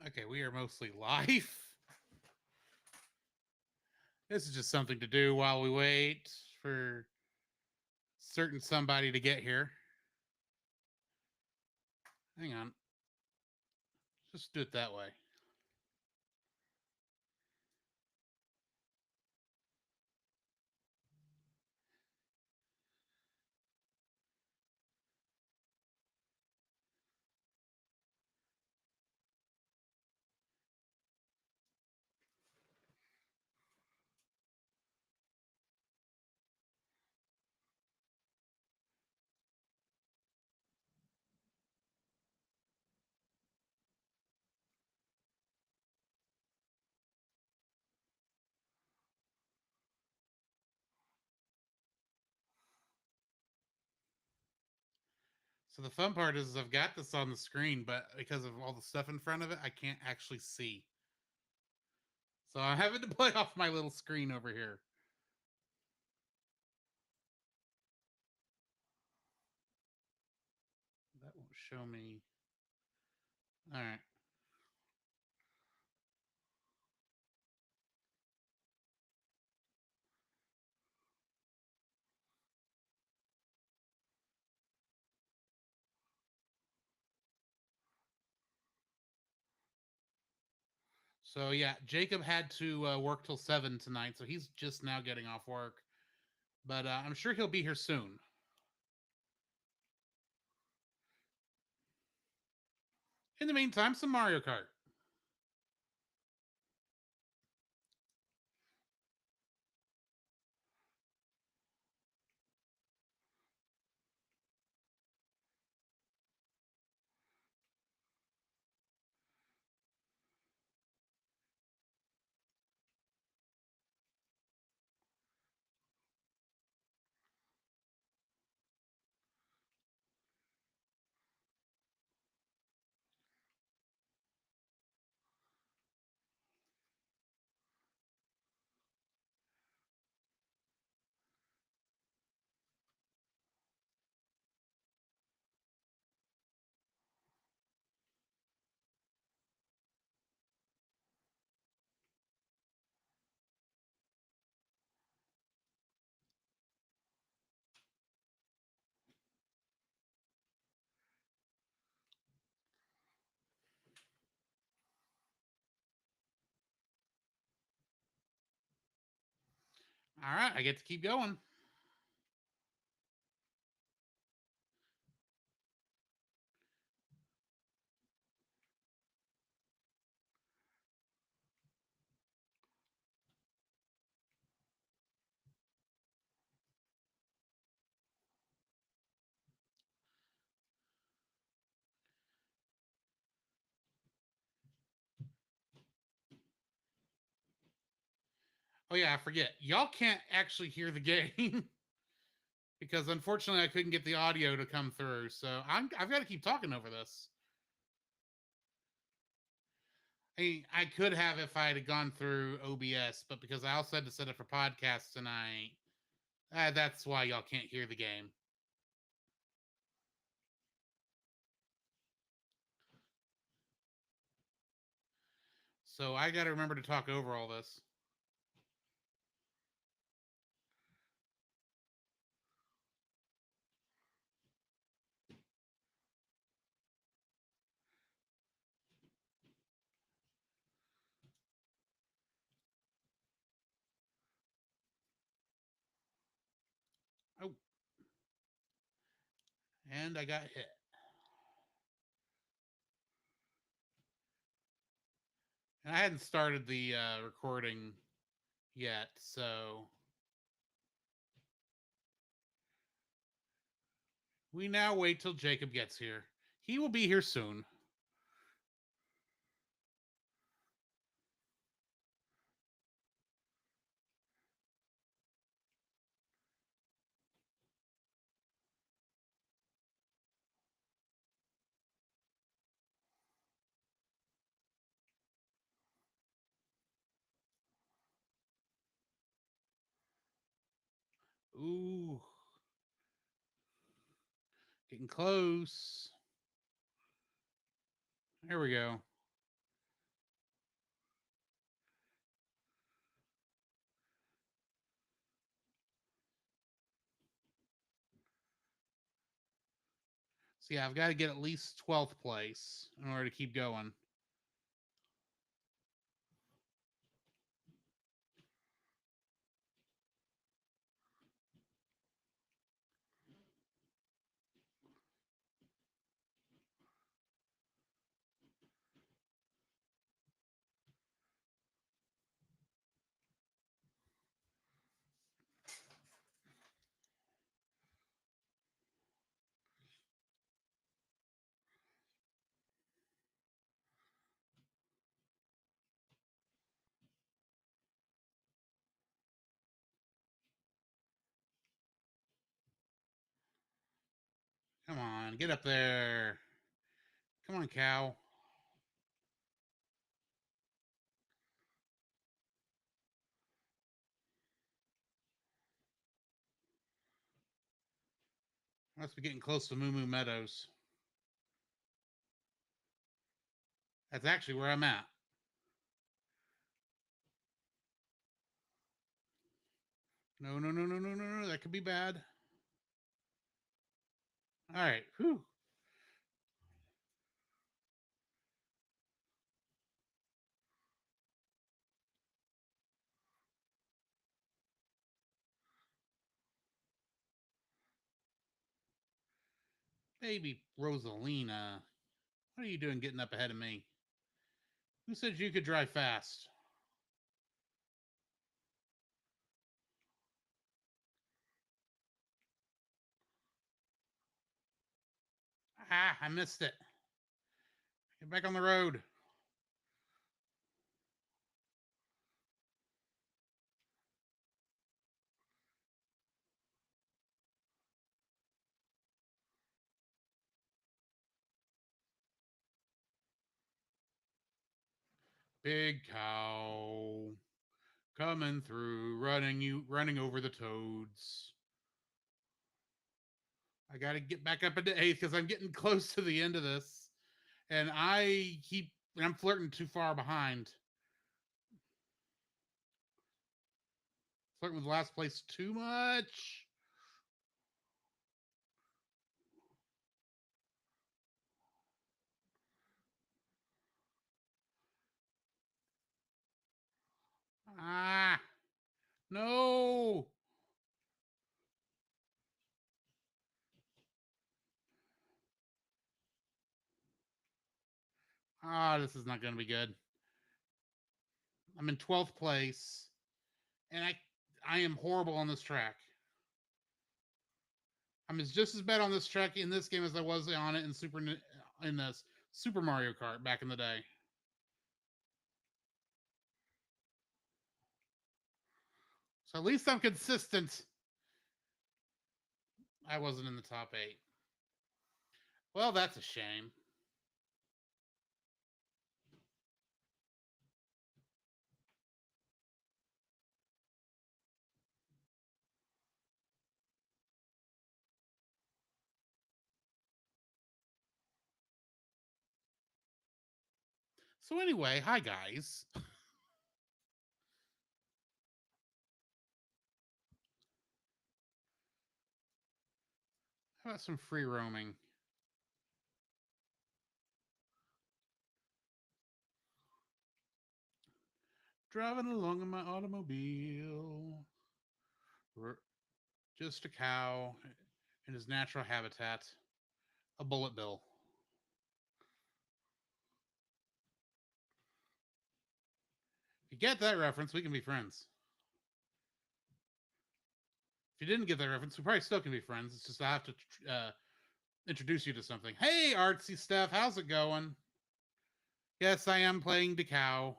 Okay, we are mostly live. This is just something to do while we wait for certain somebody to get here. Hang on. Just do it that way. So the fun part is I've got this on the screen, but because of all the stuff in front of it, I can't actually see. So I'm having to play off my little screen over here. That won't show me. All right. So yeah, Jacob had to work till 7 tonight, so he's just now getting off work. But I'm sure he'll be here soon. In the meantime, some Mario Kart. All right, I get to keep going. Oh yeah, I forget. Y'all can't actually hear the game because unfortunately I couldn't get the audio to come through. So I've got to keep talking over this. I could have if I had gone through OBS, but because I also had to set up for podcasts tonight, that's why y'all can't hear the game. So I got to remember to talk over all this. Oh, and I got hit. And I hadn't started the recording yet, so we now wait till Jacob gets here. He will be here soon. Ooh, getting close. There we go. So yeah, I've got to get at least 12th place in order to keep going. Come on, get up there. Come on, cow. Must be getting close to Moo Moo Meadows. That's actually where I'm at. No, no, no, no, no, no, no. That could be bad. All right. Whew. Baby Rosalina. What are you doing getting up ahead of me? Who said you could drive fast? Ah, I missed it. Get back on the road. Big cow coming through, running over the toads. I got to get back up into eighth because I'm getting close to the end of this, and I'm flirting too far behind. Flirting with last place too much. Ah, no. Ah, this is not going to be good. I'm in 12th place, and I am horrible on this track. I'm just as bad on this track in this game as I was on it in this Super Mario Kart back in the day. So at least I'm consistent. I wasn't in the top 8. Well, that's a shame. So anyway, hi guys. How about some free roaming? Driving along in my automobile. Just a cow in his natural habitat, a bullet bill. If you get that reference, we can be friends. If you didn't get that reference, we probably still can be friends. It's just I have to introduce you to something. Hey, artsy Steph, how's it going? Yes, I am playing DeCow.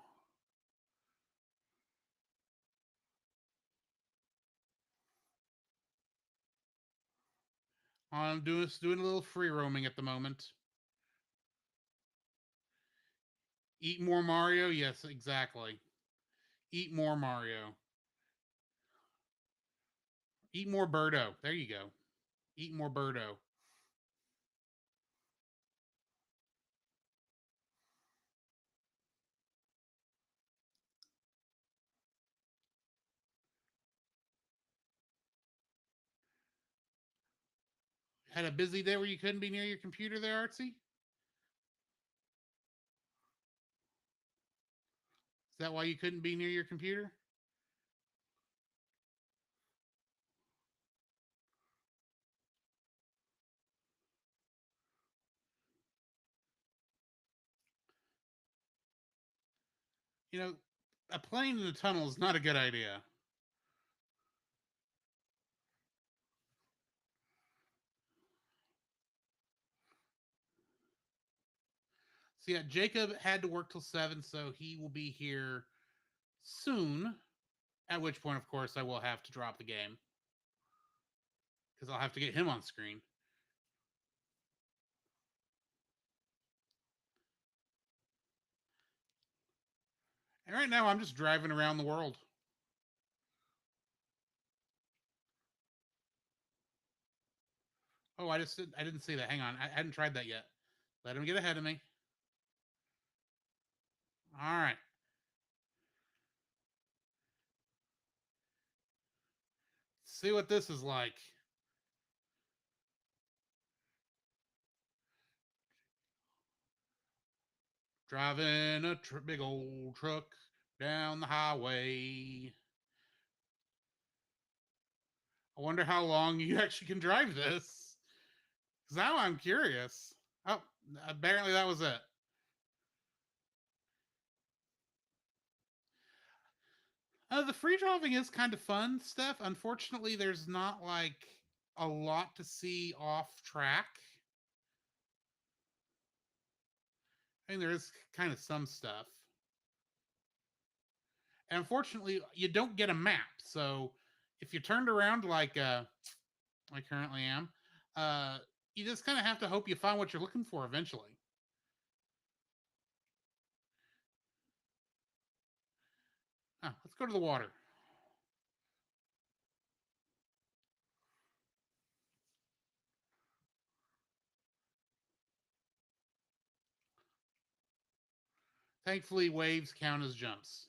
I'm doing a little free roaming at the moment. Eat more Mario? Yes, exactly. Eat more Mario. Eat more Birdo. There you go. Eat more Birdo. Had a busy day where you couldn't be near your computer there, Artsy? Is that why you couldn't be near your computer? You know, a plane in a tunnel is not a good idea. So yeah, Jacob had to work till 7, so he will be here soon. At which point, of course, I will have to drop the game because I'll have to get him on screen. And right now, I'm just driving around the world. Oh, I didn't see that. Hang on, I hadn't tried that yet. Let him get ahead of me. All right. See what this is like. Driving a big old truck down the highway. I wonder how long you actually can drive this. Because now I'm curious. Oh, apparently that was it. The free driving is kind of fun stuff. Unfortunately, there's not like a lot to see off track. I mean, there is kind of some stuff. And unfortunately, you don't get a map. So if you turned around like I currently am, uh, you just kind of have to hope you find what you're looking for eventually. Oh, let's go to the water. Thankfully, waves count as jumps.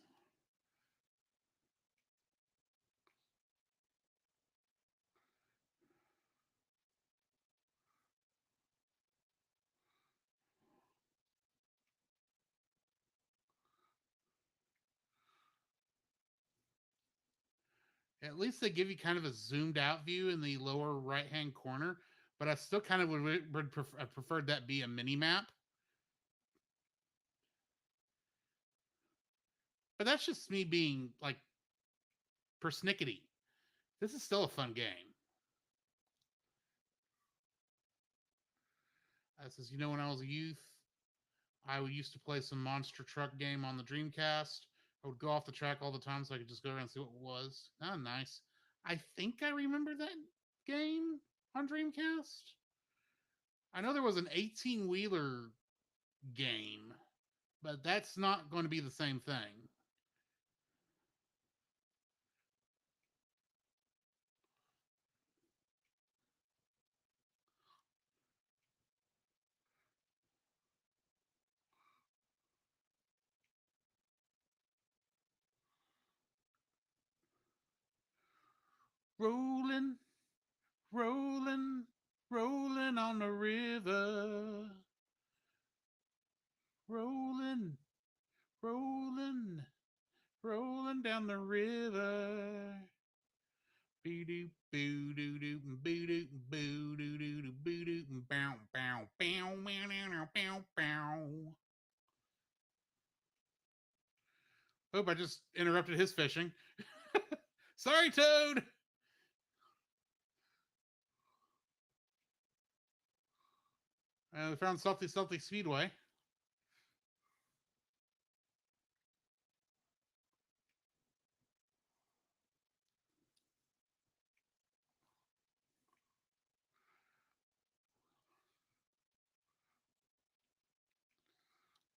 At least they give you kind of a zoomed out view in the lower right hand corner, but I still kind of would preferred that be a mini map. But that's just me being like persnickety. This is still a fun game. Says, when I was a youth, I used to play some monster truck game on the Dreamcast. I would go off the track all the time so I could just go around and see what it was. Oh, nice. I think I remember that game on Dreamcast. I know there was an 18 wheeler game, but that's not going to be the same thing. Rolling, rolling, rolling on the river. Rolling, rolling, rolling down the river. Boo doo boo doo doo boo doo boo doo doo boo doo bow bow bow bow bow bow. Hope I just interrupted his fishing. Sorry, Toad. We found Salty Speedway.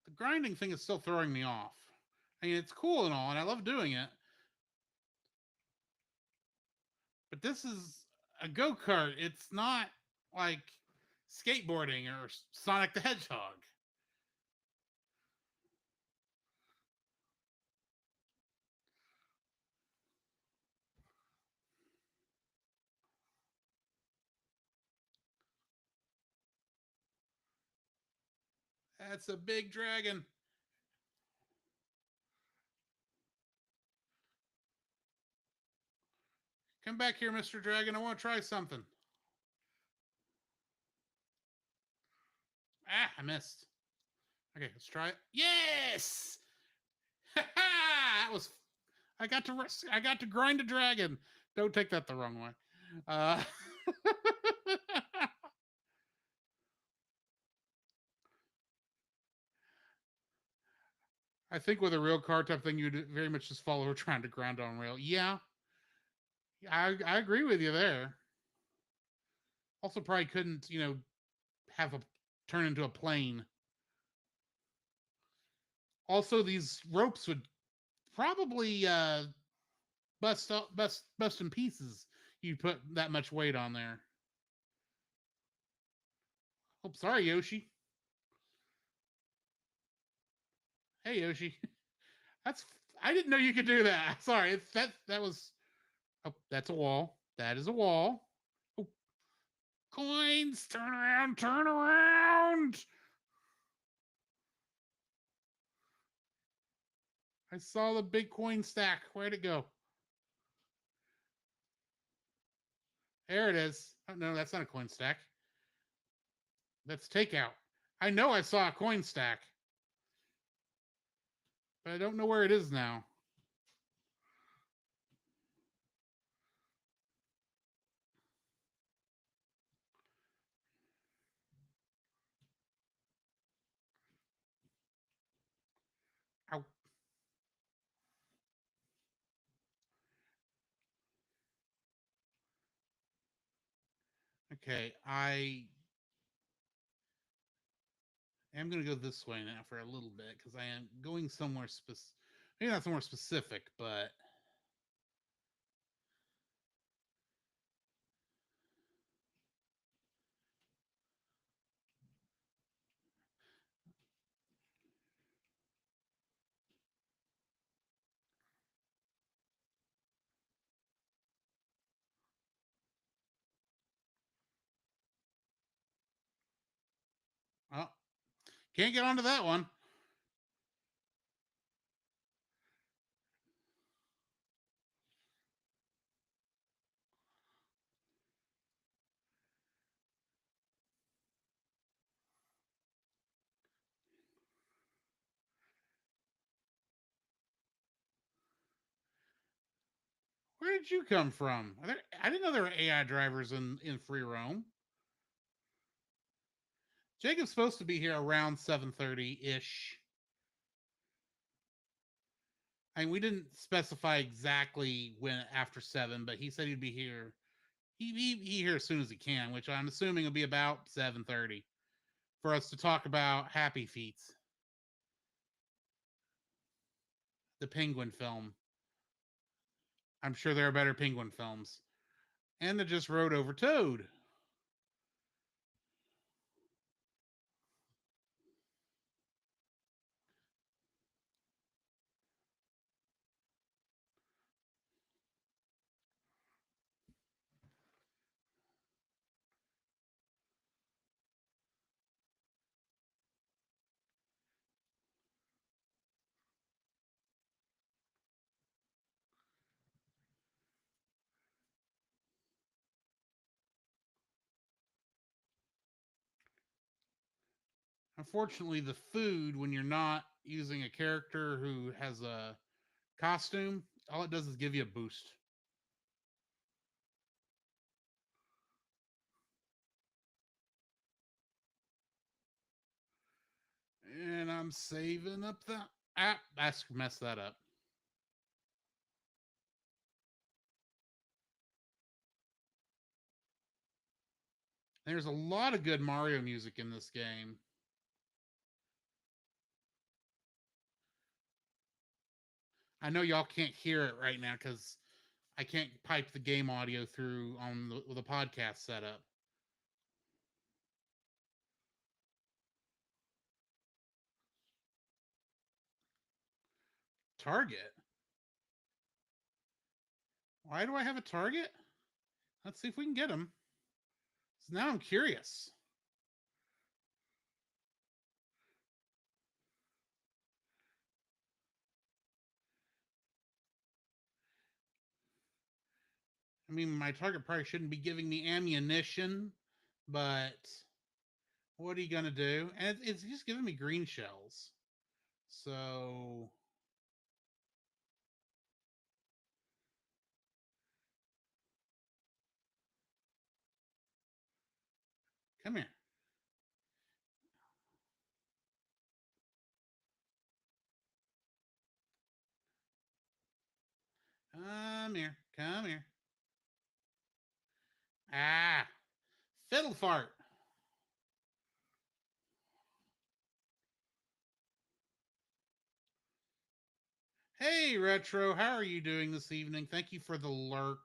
The grinding thing is still throwing me off. I mean, it's cool and all, and I love doing it. But this is a go kart. It's not like skateboarding or Sonic the Hedgehog. That's a big dragon. Come back here, Mr. Dragon. I want to try something. Ah, I missed. Okay, let's try it. Yes! that was. I got to grind a dragon. Don't take that the wrong way. Uh, I think with a real car type thing, you'd very much just follow trying to grind on rail. Yeah, I agree with you there. Also, probably couldn't have a turn into a plane. Also, these ropes would probably bust in pieces. You put that much weight on there. Oh, sorry, Yoshi. Hey, Yoshi. That's I didn't know you could do that. Sorry, that was. Oh, that's a wall. That is a wall. Oh, coins! Turn around! Turn around! I saw the big coin stack. Where'd it go? There it is. Oh, no, that's not a coin stack. That's takeout. I know I saw a coin stack, but I don't know where it is now. Ow. Okay, I am going to go this way now for a little bit because I am going somewhere specific. Maybe not somewhere specific, but oh, can't get onto that one. Where did you come from? I didn't know there were AI drivers in free roam. Jacob's supposed to be here around 7:30 ish. I mean, we didn't specify exactly when after 7, but he said he'd be here. He here as soon as he can, which I'm assuming will be about 7:30 for us to talk about Happy Feet, the Penguin film. I'm sure there are better Penguin films, and they just wrote over Toad. Unfortunately, the food when you're not using a character who has a costume, all it does is give you a boost. And I'm saving up the app. I messed that up. There's a lot of good Mario music in this game. I know y'all can't hear it right now because I can't pipe the game audio through on the podcast setup. Target? Why do I have a target? Let's see if we can get him. So now I'm curious. I mean, my target probably shouldn't be giving me ammunition, but what are you gonna do? And it's just giving me green shells. So come here. Come here. Come here. Ah, fiddle fart. Hey, Retro, how are you doing this evening? Thank you for the lurk.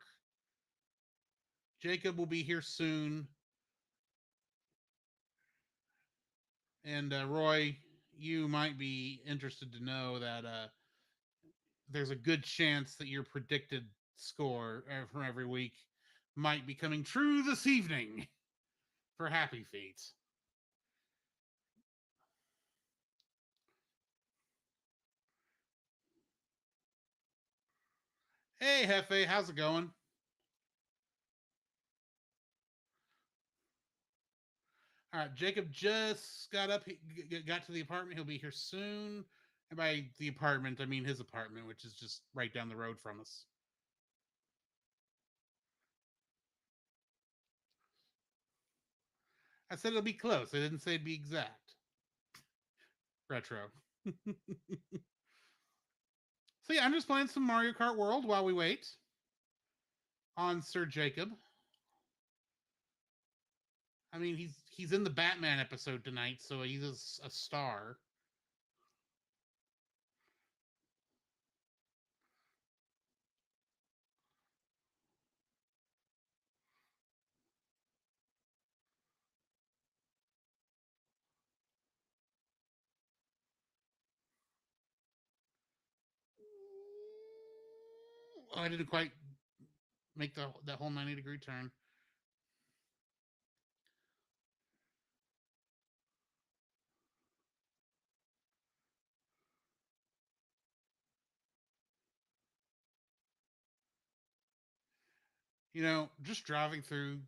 Jacob will be here soon. And Roy, you might be interested to know that there's a good chance that your predicted score from every week might be coming true this evening for Happy Feet. Hey, Hefe, how's it going? All right, Jacob just got up, got to the apartment. He'll be here soon. And by the apartment, I mean his apartment, which is just right down the road from us. I said it'll be close. I didn't say it'd be exact. Retro. So yeah, I'm just playing some Mario Kart World while we wait on Sir Jacob. I mean, he's in the Batman episode tonight, so he's a star. Oh, I didn't quite make that whole 90-degree turn. You know, just driving through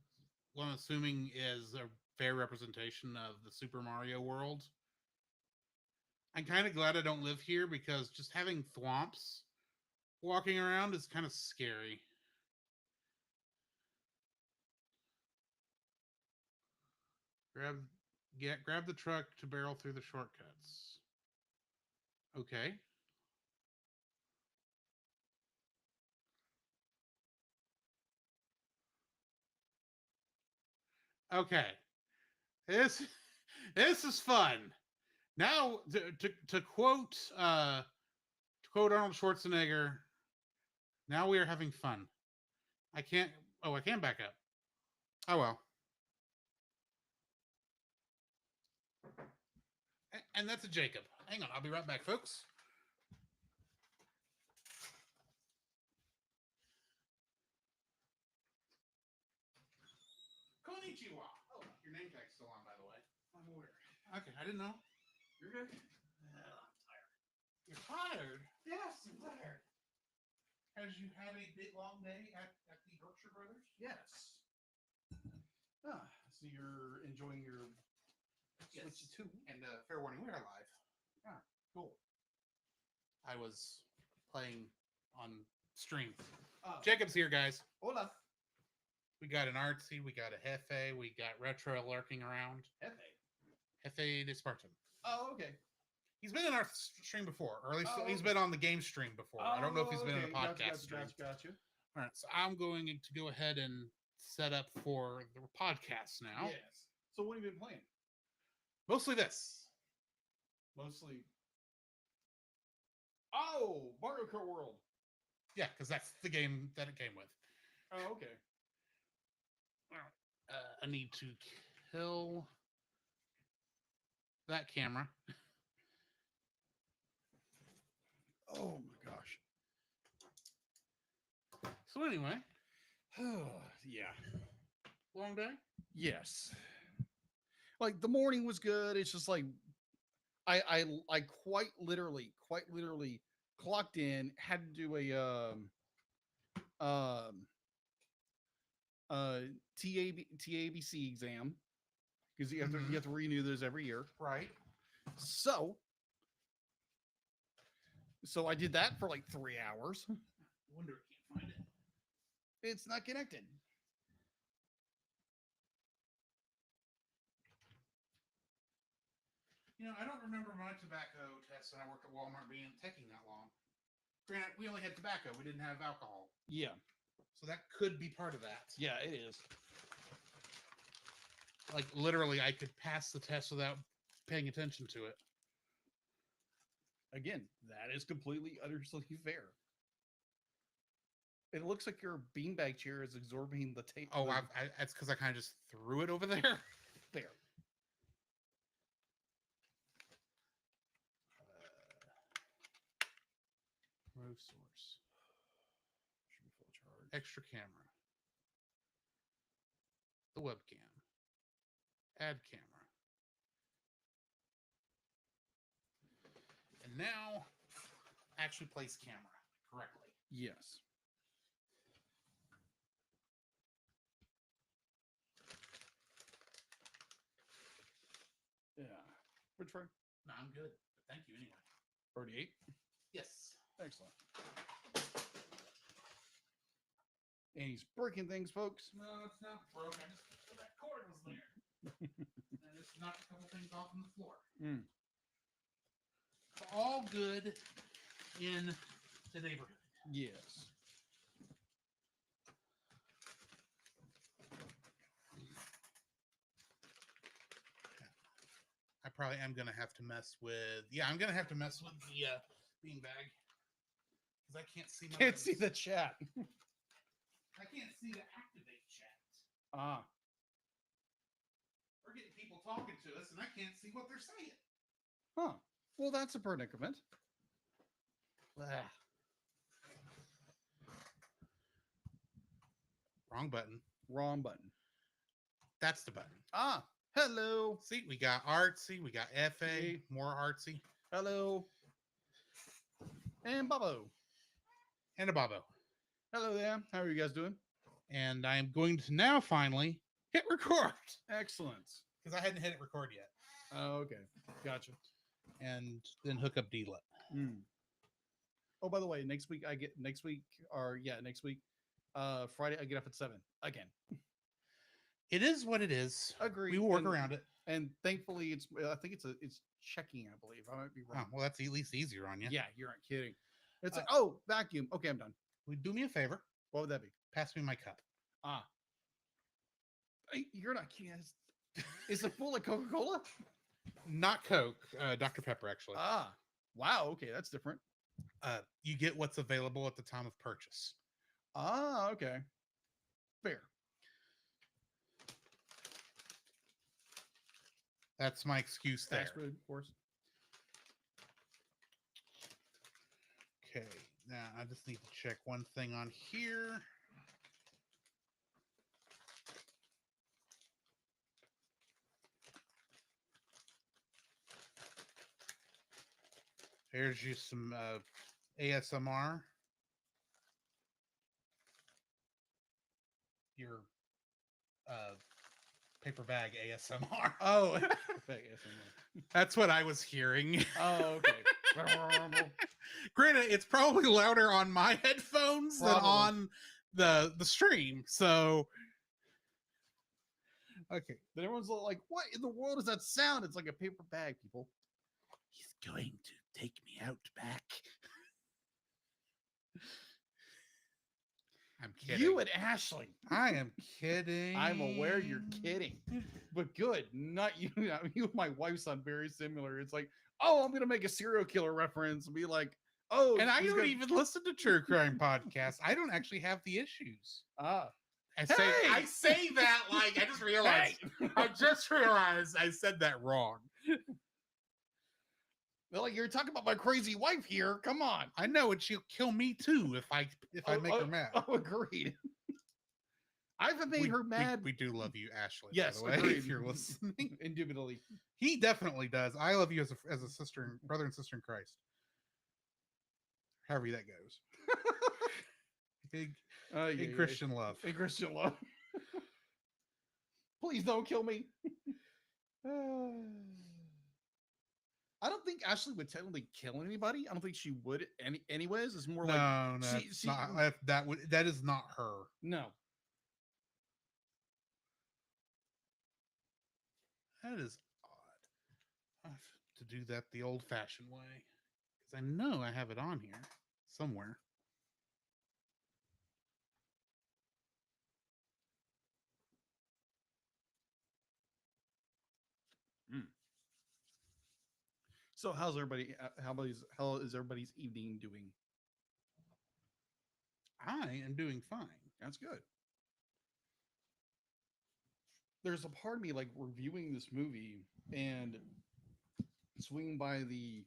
what I'm assuming is a fair representation of the Super Mario world. I'm kind of glad I don't live here because just having thwomps walking around is kind of scary. Grab grab the truck to barrel through the shortcuts. Okay. Okay. This this is fun. Now to quote Arnold Schwarzenegger, now we are having fun. I can't oh, I can back up. Oh well. And that's a Jacob. Hang on, I'll be right back, folks. Konnichiwa. Oh, your name tag's still on, by the way. I'm aware. Okay, I didn't know. You're good. I'm tired. You're tired? Yes, I'm tired. Has you had a big long day at the Berkshire Brothers? Yes. Ah, so you're enjoying your Switch 2. And fair warning, we are live. Ah, cool. I was playing on stream. Ah, Jacob's here, guys. hola. We got an Artsy, we got a Hefe, we got Retro lurking around. Hefe de Spartan. Oh, okay. He's been in our stream before, or at least Oh, he's okay. been on the game stream before. I don't know if he's been in a podcast stream. Gotcha. All right, so I'm going to go ahead and set up for the podcast now. Yes. So what have you been playing? Mostly this. Mostly. Oh, Mario Kart World. Yeah, because that's the game that it came with. Oh, okay. I need to kill that camera. Oh my gosh. So anyway, yeah. long day. Yes. Like the morning was good. It's just like I quite literally clocked in, had to do a uh, TABC exam because you Mhm. have to renew those every year. Right. So I did that for like 3 hours. Wonder I can't find it. It's not connected. I don't remember my tobacco test when I worked at Walmart taking that long. Granted, we only had tobacco. We didn't have alcohol. Yeah, So that could be part of that. yeah, it is. Like, literally, I could pass the test without paying attention to it. Again, that is completely, utterly fair. It looks like your beanbag chair is absorbing the tape. Oh, that's because I kind of just threw it over there. There. Pro source. Should be full charge. Extra camera. The webcam. Add camera. And now, actually place camera correctly. Yes. Yeah. Which one? No, I'm good. But thank you anyway. Already 8? Yes. Excellent. And he's breaking things, folks. No, it's not broken. That cord was there. And it's knocked a couple things off on the floor. Mm. All good in the neighborhood. Yes. I probably am going to have to mess with... Yeah, I'm going to have to mess with the beanbag. Because I can't see my... Can't see the chat. I can't see the activate chat. Ah. We're getting people talking to us, and I can't see what they're saying. Huh. Well, that's a predicament. Wrong button. Wrong button. That's the button. Ah. Hello. See, we got artsy, we got FA, Hey. more artsy, Hello. And Bobo. and a Bobo. Hello there. How are you guys doing? And I'm going to now finally hit record. Excellent. Because I hadn't hit it record yet. Oh, okay. Gotcha. And then hook up DLET. Mm. Oh, by the way, next week, Friday, I get up at 7 again. It is what it is. Agreed. We will work And- around it. And thankfully, I think it's checking, I believe. I might be Oh, wrong. well, that's at least easier on you. Yeah, you aren't kidding. It's like, oh, vacuum. Okay, I'm done. Would do me a favor. What would that be? Pass me my cup. Ah. You're not kidding. Is it full of Coca-Cola? Not Coke, Dr. Pepper, actually. Ah. Wow. Okay, that's different. You get what's available at the time of purchase. Ah, okay. Fair. That's my excuse there. Fast food, of course. Okay, now I just need to check one thing on here. Here's you some ASMR. Your paper bag ASMR. Oh. That's what I was hearing. Oh, okay. Granted, it's probably louder on my headphones than Probably. on the stream. So, okay. Then everyone's like, what in the world is that sound? It's like a paper bag, people. He's going to take me out back. I'm kidding. You and Ashley. I am kidding. I'm aware you're kidding. But good. Not you. You and my wife sound very similar. It's like, oh, I'm gonna make a serial killer reference and be like, oh, And I he's don't gonna- even listen to true crime podcasts. I don't actually have the issues. Ah. I say that like I just realized. I just realized I said that wrong. They're like, you're talking about my crazy wife here. Come on. I know, and she'll kill me too if I make her mad. Oh, agreed. I haven't made her mad. We do love you, Ashley. Yes, by the way, agreed. if you're listening, Indubitably. he definitely does. I love you as a sister, brother and sister in Christ. However that goes. Big Yeah. Christian love. Big Christian love. Please don't kill me. I don't think Ashley would technically kill anybody. I don't think she would anyways. It's more like No, no, she it's she not. That is not her. no. That is odd. I have to do that the old-fashioned way because I know I have it on here somewhere. So how's everybody? How is everybody's evening doing? I am doing fine. That's good. There's a part of me like reviewing this movie and swinging by the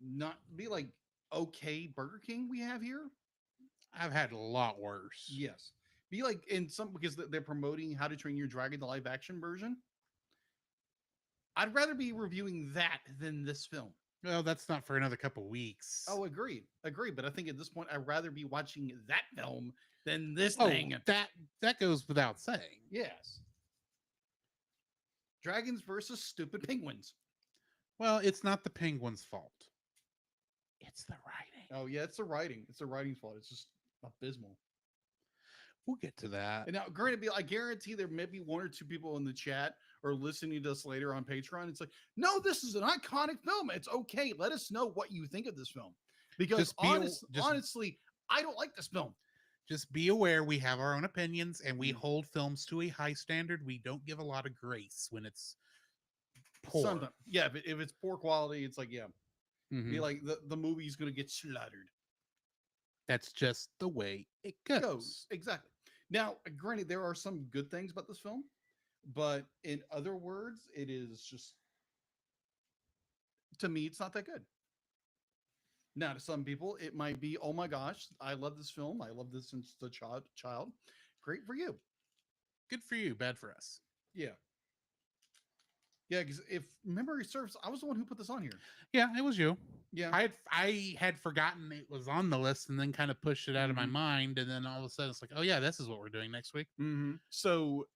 not be like okay Burger King we have here. I've had a lot worse. Yes, be like in some because they're promoting How to Train Your Dragon, the live action version. I'd rather be reviewing that than this film. Well, that's not for another couple weeks. Oh, agreed. But I think at this point, I'd rather be watching that film than this Oh, thing. that goes without saying. Yes. Dragons versus stupid penguins. Well, it's not the penguin's fault. It's the writing. Oh, yeah, it's the writing. It's the writing's fault. It's just abysmal. We'll get to that. And now, granted, I guarantee there may be one or two people in the chat or listening to us later on Patreon. It's like, no, this is an iconic film. It's okay. Let us know what you think of this film. Because honestly, I don't like this film. Just be aware we have our own opinions and we Mm. hold films to a high standard. We don't give a lot of grace when it's poor. Sometimes, yeah, if it's poor quality, it's like, yeah, Mhm. be like the movie's going to get slaughtered. That's just the way it goes. Exactly. Now, granted, there are some good things about this film, but in other words, it is just, to me, it's not that good. Now, to some people, it might be, oh my gosh, I love this film. I love this since the child. Great for you. Good for you, bad for us. Yeah. Yeah, because if memory serves, I was the one who put this on here. Yeah, it was you. Yeah. I had forgotten it was on the list and then kind of pushed it out of my Mhm. mind. And then all of a sudden it's like, oh yeah, this is what we're doing next week. So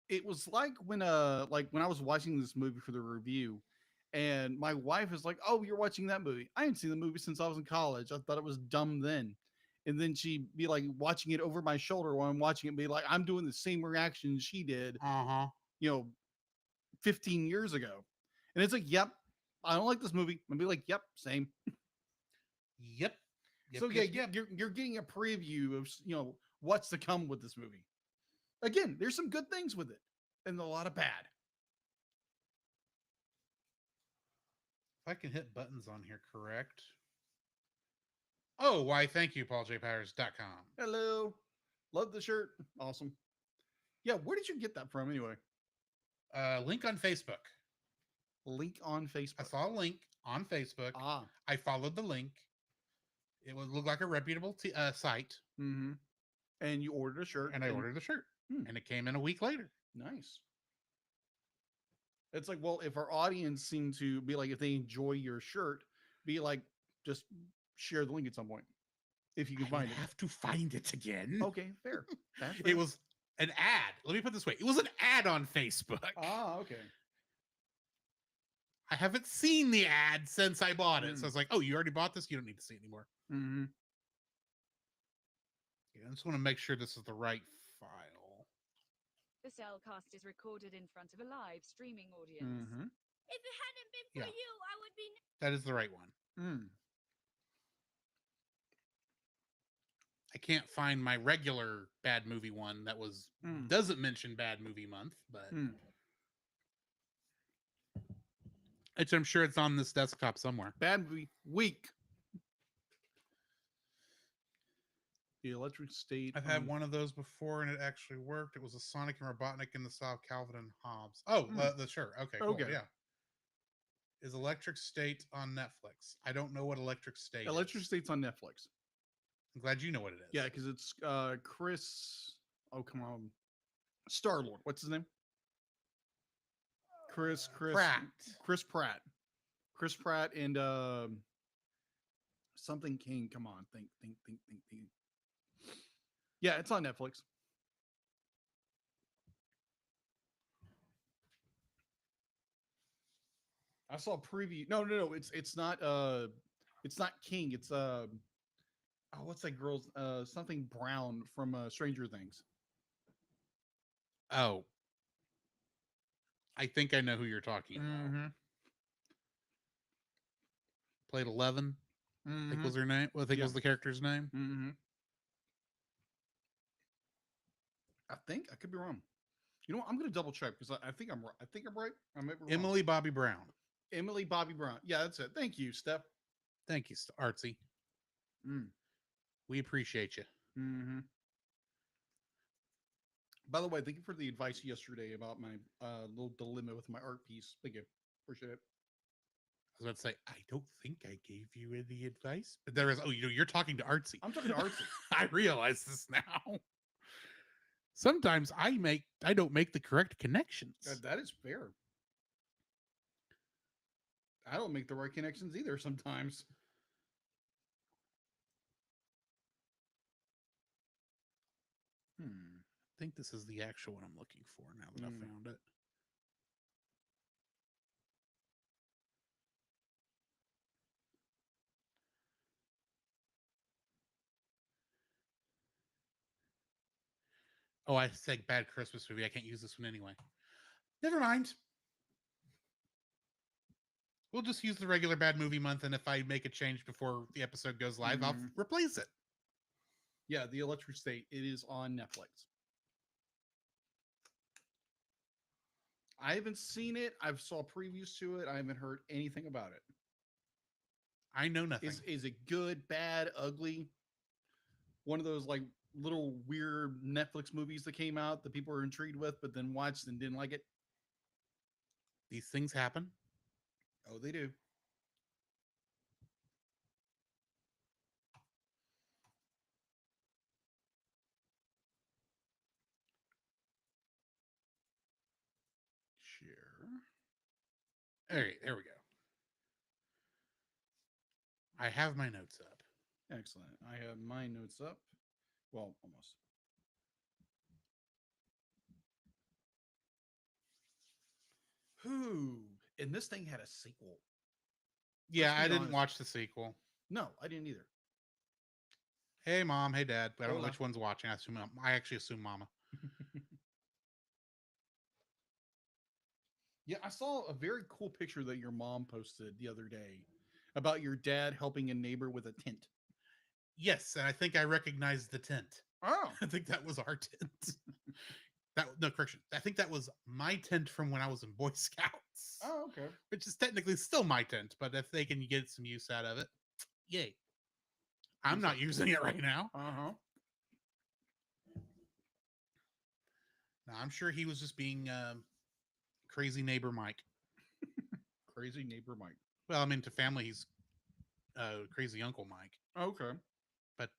it was like when I was watching this movie for the review, and my wife was like, "Oh, you're watching that movie? I hadn't seen the movie since I was in college. I thought it was dumb then." And then she'd be like watching it over my shoulder while I'm watching it, be like, "I'm doing the same reaction she did, Uh-huh. 15 years ago." And it's like, "Yep, I don't like this movie." I'd be like, "Yep, same." Yep. So yeah, you're getting a preview of what's to come with this movie. Again, there's some good things with it, and a lot of bad. If I can hit buttons on here, correct? Oh, why? Thank you, PaulJPowers.com. Hello, love the shirt. Awesome. Yeah, where did you get that from anyway? Link on Facebook. Link on Facebook. I saw a link on Facebook. Ah. I followed the link. It would look like a reputable site. Mm-hmm. And you ordered a shirt. And I ordered the shirt. Hmm. And it came in a week later. Nice. It's like, well, if our audience seem to be like, if they enjoy your shirt, be like, just share the link at some point. If you can find it. I have to find it again. Okay, fair. That's fair. It was an ad. Let me put it this way. It was an ad on Facebook. Ah, okay. I haven't seen the ad since I bought it. So I was like, oh, you already bought this? You don't need to see it anymore. Mm-hmm. Yeah, I just want to make sure this is the right file. The Cellcast is recorded in front of a live streaming audience. Mm-hmm. If it hadn't been for you, I would be... That is the right one. Mm. I can't find my regular bad movie one that was doesn't mention bad movie month, but I'm sure it's on this desktop somewhere. Bad movie week. The Electric State. I've had one of those before and it actually worked. It was a Sonic and Robotnik in the style Calvin and Hobbes. Oh, the sure. Okay, cool. Okay. Yeah. Is Electric State on Netflix? I don't know what Electric State Electric is. State's on Netflix. I'm glad you know what it is. Yeah, because it's Chris. Oh, come on. Star-Lord. What's his name? Chris Pratt. Chris Pratt. Chris Pratt and something King. Come on. Think. Yeah, it's on Netflix. I saw a preview. No. It's not King. It's oh, what's that girl's something Brown from Stranger Things. Oh, I think I know who you're talking about. Mm-hmm. Played 11. I think Mm-hmm. was her name. Well, I think Yeah. was the character's name. Mm-hmm. I think I could be wrong. You know what? I'm gonna double check because I think I'm right. I think I'm right. I might be wrong. Emily Bobby Brown. Emily Bobby Brown. Yeah, that's it. Thank you, Steph. Thank you, Artsy. Mm. We appreciate you. Mm-hmm. By the way, thank you for the advice yesterday about my little dilemma with my art piece. Thank you. Appreciate it. I was about to say, I don't think I gave you any advice, but there is. Oh, you're talking to Artsy. I'm talking to Artsy. I realize this now. Sometimes I don't make the correct connections. That is fair. I don't make the right connections either sometimes. I think this is the actual one I'm looking for now that I found it. Oh, I said bad Christmas movie. I can't use this one anyway. Never mind. We'll just use the regular bad movie month, and if I make a change before the episode goes live, I'll replace it. Yeah, The Electric State. It is on Netflix. I haven't seen it. I've saw previews to it. I haven't heard anything about it. I know nothing. Is it good, bad, ugly? One of those like little weird Netflix movies that came out that people were intrigued with, but then watched and didn't like it. These things happen. Oh, they do. Share. All right, there we go. I have my notes up. Excellent. I have my notes up. Well, almost. Who? And this thing had a sequel. Yeah, I didn't honest. watch the sequel. No, I didn't either. Hey, Mom. Hey, Dad. I don't know Hola. which one's watching. I actually assume Mama. Yeah, I saw a very cool picture that your mom posted the other day about your dad helping a neighbor with a tent. Yes, and I think I recognized the tent. Oh, I think that was our tent. No, correction. I think that was my tent from when I was in Boy Scouts. oh, okay. Which is technically still my tent, but if they can get some use out of it, yay. I'm not using it right now. Uh-huh. No, I'm sure he was just being crazy neighbor Mike. Crazy neighbor Mike. Well, I mean, to family, he's crazy Uncle Mike. Okay. But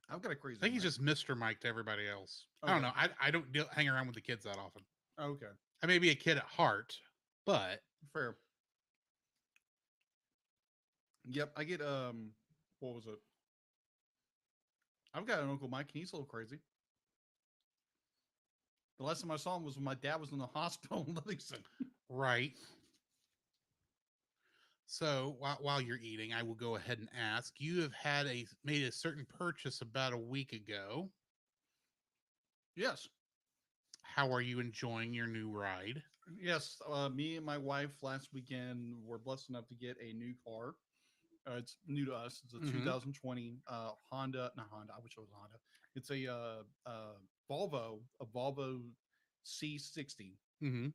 I've got a crazy I think he's Mike. just Mr. Mike to everybody else. Okay. I don't know. I don't hang around with the kids that often. Okay. I may be a kid at heart, but Fair. Yep, I get what was it? I've got an Uncle Mike and he's a little crazy. The last time I saw him was when my dad was in the hospital in Livingston. right. So while you're eating, I will go ahead and ask. You have made a certain purchase about a week ago. Yes. How are you enjoying your new ride? Yes. Me and my wife last weekend were blessed enough to get a new car. It's new to us. It's a 2020 Honda. Not Honda. I wish it was Honda. It's a Volvo C60. Mm-hmm.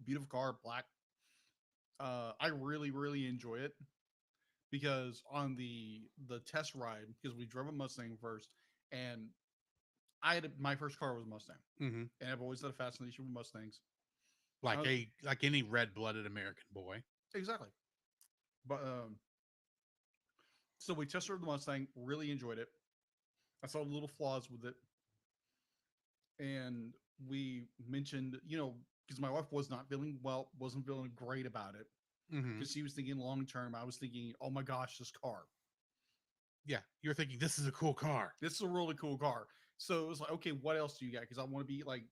Beautiful car, black. I really, really enjoy it because on the test ride, because we drove a Mustang first, and my first car was a Mustang, and I've always had a fascination with Mustangs, like any red-blooded American boy. Exactly. But so we test drove the Mustang, really enjoyed it. I saw little flaws with it, and we mentioned, because my wife was not feeling well, wasn't feeling great about it, because she was thinking long term. I was thinking, oh my gosh, this car. Yeah, you're thinking this is a cool car. This is a really cool car. So it was like, okay, what else do you got? Because I want to be like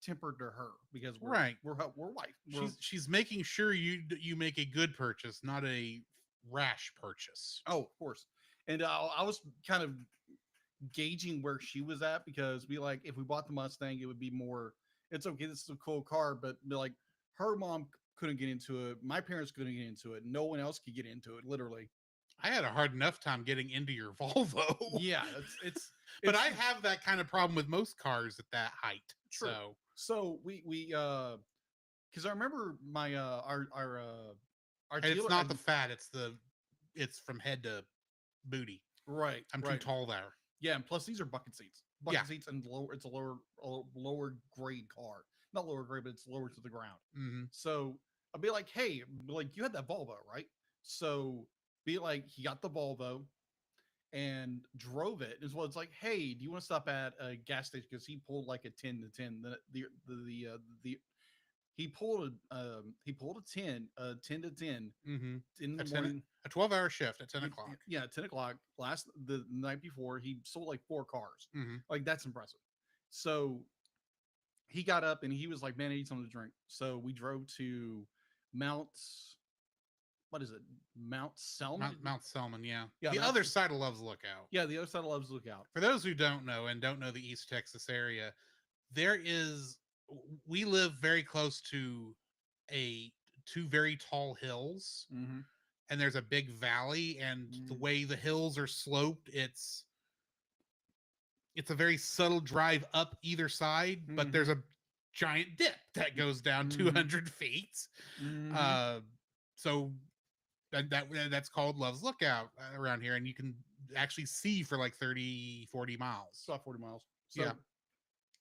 tempered to her because we're Right. we're wife. We're, She's making sure you make a good purchase, not a rash purchase. oh, of course. And I was kind of gauging where she was at because be like, if we bought the Mustang, it would be more. It's okay. This is a cool car, but be like, her mom couldn't get into it. My parents couldn't get into it. No one else could get into it. Literally. I had a hard enough time getting into your Volvo. Yeah, it's But it's- I have that kind of problem with most cars at that height. True. So So we because I remember my our and it's dealer- not the fat, it's from head to booty. right. I'm right. too tall there. Yeah, and plus these are bucket seats. Yeah. Bucket seats and lower. It's a lower grade car. Not lower grade, but it's lower to the ground. Hmm. So I'll be like, hey, like you had that Volvo, right? So be like, he got the Volvo and drove it. As well, it's like, hey, do you want to stop at a gas station? Because he pulled like a 10 to 10. The he pulled a 10 to 10 Hmm. in the A 10 morning. A 12-hour shift at 10 o'clock. Yeah, 10 o'clock. The night before, he sold like 4 cars. Hmm. Like that's impressive. So he got up and he was like, "Man, I need something to drink." So we drove to Mount. What is it? Mount Selma. Mount Selman, yeah. Yeah, The Mount other Sel- side of Love's Lookout. Yeah, the other side of Love's Lookout. For those who don't know and don't know the East Texas area, we live very close to two very tall hills, Mm-hmm. and there's a big valley, and the Mm. way the hills are sloped, it's a very subtle drive up either side, but Mhm. there's a giant dip that goes down Mhm. 200 feet. So that's called Love's Lookout around here, and you can actually see for like 30-40 miles. It's about 40 miles. So Yeah.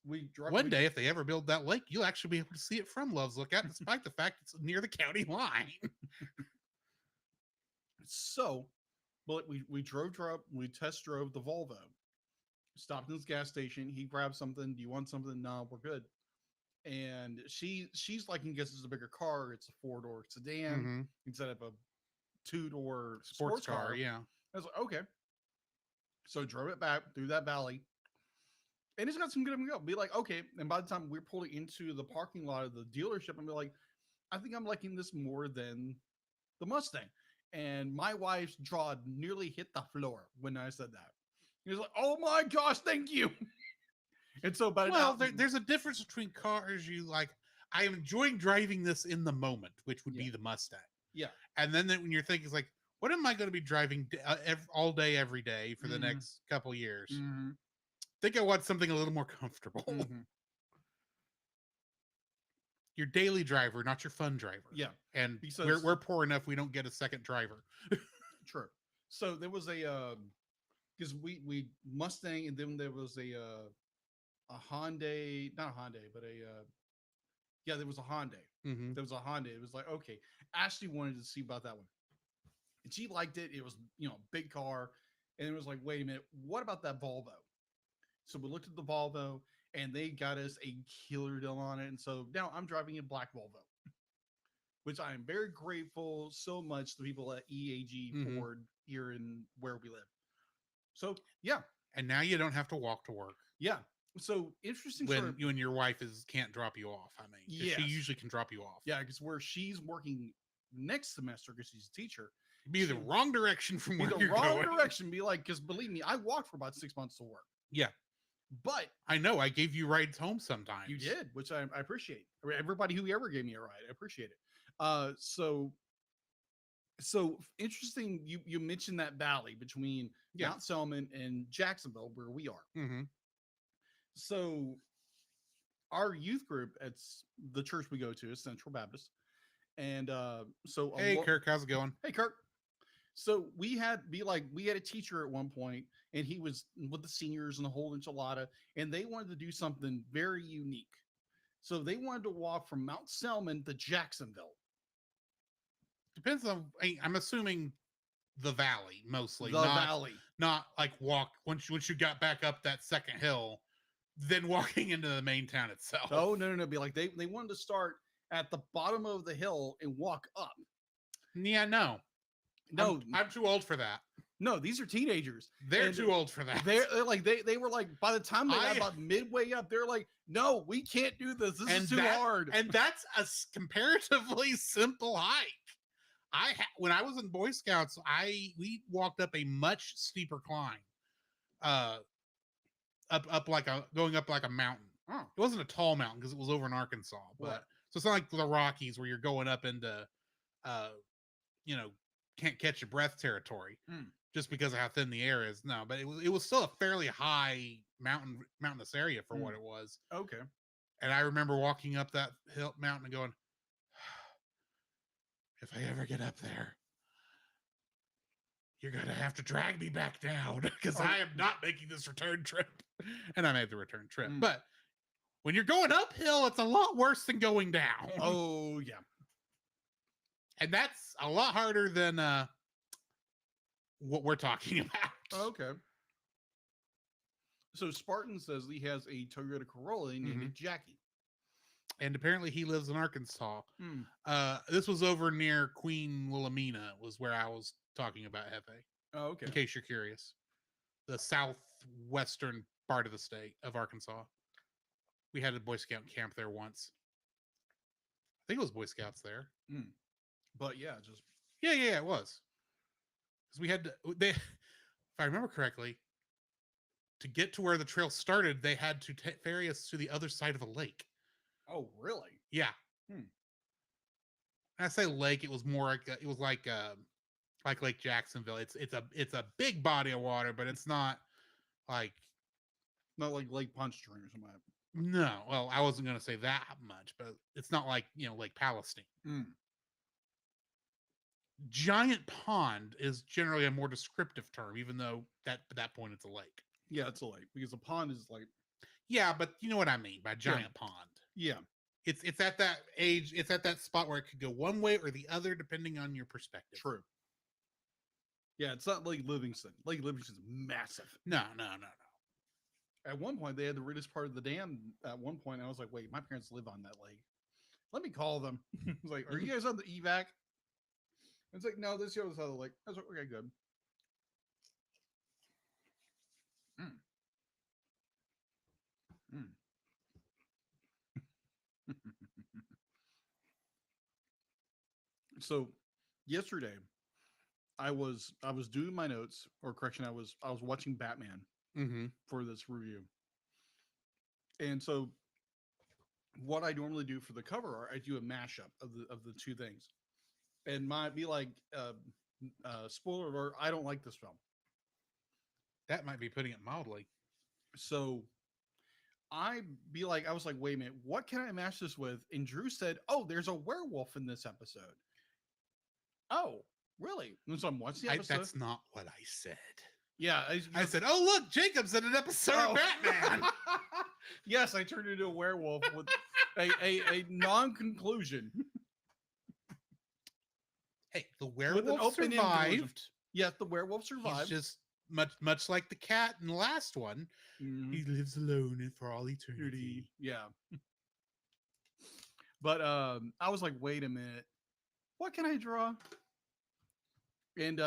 we drove One day, if they ever build that lake, you'll actually be able to see it from Love's Lookout, despite the fact it's near the county line. So, but we we test drove the Volvo. Stopped in this gas station. He grabbed something. Do you want something? No, we're good. And she's like, I guess it's a bigger car. It's a 4-door sedan Mhm. instead of a 2-door Sports car, yeah. I was like, okay. So drove it back through that valley. And it's got some good go. Be like, okay. And by the time we're pulling into the parking lot of the dealership, I'm like, I think I'm liking this more than the Mustang. And my wife's jaw nearly hit the floor when I said that. He was like, oh my gosh, thank you. And so, but Well, there's a difference between cars you like. I am enjoying driving this in the moment, which would be Yeah. the Mustang. Yeah. And then when you're thinking, it's like, what am I going to be driving all day, every day for the Mhm. next couple years? Mhm, Think I want something a little more comfortable. mhm. Your daily driver, not your fun driver. Yeah, And because- we're poor enough we don't get a second driver. true. So there was a because we Mustang, and then there was a Hyundai, not a Hyundai, but yeah, there was a Hyundai. Mm-hmm. There was a Honda. It was like, okay, Ashley wanted to see about that one, and she liked it. It was, big car, and it was like, wait a minute, what about that Volvo? So we looked at the Volvo, and they got us a killer deal on it. And so now I'm driving a black Volvo, which I am very grateful so much to the people at EAG Mhm. Ford here in where we live. So yeah, And now you don't have to walk to work yeah. So interesting. when sort of- you and your wife can't drop you off. I mean, 'cause she Yes. usually can drop you off. yeah, because where she's working next semester because she's a teacher. Be the She- wrong direction from Be where the you're wrong going. direction. Be like, because believe me, I walked for about 6 months to work. Yeah. But I know. I gave you rides home sometimes. you did, which I appreciate. Everybody who ever gave me a ride, I appreciate it. So interesting. You mentioned that valley between Yeah. Mount Selman and Jacksonville, where we are. Mm-hmm. So our youth group at the church we go to is Central Baptist, and so a Hey, lo- Kirk, how's it going? Hey, Kirk. So we had a teacher at one point, and he was with the seniors and the whole enchilada, and they wanted to do something very unique. So they wanted to walk from Mount Selman to Jacksonville. Depends on. I'm assuming the valley mostly. The valley. Not like walk once you got back up that second hill, then walking into the main town itself. Oh, no. Be like they wanted to start at the bottom of the hill and walk up. Yeah, no. No, I'm too old for that. No, these are teenagers. They're And too old for that. They're like they were like by the time they got I- about midway up, they're like, no, we can't do this. This is And too that- hard. and that's a comparatively simple hike. When I was in Boy Scouts, we walked up a much steeper climb, up like going up like a mountain. Oh. It wasn't a tall mountain because it was over in Arkansas, but Right. so it's not like the Rockies where you're going up into, can't catch your breath territory Mm. just because of how thin the air is. No, but it was still a fairly high mountainous area for what it was. Okay. And I remember walking up that mountain and going, if I ever get up there, you're going to have to drag me back down because I am not making this return trip. And I made the return trip. Mm. But when you're going uphill, it's a lot worse than going down. Oh yeah. And that's a lot harder than what we're talking about. Okay. So Spartan says he has a Toyota Corolla named Mhm. Jackie. And apparently he lives in Arkansas. Hmm. This was over near Queen Wilhelmina was where I was talking about Hefe, Oh, okay. in case you're curious. The southwestern part of the state of Arkansas. We had a Boy Scout camp there once. I think it was Boy Scouts there. But yeah, just Yeah, it was. Because we had to, if I remember correctly, to get to where the trail started, they had to ferry us to the other side of a lake. oh really? Yeah. Hmm. I say lake, it was more like it was like Lake Jacksonville. It's a big body of water, but it's not like Not like Lake Pontchartrain or something. no. Well, I wasn't gonna say that much, but it's not like Lake Palestine. Mm. Giant pond is generally a more descriptive term, even though at that point it's a lake. Yeah, it's a lake because a pond is like Yeah, but you know what I mean by giant pond. yeah. It's at that age, it's at that spot where it could go one way or the other depending on your perspective. True. Yeah, it's not Lake Livingston. Lake Livingston's massive. No. At one point, they had the reddest part of the dam. At one point, I was like, "Wait, my parents live on that lake. Let me call them." I was like, "Are you guys on the evac?" It's like, "No, this year was on the lake." I was like, "Okay, good." So, yesterday, I was doing my notes, or correction, I was watching Batman Mm-hmm. for this review. And so what I normally do for the cover art, I do a mashup of the two things. And might be like spoiler alert, I don't like this film. That might be putting it mildly. So I was like, wait a minute, what can I mash this with? And Drew said, "Oh, there's a werewolf in this episode." Oh, really? And so I'm watching the episode. That's not what I said. Yeah, I said, "Oh, look, Jacob's in an episode Oh. of Batman." Yes, I turned into a werewolf with a non-conclusion. Hey, the werewolf open-ended survived. conclusion. Yes, the werewolf survived. He's just much like the cat in the last one. Mhm. He lives alone for all eternity. Yeah. But I was like, wait a minute, what can I draw? And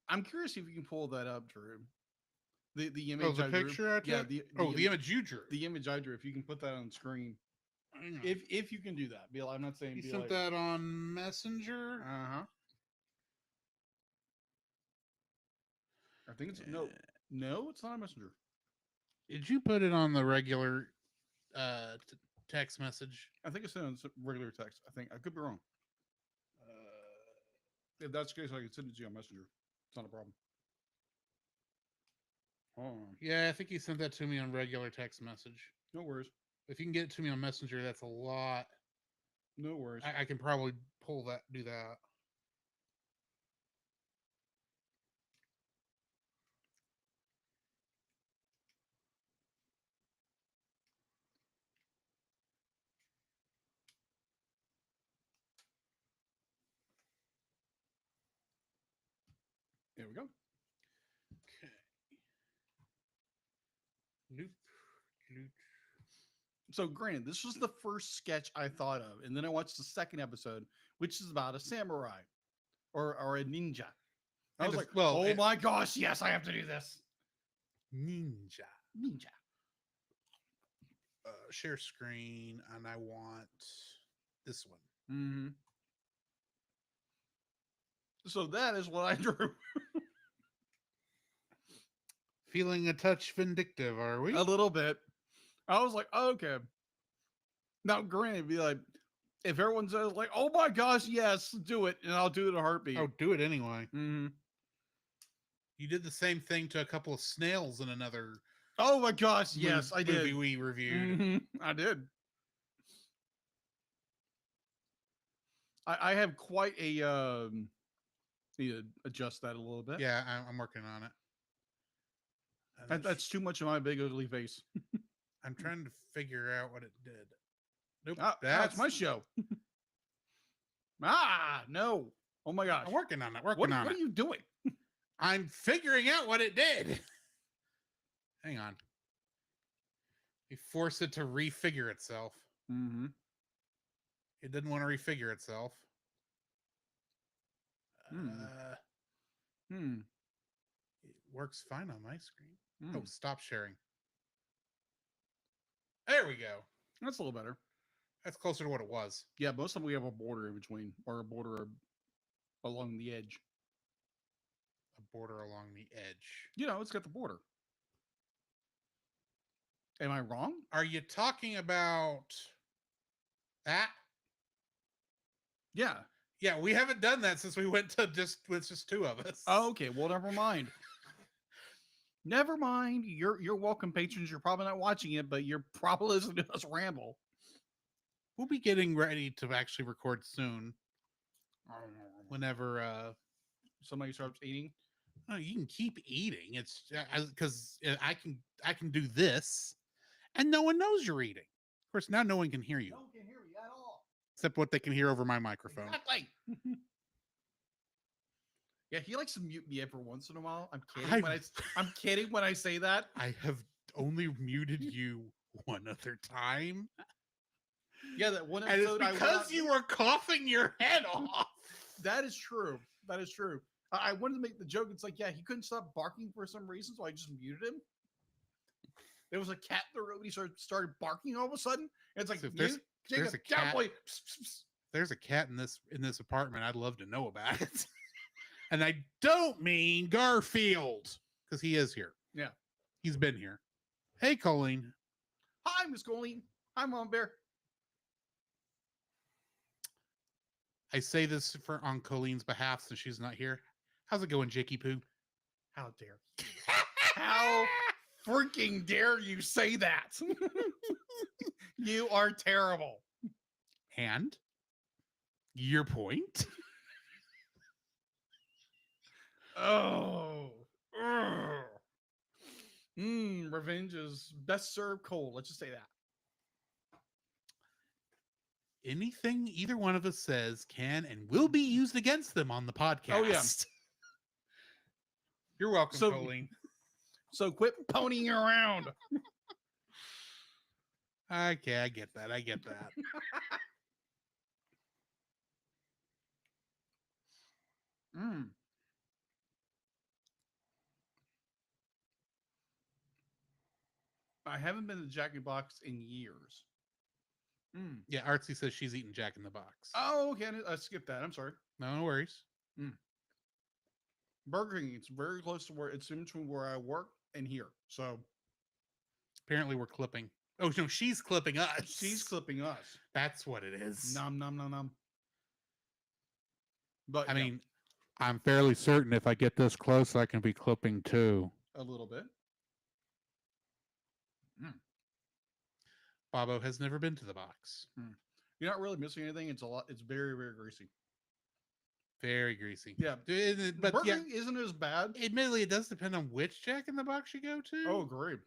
I'm curious if you can pull that up, Drew. The image Oh, the I drew. picture I Yeah, took? the image you drew. the image I drew. If you can put that on screen, Hang on. if you can do that, Bill. I'm not saying you be sent like, that on Messenger. Uh-huh. I think it's no, it's not a messenger. Did you put it on the regular text message? I think it's in regular text. I could be wrong. If that's the case, I can send it to you on Messenger. It's not a problem. Hold on. Yeah, I think you sent that to me on regular text message. No worries. If you can get it to me on Messenger, that's a lot. No worries. I can probably do that. There we go. Okay. Loop. So, granted, this was the first sketch I thought of, and then I watched the second episode, which is about a samurai or a ninja. I And was of- like, well, oh it- my gosh, yes, I have to do this. Ninja. Ninja. Share screen, and I want this one. Mm-hmm. So that is what I drew. Feeling a touch vindictive, are we? A little bit. I was like, oh, okay. Now, granted, be like, if everyone says like, oh my gosh, yes, do it, and I'll do it in a heartbeat. Oh, do it anyway. Mm-hmm. You did the same thing to a couple of snails in another Oh my gosh, yes, I movie did. we reviewed. Mhm, I did. I have quite a need to adjust that a little bit. Yeah, I'm working on it. That's too much of my big ugly face. I'm trying to figure out what it did. Nope, That's my show. No. Oh my gosh. I'm working on it. What Working on are it. you doing? I'm figuring out what it did. Hang on. You force it to refigure itself. Mm-hmm. It didn't want to refigure itself. Hmm. It works fine on my screen. Hmm. Oh, stop sharing. There we go. That's a little better. That's closer to what it was. Yeah, most of them we have a border in between, or a border along the edge. A border along the edge. You know, it's got the border. Am I wrong? Are you talking about that? Yeah. Yeah, we haven't done that since we went to just with just two of us. Oh, okay. Well, never mind. Never mind. You're welcome, patrons. You're probably not watching it, but you're probably listening to us ramble. We'll be getting ready to actually record soon. Whenever Somebody starts eating. oh, you can keep eating. It's because I can do this, and no one knows you're eating. Of course, now no one can hear you No one can hear me at all. except what they can hear over my microphone. Exactly. Yeah, he likes to mute me every once in a while. I'm kidding. I'm kidding when I say that. I have only muted you one other time, Yeah, that one and it's episode because you were coughing your head off. That is true. That is true. I wanted to make the joke. It's like, yeah, he couldn't stop barking for some reason, so I just muted him. There was a cat in the room, and he started barking all of a sudden. And it's like, So if there's Jacob, a down, cat- boy. There's a cat in this apartment. I'd love to know about it. And I don't mean Garfield, because he is here. Yeah. He's been here. Hey, Colleen. Hi, Miss Colleen. Hi, Mom Bear. I say this on Colleen's behalf since she's not here. How's it going, Jakey Poo? How dare you? How freaking dare you say that? You are terrible. And your point? Oh. Revenge is best served cold. Let's just say that. Anything either one of us says can and will be used against them on the podcast. Oh, yeah. You're welcome, So- Colleen. So quit ponying around. Okay, I get that. I get that. I haven't been to Jack in the Box in years. Yeah, Artsy says she's eating Jack in the Box. Oh, okay. I skipped that. I'm sorry. No worries. Burger King. It's very close to where it's in between where I work and here. So Apparently we're clipping. Oh, no, she's clipping us. she's clipping us. That's what it is. Nom nom nom nom. But I yeah, mean, I'm fairly certain if I get this close, I can be clipping too. a little bit. Bobo has never been to the box. You're not really missing anything. It's a lot. It's very, very greasy. Very greasy. Yeah. But Burger yeah, King isn't as bad. admittedly, it does depend on which Jack in the Box you go to. Oh, great.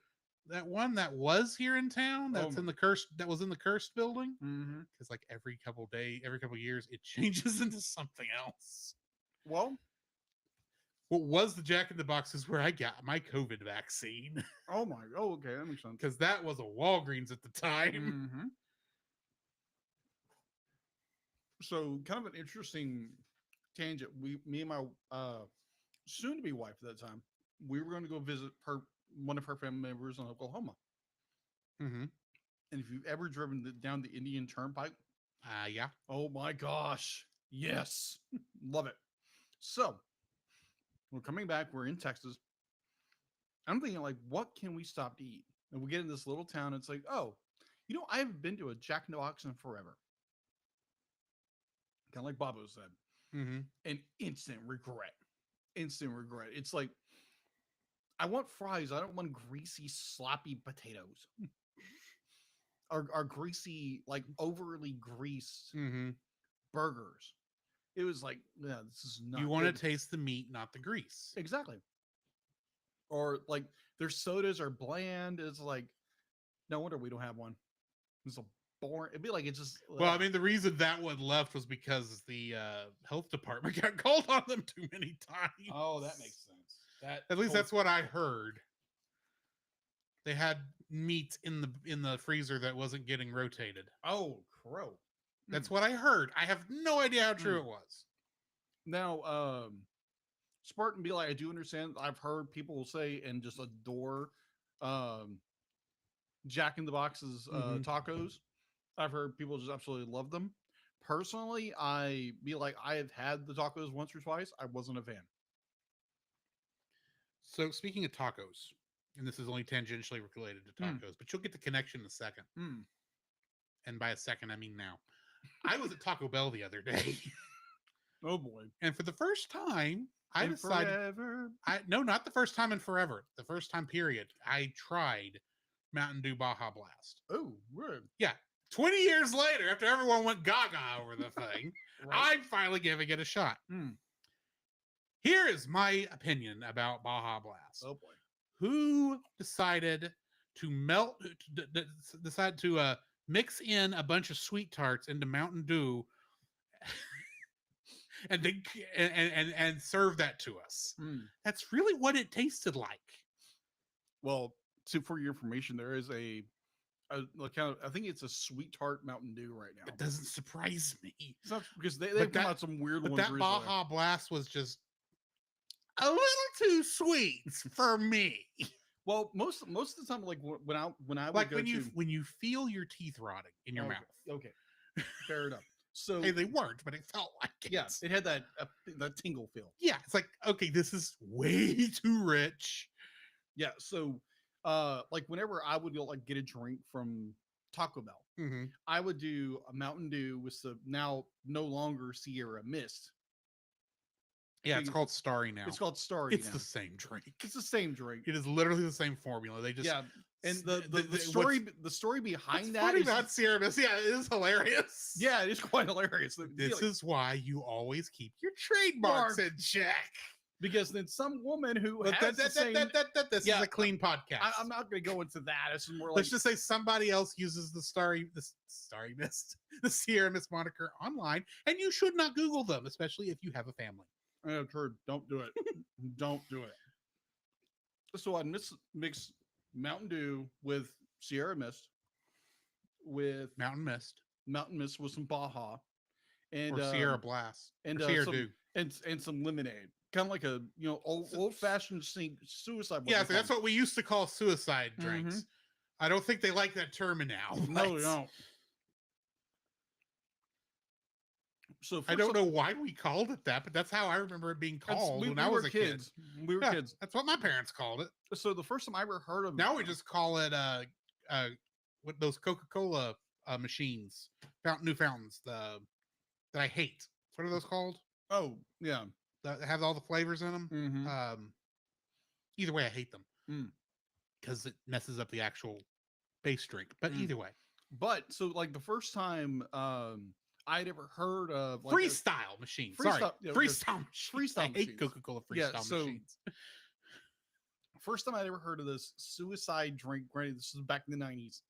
That one that was here in town, that's Oh in the cursed, that was in the cursed building. Mm-hmm. Because like every couple years, it changes into something else. Well, What was the Jack in the Box is where I got my COVID vaccine oh my. Oh, okay. That makes sense. because that was a Walgreens at the time. Mm-hmm. So, kind of an interesting tangent. Me and my soon to be wife at that time, we were going to go visit one of her family members in Oklahoma. Mm-hmm. And if you've ever driven down the Indian Turnpike, Yeah. oh my gosh, yes, love it. So we're coming back. We're in Texas. I'm thinking, like, what can we stop to eat? And we get in this little town. It's like, oh, I haven't been to a Jack in the Box in forever. Kind of like Bobo said. Mm-hmm. An instant regret. Instant regret. It's like, I want fries. I don't want greasy, sloppy potatoes. Or greasy, like overly greased Mm-hmm. burgers. It was like, yeah, this is not. You want good. to taste the meat, not the grease. Exactly. Or like their sodas are bland. It's like, no wonder we don't have one. It's so boring. It'd be like it's just. Well, I mean, the reason that one left was because the health department got called on them too many times. Oh, that makes sense. That At least that's what I heard. They had meat in the freezer that wasn't getting rotated. Oh, crow. That's what I heard. I have no idea how true it was. Now, Spartan be like, I do understand. I've heard people say and just adore Jack in the Box's tacos. I've heard people just absolutely love them. Personally, I be like, I have had the tacos once or twice. I wasn't a fan. So speaking of tacos, and this is only tangentially related to tacos, but you'll get the connection in a second. And by a second, I mean now. I was at Taco Bell the other day. Oh boy. And for the first time, I And decided forever. no, not the first time in forever. The first time period. I tried Mountain Dew Baja Blast. Oh, word. 20 years later, after everyone went gaga over the thing, Right. I'm finally giving it a shot. Here is my opinion about Baja Blast. Oh boy. Who decided to decide to mix in a bunch of sweet tarts into Mountain Dew and serve that to us? That's really what it tasted like. Well, for your information, there is a kind of, I think it's a sweet tart Mountain Dew right now. It doesn't surprise me. It's not because they've But come that- out some weird But ones that recently. Baja Blast was just a little too sweet for me. Well, most of the time, like when I would Like go when you feel your teeth rotting in your okay, mouth. Okay, fair enough. So Hey, they weren't, but it felt like it. yeah, it had that tingle feel. Yeah, it's like, okay, this is way too rich. Yeah. So, like whenever I would go like get a drink from Taco Bell, Mm-hmm. I would do a Mountain Dew with the now no longer Sierra Mist. Yeah, it's Big- called Starry now. It's called Starry. It's now. the same drink. It's the same drink. It is literally the same formula. They just Yeah. And the what's- story behind what's that funny is about Sierra Mist, yeah, it is hilarious. yeah, it is quite hilarious. This is why you always keep your trademarks in check. because then some woman who But has the same, this Yeah, is a clean podcast. I'm not going to go into that. It's more like Let's just say somebody else uses the Starry Mist, the Sierra Mist moniker online, and you should not Google them, especially if you have a family. oh, true. Don't do it. Don't do it. So I mix Mountain Dew with Sierra Mist, with Mountain Mist Mountain Mist with some Baja, and or Sierra Blast and or Sierra some, Dew. and some lemonade, kind of like a old fashioned suicide. Yeah, so that's what we used to call suicide drinks. I don't think they like that term now. No, but they don't. So I don't know why we called it that, but that's how I remember it being called when I was a kid. We were Yeah, kids. That's what my parents called it. So the first time I ever heard of Now we just call it what those Coca-Cola machines, new fountains, that I hate. What are those called? oh yeah. That have all the flavors in them. Mhm. Either way, I hate them Mm. because it messes up the actual base drink. But Mm. either way, But so like the first time I'd ever heard of like freestyle machines. Sorry, Freestyle- yeah, freestyle machines. freestyle I hate machines. Coca-Cola Yeah, freestyle so- machines. first time I'd ever heard of this suicide drink. Granted, this was back in the 90s.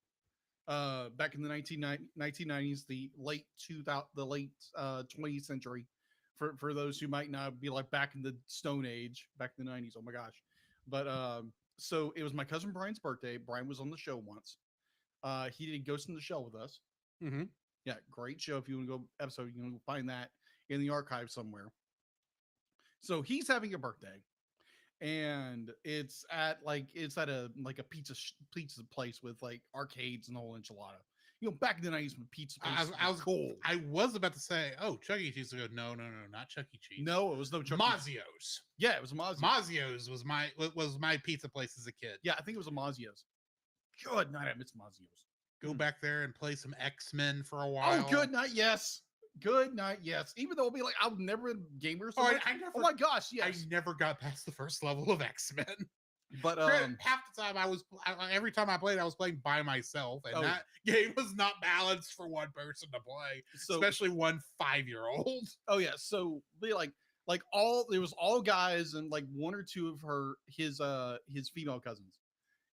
Back in the 1990s, the late 20th century. For those who might not be like back in the Stone Age, back in the 90s. Oh my gosh. But so it was my cousin Brian's birthday. Brian was on the show once. He did Ghost in the Shell with us. Mm-hmm. Yeah, great show. If you want to go episode, you can find that in the archive somewhere. So he's having a birthday. and it's at a pizza place with like arcades and the whole enchilada. Back in the 90s when pizza places I were was cool. I was about to say, oh, Chuck E. Cheese. I go, no, not Chuck E. Cheese. No, it was no Chuck E. Mazio's. Yeah, it was a Mazio's. Mazio's was my pizza place as a kid. Yeah, I think it was a Mazio's. Good night, I miss Mazio's. Go back there and play some X-Men for a while. Oh, good night, yes. Good night, yes. Even though it'll be like I've never been gamers. So Oh, much. I never, Oh my gosh, yes. I never got past the first level of X-Men. But half the time every time I played, I was playing by myself, and Oh. that game was not balanced for one person to play, so especially one 5-year-old. oh yeah, so they like there was all guys and like one or two of his female cousins.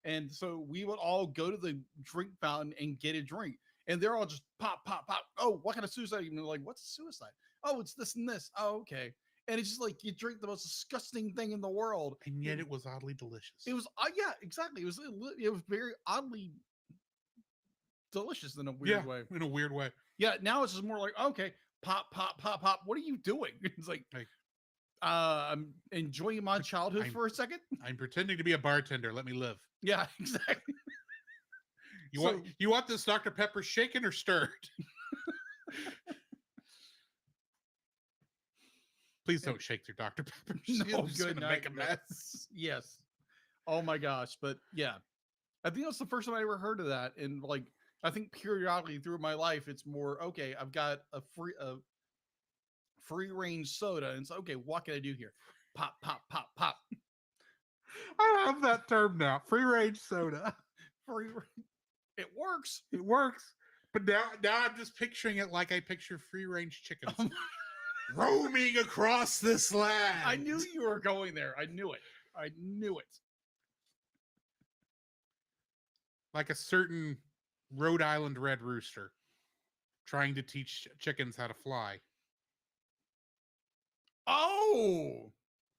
And so we would all go to the drink fountain and get a drink. And they're all just pop, pop, pop. Oh, what kind of suicide? And they're like, what's a suicide? Oh, it's this and this. Oh, okay. And it's just like you drink the most disgusting thing in the world. And yet it was oddly delicious. It was, yeah, exactly. It was very oddly delicious in a weird way. In a weird way. Yeah, now it's just more like, okay, pop, pop, pop, pop. What are you doing? It's like, I'm enjoying my childhood for a second. I'm pretending to be a bartender. Let me live. Yeah, exactly. You want this Dr. Pepper shaken or stirred? Please don't shake your Dr. Pepper. No, It's good gonna night. make a mess. Yes. Oh my gosh. But yeah, I think that's the first time I ever heard of that. And like, I think periodically through my life, it's more, okay, I've got a free range soda. And it's okay, what can I do here? Pop, pop, pop, pop. I have that term now. Free range soda. It works. It works. But now I'm just picturing it like I picture free range chickens roaming across this land. I knew you were going there. I knew it. I knew it. Like a certain Rhode Island red rooster trying to teach chickens how to fly. Oh,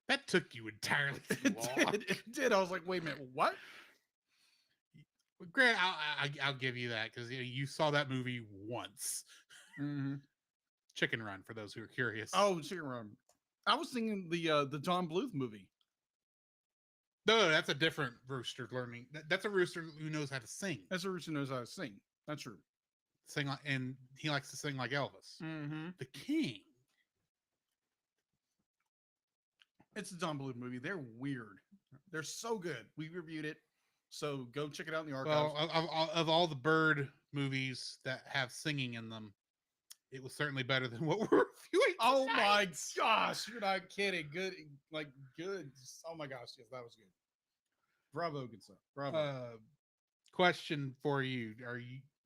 that took you entirely too long. It did. I was like, wait a minute, what? Grant, I'll give you that because you saw that movie once. Mm-hmm. Chicken Run, for those who are curious. Oh, Chicken Run. I was thinking the John Bluth movie. No, that's a different rooster learning. That's a rooster who knows how to sing. That's a rooster who knows how to sing. That's true. And he likes to sing like Elvis. Mm-hmm. The King. It's a John Bluth movie. They're weird. They're so good. We reviewed it. So go check it out in the archives. Well, of all the bird movies that have singing in them, it was certainly better than what we're reviewing. Oh my gosh, you're not kidding. Good, good. Oh my gosh, yes, that was good. Bravo, good stuff. Bravo. Question for you: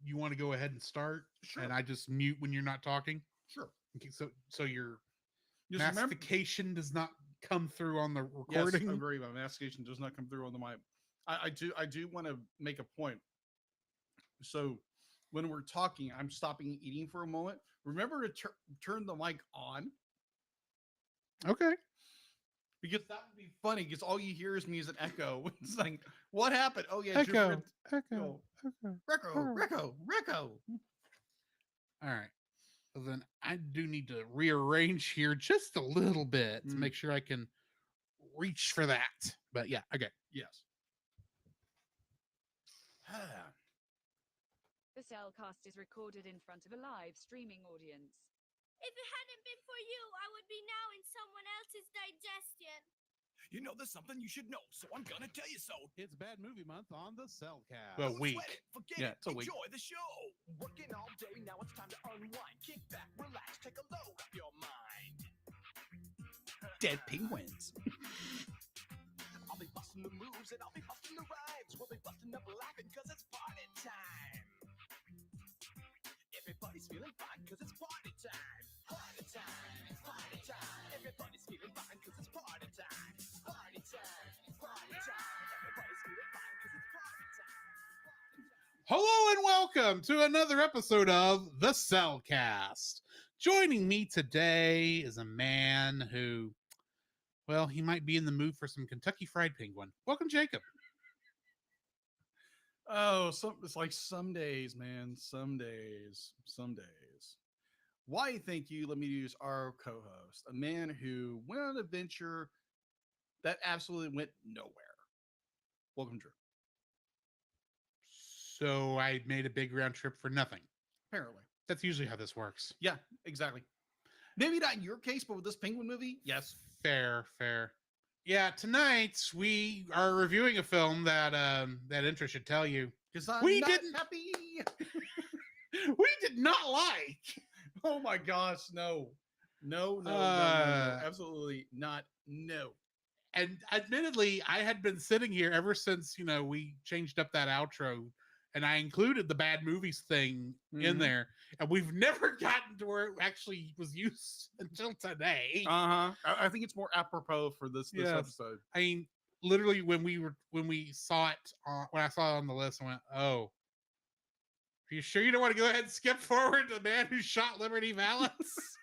you want to go ahead and start? Sure. And I just mute when you're not talking. Sure. Okay, so your Just mastication does not come through on the recording. Yes, I agree. My mastication does not come through on the mic. I do want to make a point. So when we're talking, I'm stopping eating for a moment. Remember to turn the mic on. Okay. Because that would be funny because all you hear is me as an echo. It's like, what happened? Oh yeah, echo. Recco. All right. Well, then I do need to rearrange here just a little bit to make sure I can reach for that. But yeah, okay. Yes. The Cellcast is recorded in front of a live streaming audience. If it hadn't been for you, I would be now in someone else's digestion. You know, there's something you should know, so I'm gonna tell you so. It's Bad Movie Month on the Cellcast. Well, week. Forget it's a week. Enjoy the show. Working all day, now it's time to unwind. Kick back, relax, take a load off your mind. Dead penguins. I'll be busting the moves and I'll be busting the rhymes. We'll be busting up laughing cause it's party time. Everybody's feeling fine cause it's party time. Party time, party time. Everybody's feeling fine cause it's party time. Party time, party time. Everybody's feeling fine cause it's party time. Hello and welcome to another episode of the Cellcast. Joining me today is a man who, well, he might be in the mood for some Kentucky Fried Penguin. Welcome, Jacob. Oh, it's like some days, man. Some days. Why, thank you. Let me use our co-host, a man who went on an adventure That absolutely went nowhere. Welcome, Drew. So I made a big round trip for nothing. Apparently. That's usually how this works. Yeah, exactly. Maybe not in your case, but with this Penguin movie, yes. Fair. Yeah, tonight we are reviewing a film that that intro should tell you Because I'm We not didn't- happy. we did not like. Oh my gosh, no. No. Uh, Absolutely not. No. And admittedly, I had been sitting here ever since, we changed up that outro and I included the bad movies thing in Mhm. there. And we've never gotten to where it actually was used until today. Uh-huh. I think it's more apropos for this Yes. episode. I mean, literally when we saw it when I saw it on the list, I went, "Oh, are you sure you don't want to go ahead and skip forward to the man who shot Liberty Valance?"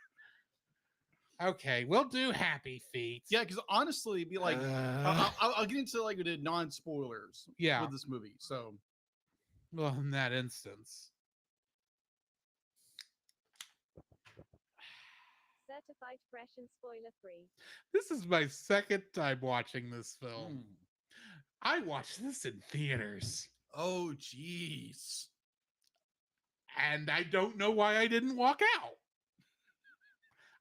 Okay, we'll do Happy Feet. Yeah, because honestly, it'd be like, I'll get into like the non-spoilers Yeah. with this movie. So Well, in that instance. Certified fresh and spoiler free. This is my second time watching this film. mm. I watched this in theaters, Oh jeez. and I don't know why I didn't walk out.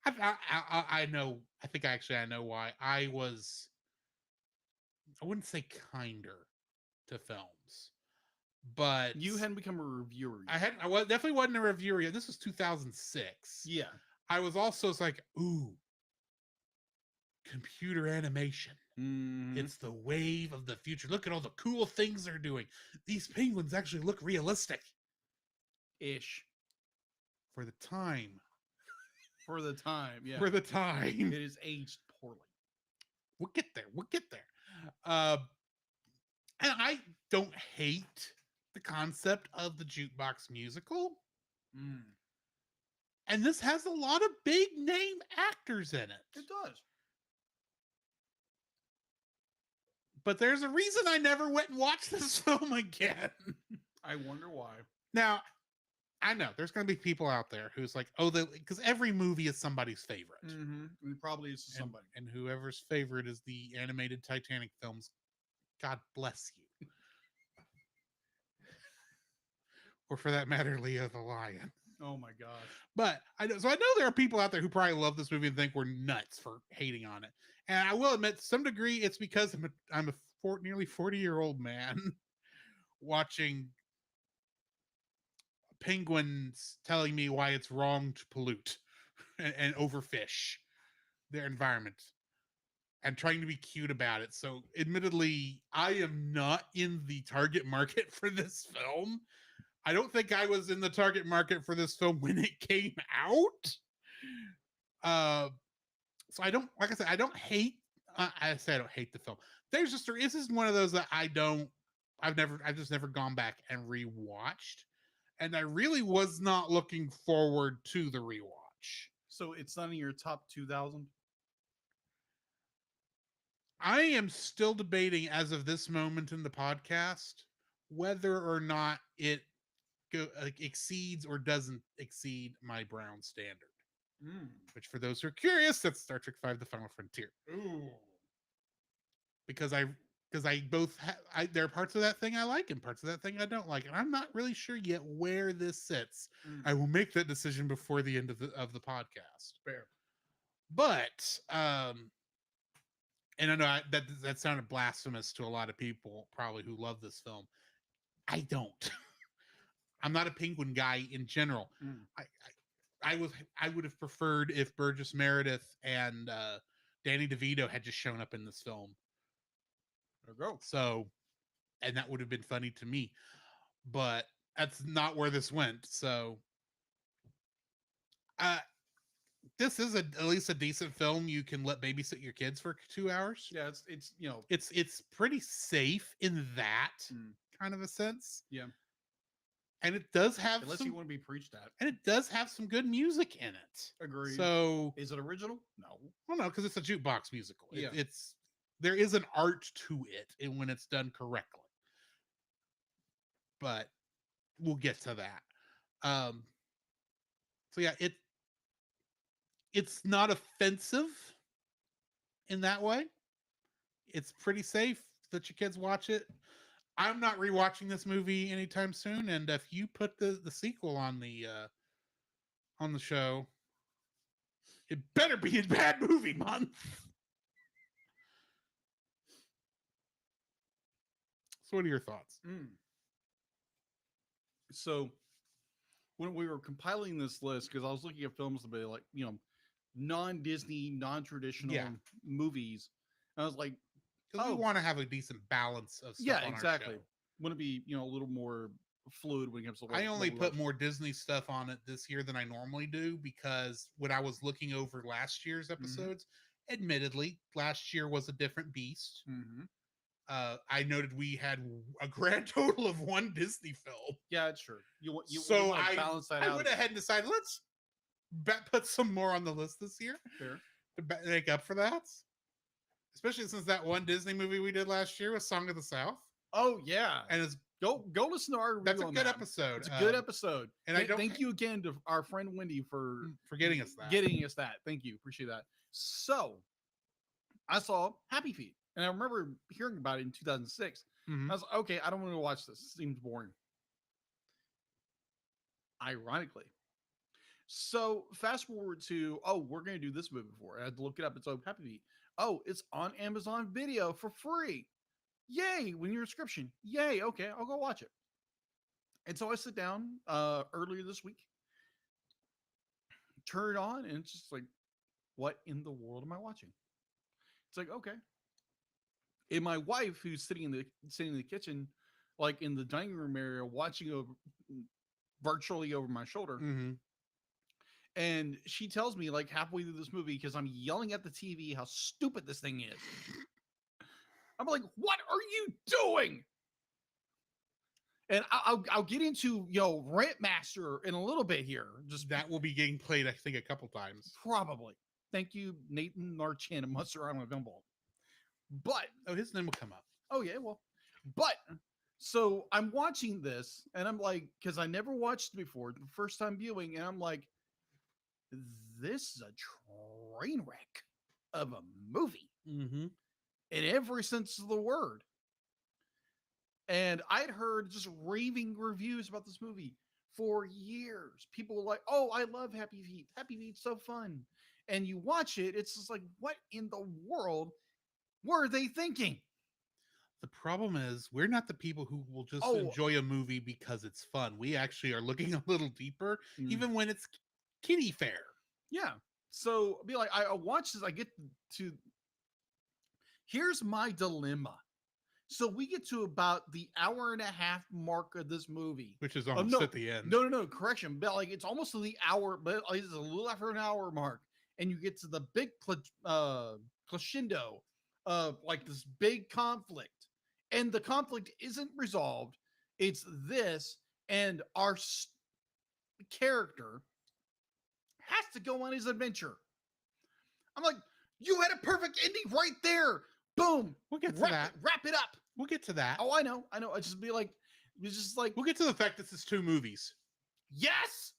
I know. I think I know why. I wouldn't say kinder to films, but You hadn't become a reviewer yet. I definitely wasn't a reviewer yet. This was 2006. Yeah. I was also like, ooh, computer animation. Mhm. It's the wave of the future. Look at all the cool things they're doing. These penguins actually look realistic ish for the time. for the time. Yeah. For the time. It is aged poorly. We'll get there. And I don't hate the concept of the jukebox musical. Mm. And this has a lot of big name actors in it. It does. But there's a reason I never went and watched this film again. I wonder why. Now, I know there's going to be people out there who's like, oh, because every movie is somebody's favorite. Mm-hmm. It probably is to And- somebody. And whoever's favorite is the animated Titanic films, God bless you. Or for that matter, Leo the Lion. Oh my gosh. But I know there are people out there who probably love this movie and think we're nuts for hating on it. And I will admit, to some degree, it's because I'm a nearly 40-year-old man watching penguins telling me why it's wrong to pollute and overfish their environment and trying to be cute about it. So admittedly, I am not in the target market for this film. I don't think I was in the target market for this film when it came out. So I don't, like I said, I don't hate, I don't hate the film. This is one of those that I've just never gone back and rewatched. And I really was not looking forward to the rewatch. So it's not in your top 2000? I am still debating as of this moment in the podcast whether or not it exceeds or doesn't exceed my Brown standard. Mm. Which, for those who are curious, that's Star Trek V: The Final Frontier. Ooh. Because there are parts of that thing I like and parts of that thing I don't like, and I'm not really sure yet where this sits. Mm. I will make that decision before the end of the podcast. Fair. But and I know that sounded blasphemous to a lot of people probably who love this film. I don't. I'm not a penguin guy in general. Mm. I would have preferred if Burgess Meredith and Danny DeVito had just shown up in this film. There we go. So, and that would have been funny to me, but that's not where this went. So, this is at least a decent film. You can let babysit your kids for 2 hours. Yeah, it's It's pretty safe in that Mm. kind of a sense. Yeah. And it does have unless you want to be preached at. and it does have some good music in it. Agreed. So, Is it original? No. well, no, because it's a jukebox musical. Yeah. There is an art to it, and when it's done correctly. But we'll get to that. So yeah, it's not offensive in that way. it's pretty safe that your kids watch it. I'm not rewatching this movie anytime soon, and if you put the sequel on the show, it better be a bad movie month. So, what are your thoughts? So when we were compiling this list, because I was looking at films to be like, non-Disney, non-traditional Yeah. movies, and I was like, Because Oh. we want to have a decent balance of stuff. yeah, on exactly. Our show. Want to be, a little more fluid when it comes to. I only what we put watch. more Disney stuff on it this year than I normally do because when I was looking over last year's episodes, admittedly, last year was a different beast. Mhm. I noted we had a grand total of one Disney film. Yeah, it's true. You So want to balance that I out. went ahead and decided let's put some more on the list this year Fair. to make up for that. Especially since that one Disney movie we did last year was Song of the South, Oh yeah, and it's go listen to our review that's a on good that. episode. It's a good episode. and I don't- thank you again to our friend Wendy for for getting us that. getting us that. Thank you, appreciate that. So, I saw Happy Feet, and I remember hearing about it in 2006. Mhm. I was like, okay, I don't want to watch this. It seems boring. Ironically, so fast forward to we're going to do this movie before. I had to look it up. It's Happy Feet. Oh, it's on Amazon Video for free. Yay! When your subscription. Yay! Okay, I'll go watch it. And so I sit down earlier this week, turn it on, and it's just like, what in the world am I watching? It's like, okay. And my wife, who's sitting in the kitchen, like in the dining room area, watching over virtually over my shoulder, Mhm. and she tells me like halfway through this movie because I'm yelling at the TV how stupid this thing is. I'm like, what are you doing? And I'll get into Rantmaster in a little bit here. Just That will be getting played, I think, a couple times. probably. Thank you, Nathan Narchan of Monster Island Gumball. But Oh, his name will come up. oh yeah, well, but so I'm watching this and I'm like, because I never watched it before, the first time viewing, and I'm like, this is a train wreck of a movie Mm-hmm. in every sense of the word. And I'd heard just raving reviews about this movie for years. People were like, oh, I love Happy Feet. Happy Feet's so fun. And you watch it, it's just like, what in the world were they thinking? The problem is we're not the people who will just Oh. enjoy a movie because it's fun. We actually are looking a little deeper, Mm. even when it's kiddie fair. Yeah. So be like, I watch this, I get to here's my dilemma. So we get to about the hour and a half mark of this movie. Which is almost no, at the end. No, correction. But like it's almost to the hour, but it's a little after an hour mark, and you get to the big crescendo of like this big conflict, and the conflict isn't resolved. It's this, and our character has to go on his adventure. I'm like, you had a perfect ending right there. Boom. We'll get to wrap that. Wrap it up. We'll get to that. Oh, I know. I just be like, it's just like, We'll get to the fact this is two movies. yes,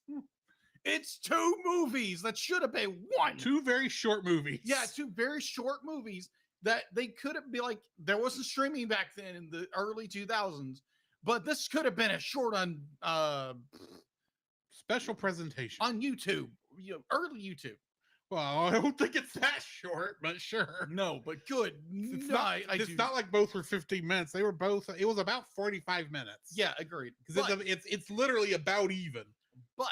it's two movies that should have been one. Two very short movies. Yeah, two very short movies that they could have been like, there wasn't streaming back then in the early 2000s, but this could have been a short on Special presentation. YouTube, early YouTube. Well, I don't think it's that short, but sure. No, but good. It's No, not, I it's do. not like both were 15 minutes. They were both, it was about 45 minutes. Yeah, agreed. Because But- it's literally about even. But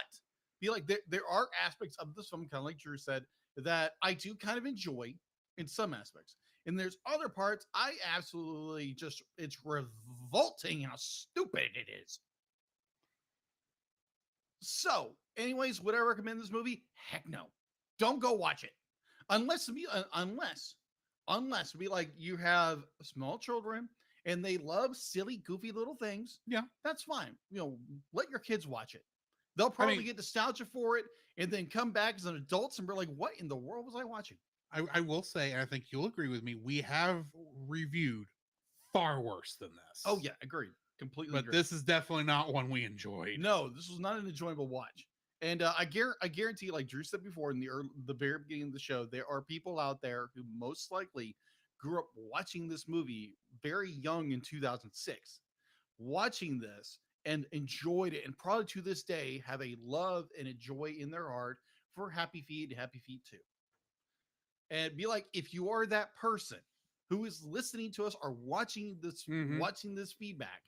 be like there are aspects of this film, kind of like Drew said, that I do kind of enjoy in some aspects. And there's other parts I absolutely just it's revolting how stupid it is. So, anyways, would I recommend this movie? Heck no. Don't go watch it. Unless be like you have small children and they love silly, goofy little things. Yeah. That's fine. Let your kids watch it. They'll probably get nostalgia for it and then come back as an adults and be like, what in the world was I watching? I will say, and I think you'll agree with me, we have reviewed far worse than this. Oh yeah, agreed. Completely But agree. this is definitely not one we enjoyed. No, this was not an enjoyable watch. And I guarantee, like Drew said before in the very beginning of the show, there are people out there who most likely grew up watching this movie very young in 2006, watching this and enjoyed it, and probably to this day have a love and a joy in their heart for Happy Feet and Happy Feet 2. And be like, if you are that person who is listening to us or watching this, Mhm. watching this feedback,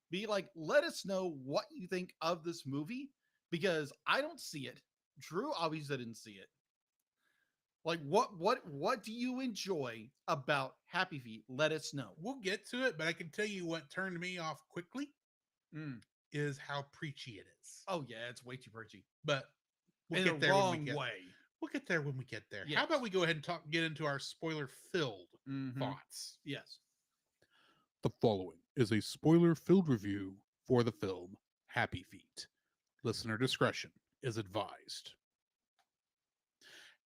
be like, let us know what you think of this movie, because I don't see it. Drew obviously didn't see it. Like, what do you enjoy about Happy Feet? Let us know. We'll get to it, but I can tell you what turned me off quickly Mm. is how preachy it is. Oh yeah, it's way too preachy. But we'll In get a there when wrong we get way. We'll get there when we get there. Yes. How about we go ahead and get into our spoiler-filled Mhm. thoughts? Yes. The following is a spoiler-filled review for the film Happy Feet. Listener discretion is advised.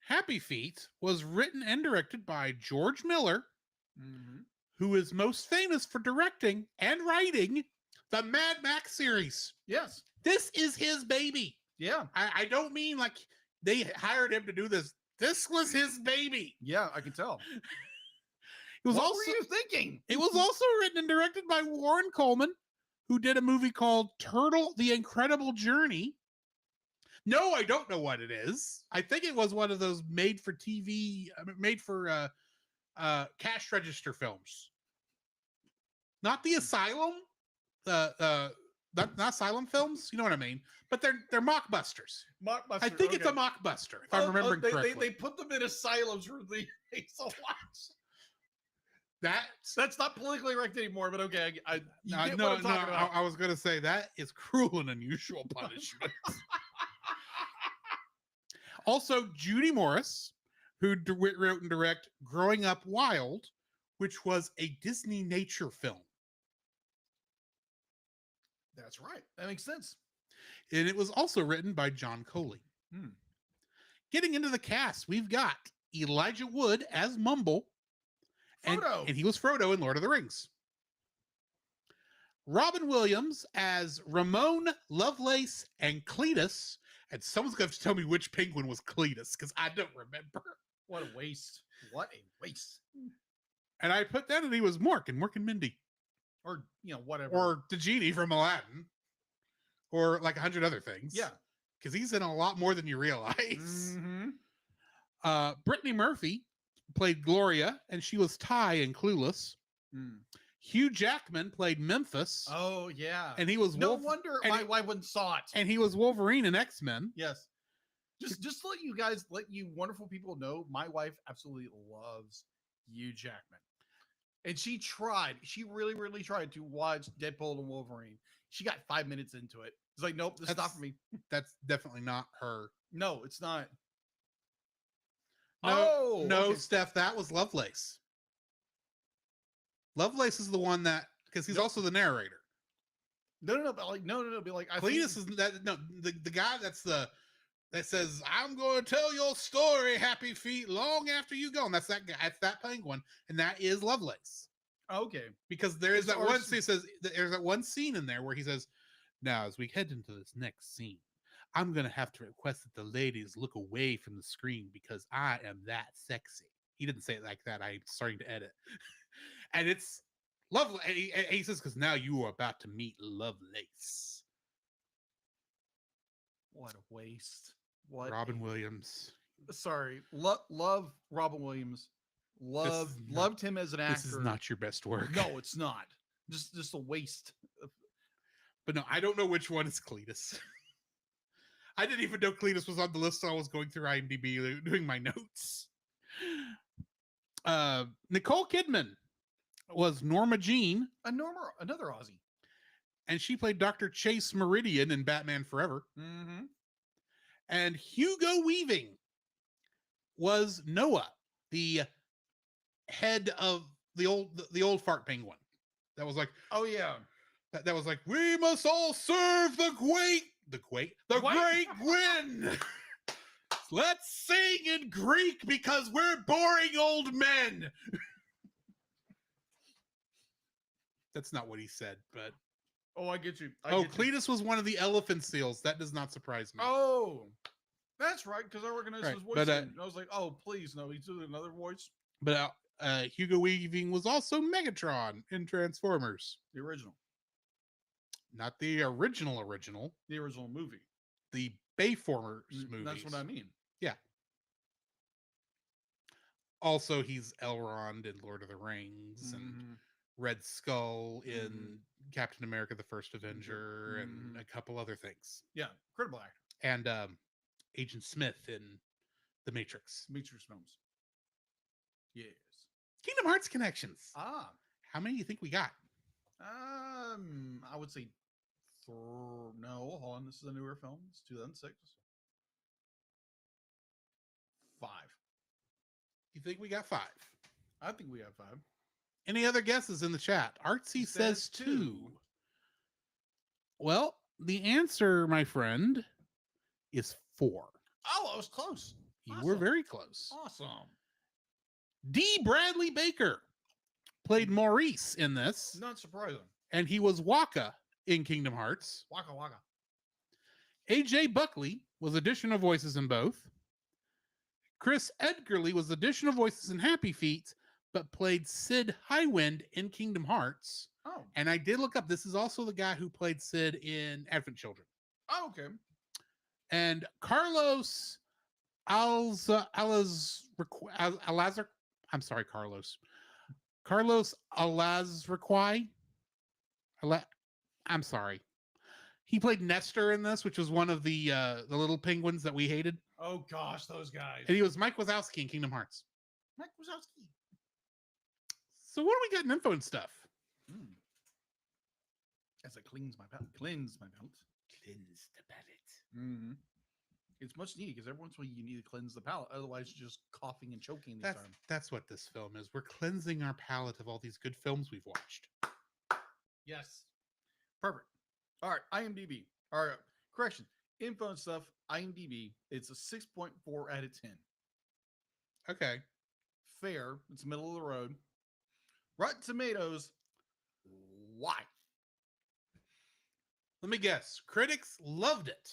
Happy Feet was written and directed by George Miller, Mhm. who is most famous for directing and writing the Mad Max series. Yes. This is his baby. Yeah. I don't mean like they hired him to do this. This was his baby. Yeah, I can tell. It was What also were you thinking? It was also written and directed by Warren Coleman, who did a movie called Turtle: The Incredible Journey. No, I don't know what it is. I think it was one of those made for cash register films. Not the Asylum, not Asylum films. You know what I mean? But they're mockbusters. I think it's a mockbuster, if I'm remembering correctly. They put them in asylums for the so much. That's That's not politically correct anymore, but okay, you no, get no, what I'm talking about. I was going to say that is cruel and unusual punishment. Also, Judy Morris, who wrote and directed Growing Up Wild, which was a Disney nature film. That's right. That makes sense. And it was also written by John Coley. Hmm. Getting into the cast, we've got Elijah Wood as Mumble. Frodo. And he was Frodo in Lord of the Rings. Robin Williams as Ramon, Lovelace, and Cletus. And someone's going to have to tell me which penguin was Cletus, because I don't remember. What a waste. What a waste. And I put down that he was Mork and Mindy. Or, whatever. Or the genie from Aladdin. Or like 100 other things. Yeah. Because he's in a lot more than you realize. Mm-hmm. Brittany Murphy played Gloria, and she was Ty in Clueless. Mm. Hugh Jackman played Memphis, Oh, yeah. and he was No wonder and my he- wife wouldn't saw it. and he was Wolverine in X-Men. Yes. Just to let you wonderful people know, my wife absolutely loves Hugh Jackman. And she really, really tried to watch Deadpool and Wolverine. She got 5 minutes into it. It's like, nope, this is not That's- for me. That's definitely not her. No, it's not. No, no, okay. Steph, that was Lovelace. Lovelace is the one that, because he's also the narrator. No, but like, no, be like, I Cletus is that no the guy that says, I'm going to tell your story, Happy Feet, long after you go. And that's that guy, that's that penguin, and that is Lovelace. okay. Because there is It's that one arson. scene, says there's that one scene in there where he says, now as we head into this next scene, I'm gonna have to request that the ladies look away from the screen because I am that sexy. He didn't say it like that. I'm starting to edit. And it's lovely. And he says, because now you are about to meet Lovelace. What a waste. What Robin Williams. Sorry. Love Robin Williams. Loved him as an actor. This is not your best work. No, it's not. Just a waste. But no, I don't know which one is Cletus. I didn't even know Cletus was on the list. So I was going through IMDb doing my notes. Nicole Kidman was Norma Jean, Another Aussie. and she played Dr. Chase Meridian in Batman Forever. Mm-hmm. And Hugo Weaving was Noah, the head of the old fart penguin. That was like, Oh yeah. that was like, we must all serve the great Gwyn. Let's sing in Greek because we're boring old men. That's not what he said, but Oh, I get you. Cletus was one of the elephant seals. That does not surprise me. Oh, that's right. Because I recognized Right, his voice. but, and I was like, oh, please no, he's doing another voice. But Hugo Weaving was also Megatron in Transformers. The original. Not the original, The original movie. the Bayformers movies. That's what I mean. Also, he's Elrond in Lord of the Rings and Mhm. Red Skull in Captain America: The First Avenger and Mhm. a couple other things. Yeah, incredible actor. And Agent Smith in The Matrix. Matrix films. Yes. Kingdom Hearts connections. Ah. How many do you think we got? I would say no, hold on. This is a newer film. It's 2006. 5. You think we got 5? I think we have 5. Any other guesses in the chat? Artsy says 2. Well, the answer, my friend, is 4. Oh, I was close. You were Awesome. very close. Awesome. D. Bradley Baker played Maurice in this, Not surprising. and he was Waka in Kingdom Hearts. Waka waka. AJ Buckley was additional voices in both. Chris Edgerly was additional voices in Happy Feet, but played Sid Highwind in Kingdom Hearts. Oh. And I did look up, this is also the guy who played Sid in Advent Children. Oh, okay. And Carlos Alazar, I'm sorry, Carlos. Carlos Alazraquai. I'm sorry. He played Nestor in this, which was one of the little penguins that we hated. Oh gosh, those guys. And he was Mike Wazowski in Kingdom Hearts. Mike Wazowski. So what do we got in info and stuff? As I cleanse my palate. Cleanse my palate. Cleanse the palate. Mm-hmm. It's much needed because every once in a while you need to cleanse the palate. Otherwise, you're just coughing and choking the time. That's what this film is. We're cleansing our palate of all these good films we've watched. Yes. Perfect. All right. IMDb. All right. Correction. Info and stuff. IMDb. It's a 6.4 out of 10. Okay. Fair. It's middle of the road. Rotten Tomatoes. Why? Let me guess. Critics loved it.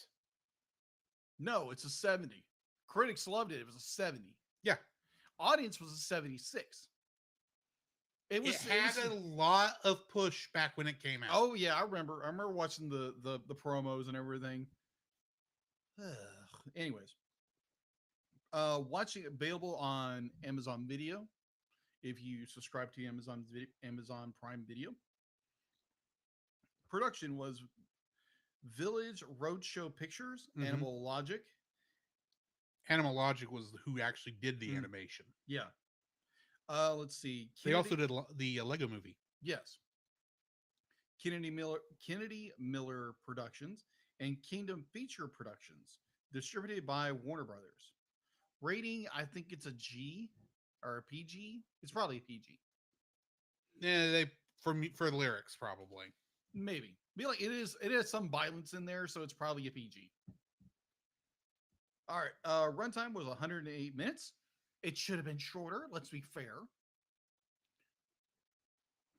No, it's a 70. Critics loved it. It was a 70. Yeah. Audience was a 76. It was, had a lot of push back when it came out. Oh yeah, I remember. I remember watching the promos and everything. Anyways, watching available on Amazon Video. If you subscribe to Amazon Prime Video. Production was Village Roadshow Pictures, Mhm. Animal Logic. Animal Logic was who actually did the animation. Yeah. Let's see. They also did the Lego movie. Yes. Kennedy Miller Productions and Kingdom Feature Productions, distributed by Warner Brothers. Rating, I think it's a G or a PG. It's probably a PG. Yeah, they for the lyrics probably. Maybe. Be like it is. It has some violence in there, so it's probably a PG. All right. Runtime was 108 minutes. It should have been shorter. Let's be fair.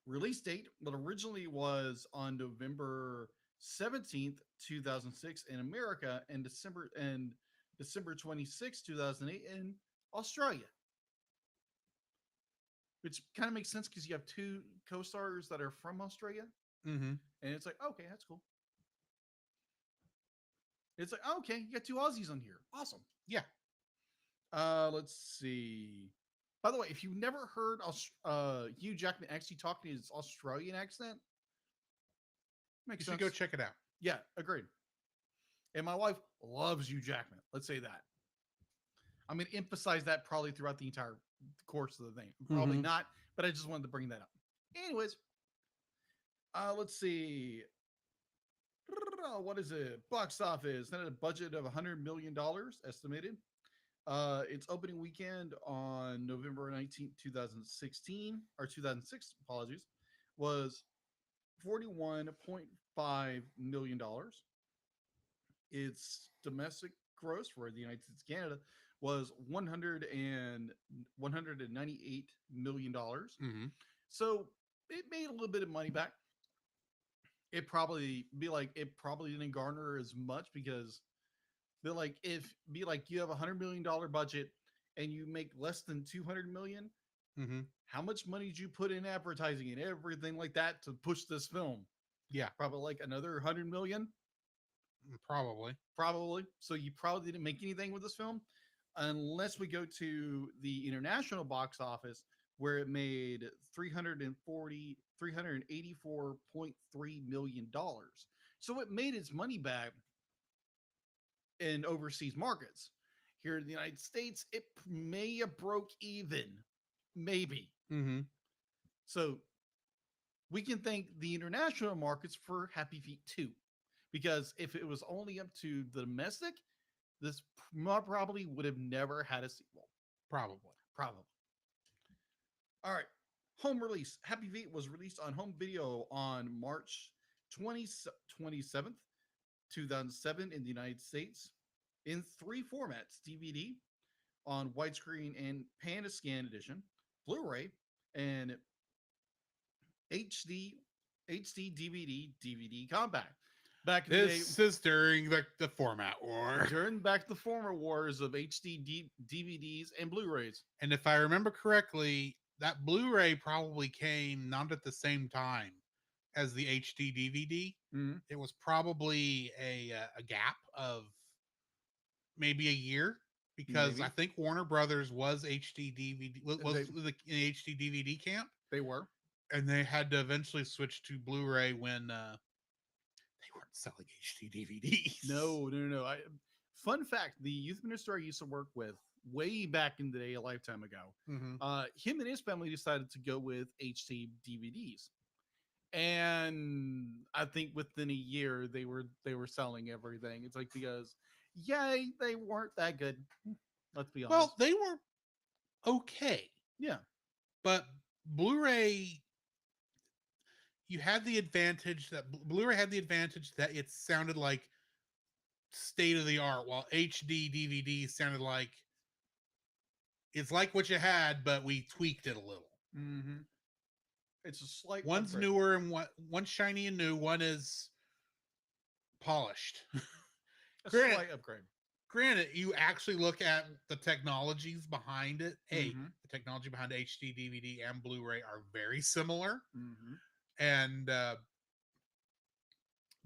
Release date, but originally was on November 17th, 2006 in America, and December 26th, 2008 in Australia. Which kind of makes sense because you have 2 co-stars that are from Australia. Mm-hmm. And it's like, okay, that's cool. It's like, okay, you got 2 Aussies on here. Awesome. Yeah. Let's see. By the way, if you've never heard Hugh Jackman actually talk in his Australian accent, makes You should sense. go check it out. Yeah, agreed. And my wife loves Hugh Jackman. Let's say that. I'm going to emphasize that probably throughout the entire course of the thing. Probably Mhm. not, but I just wanted to bring that up. Anyways, let's see. What is it? Box office. That had a budget of $100 million estimated. Its opening weekend on November 19th, 2016, or 2006, apologies, was $41.5 million. Its domestic gross for the United States, Canada, was $198 million. Mm-hmm. So it made a little bit of money back. It probably didn't garner as much because they're like, if you have $100 million budget and you make less than 200 million, Mm-hmm. How much money did you put in advertising and everything like that to push this film? Yeah. Probably like another 100 million, Probably. probably. So you probably didn't make anything with this film unless we go to the international box office where it made 384.3 million dollars. So it made its money back in overseas markets. Here in the United States, it may have broke even, maybe. Mm-hmm. So we can thank the international markets for Happy Feet 2. Because if it was only up to the domestic, this probably would have never had a sequel. Probably. Probably. All right. Home release. Happy Feet was released on home video on March 27th, 2007 in the United States in 3 formats: DVD on widescreen and Pan-O-Scan edition, Blu-ray, and HD DVD compact. Back in the day, This is during the format war. during back the former wars of DVDs and Blu-rays. And if I remember correctly, that Blu-ray probably came not at the same time as the HD DVD. Mhm. It was probably a gap of maybe a year, because Maybe. I think Warner Brothers was HD DVD was They- the HD DVD camp, They were. and they had to eventually switch to Blu-ray when they weren't selling HD DVDs. No. Fun fact: the youth minister I used to work with way back in the day, a lifetime ago, Mm-hmm. him and his family decided to go with HD DVDs, and I think within a year they were selling everything. It's like, because yay, they weren't that good. Let's be honest. Well, they were okay, yeah, but Blu-ray, you had the advantage that Blu-ray had the advantage that it sounded like state of the art, while HD DVD sounded like it's like what you had, but we tweaked it a little. mm-hmm. It's a slight. One's upgrade. newer and one's shiny and new. One is polished. A Granted- slight upgrade. Granted, you actually look at the technologies behind it. Hey, Mhm. the technology behind HD DVD and Blu-ray are very similar, Mm-hmm. and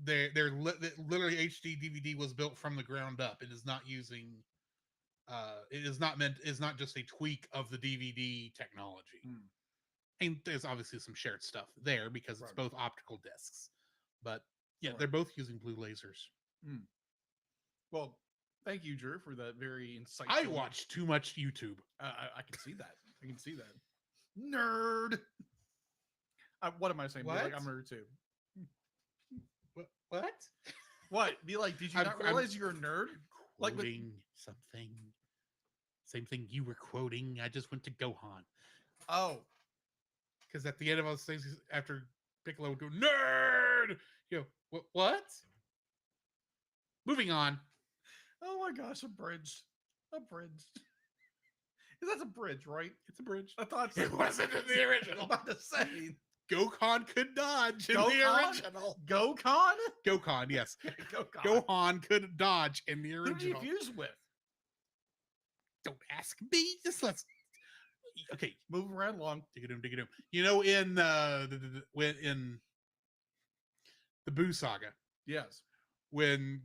literally HD DVD was built from the ground up. It is not using. It is not just a tweak of the DVD technology. Mm. And there's obviously some shared stuff there because it's Right. both optical discs. But yeah, Right. they're both using blue lasers. Well, thank you, Drew, for that very insightful. I watch too much YouTube. I can see that. I can see that. Nerd. What am I saying? Be like, What? I'm a nerd too. What? What? Be like, did you I'm- not I'm- realize you're a nerd? Like with- Quoting something. Same thing you were quoting. I just went to Gohan. Oh, Because at the end of all things, after Piccolo would go, nerd! You go, what? Moving on. oh my gosh, a bridge. A bridge. That's a bridge, right? It's a bridge. I thought It wasn't in the I was original. about to say. Gohan could dodge in the Gohan? original. Gokon? Gohan, yes. Gokon. Gohan could dodge in the Who did you original. fuse with? Don't ask me. Just let's. Okay, Move around along. dig-a-doom. You know, in when in the Boo saga, Yes. when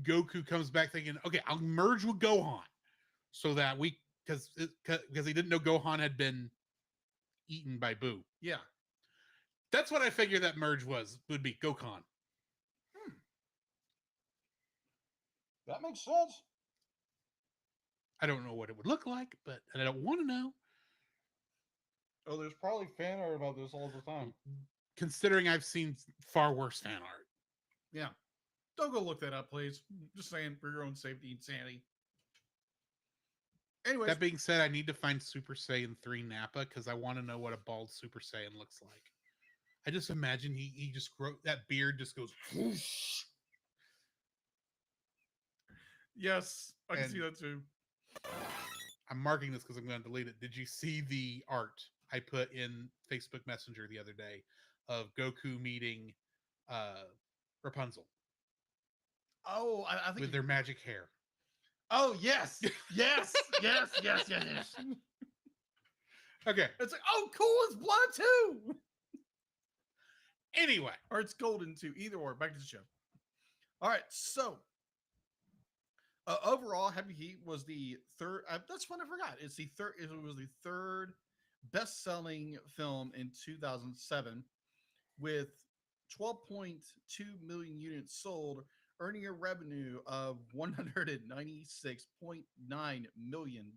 Goku comes back thinking, okay, I'll merge with Gohan, so that because he didn't know Gohan had been eaten by Boo. Yeah. That's what I figured that merge would be Gokhan. That makes sense. I don't know what it would look like, but and I don't want to know, Oh, there's probably fan art about this all the time. considering I've seen far worse fan art. Yeah. Don't go look that up, please. Just saying, for your own safety and sanity. Anyways, That being said, I need to find Super Saiyan 3 Nappa because I want to know what a bald Super Saiyan looks like. I just imagine he just that beard just goes whoosh. yes, I can And- see that too. I'm marking this because I'm going to delete it. Did you see the art I put in Facebook Messenger the other day of Goku meeting Rapunzel Oh, I think. with their magic hair? Oh, yes. Yes. yes. Okay. It's like, oh, cool, it's blood too. Anyway, Or it's golden too. Either or. Back to the show. All right. So overall, Happy Feet was the third. That's one I forgot. It's the third. It was the third best-selling film in 2007, with 12.2 million units sold, earning a revenue of $196.9 million.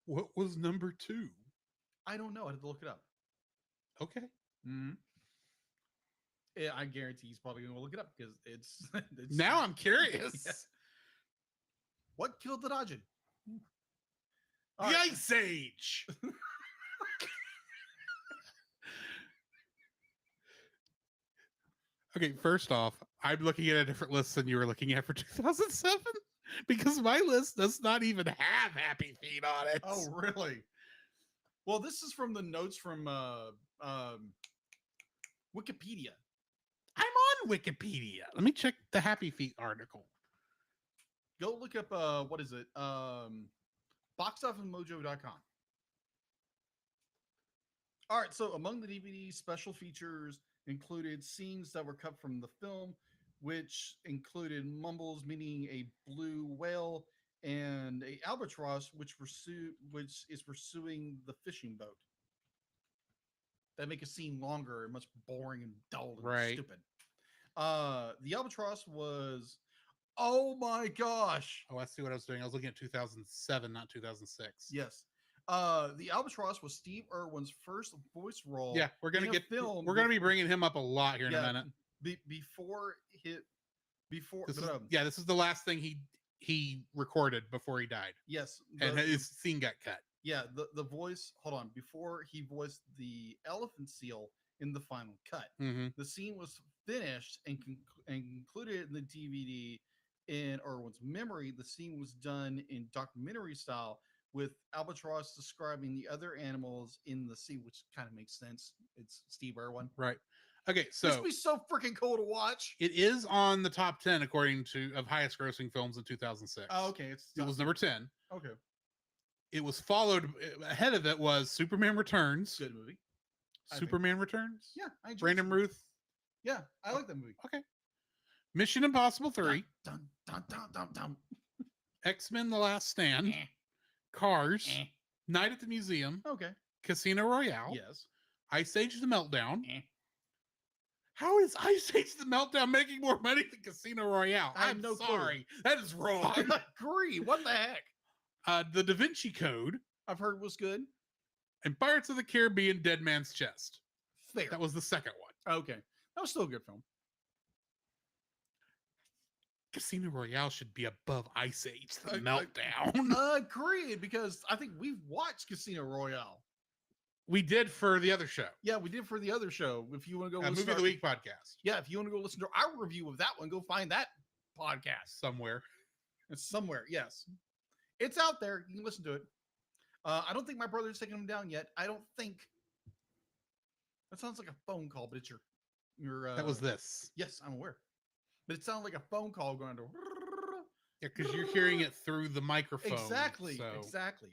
what was number 2? I don't know. I had to look it up. Okay. Mm-hmm. Yeah, I guarantee he's probably going to look it up because it's Now I'm curious. Yeah. What killed the Dodgin? The Ice Age. Okay, first off, I'm looking at a different list than you were looking at for 2007 because my list does not even have Happy Feet on it. Oh, really? Well, this is from the notes from Wikipedia. I'm on Wikipedia. Let me check the Happy Feet article. Go look up what is it? Boxofficemojo.com. All right, so among the DVD special features included scenes that were cut from the film, which included Mumbles meeting a blue whale and a albatross, which is pursuing the fishing boat. That make a scene longer and much boring and dull and Right. stupid. The albatross was, oh my gosh, Oh, I see what I was doing. I was looking at 2007, not 2006. yes. The albatross was Steve Irwin's first voice role. Yeah, we're gonna in a get. film We're gonna be bringing him up a lot here in a minute. before This is, yeah, this is the last thing he recorded before he died, yes, and his scene got cut. yeah, the voice. Hold on, before he voiced the elephant seal in the final cut, Mm-hmm. the scene was finished and included in the DVD in Irwin's memory. The scene was done in documentary style, with albatross describing the other animals in the scene, which kind of makes sense. It's Steve Irwin. Right. Okay, This so would be so freaking cool to watch. it is on the top 10 according to of highest grossing films in 2006. Oh, okay, It was number 10. okay. It was followed ahead of it was Superman Returns. Good movie. I think. Superman Returns. Yeah, I enjoyed Brandon Superman. Ruth. Yeah, I like that movie. Okay. Mission Impossible 3. Dun, dun, dun, dun, dun. X-Men: The Last Stand. Eh. Cars. Night at the Museum. Okay. Casino Royale. Yes. Ice Age: The Meltdown. Eh. How is Ice Age: The Meltdown making more money than Casino Royale? I have I'm no clue. sorry. That is wrong. I agree. What the heck? The Da Vinci Code I've heard was good. and Pirates of the Caribbean: Dead Man's Chest. Fair. That was the second one. Okay. That was still a good film. Casino Royale should be above Ice Age: The I- Meltdown. Agreed, because I think we've watched Casino Royale. We did for the other show, Yeah, we did for the other show. If you want to go listen Movie to of the our- Week podcast, Yeah, if you want to go listen to our review of that one, go find that podcast. somewhere. It's somewhere. Yes. It's out there. You can listen to it. I don't think my brother's taken them down yet. I don't think. That sounds like a phone call, but it's your That was this. Yes, I'm aware. But it sounded like a phone call going to Yeah, because you're hearing it through the microphone. exactly, so- exactly.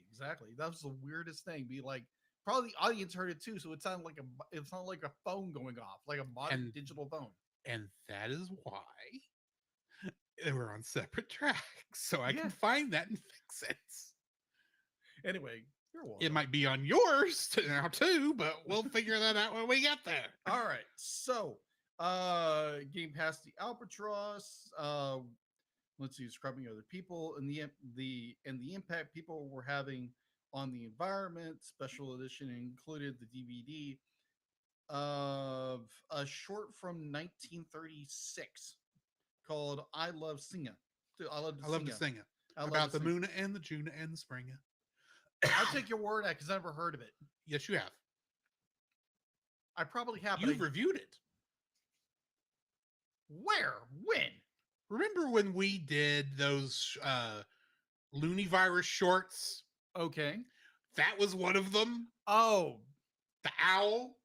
That was the weirdest thing. Be like, probably the audience heard it too, so it sounded like a phone going off, like a modern And- digital phone. And that is why they were on separate tracks. So I Yeah. can find that and fix it. Anyway, you're welcome. It might be on yours now too, but we'll figure that out when we get there. All right, so getting past the albatross, let's see, describing other people and the impact people were having on the environment. Special edition included the DVD of a short from 1936 called "I Love Singa." I love to sing it. I love About to the sing. Moona and the Juna and the Springa. I'll take your word at because I never heard of it. Yes, you have. I probably have. but You've reviewed it. where? When? Remember when we did those Looney Virus shorts? Okay. That was one of them. Oh. The owl.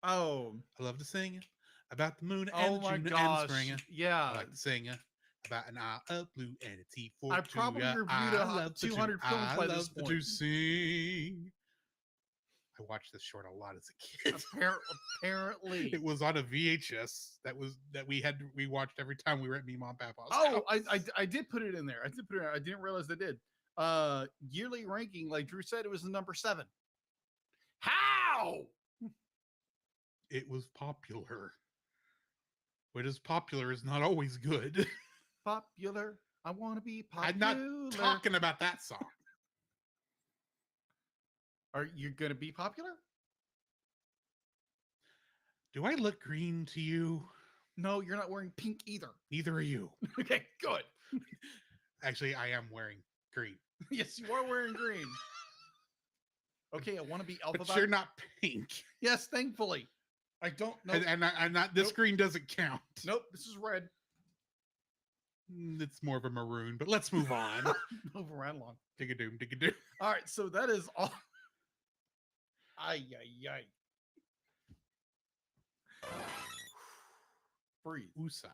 Oh. I love to sing it. About the moon and Oh the my Juna gosh. and the Springa. I Yeah. like to sing it. About an eye of blue and a T for I probably reviewed 200 films by this love to point. sing. I watched this short a lot as a kid. Apparently. It was on a VHS that we watched every time we were at me, mom, papa's Oh, house. I did put it in there. I didn't realize I did. Yearly ranking, like Drew said, it was the number 7. How? It was popular. What is popular is not always good. Popular. I want to be I'm popular. not talking about that song. Are you gonna be popular? Do I look green to you? No, you're not wearing pink either. Neither are you. Okay, good. Actually, I am wearing green. Yes, you are wearing green. Okay, I want to be alpha. But you're not pink. Yes, thankfully. I don't know. And not this Nope. green doesn't count. Nope, this is red. It's more of a maroon, but let's move on. Move around along. Dig a doom, dig a doom. All right, so that is all. Ay, ay, ay. Breathe. USA.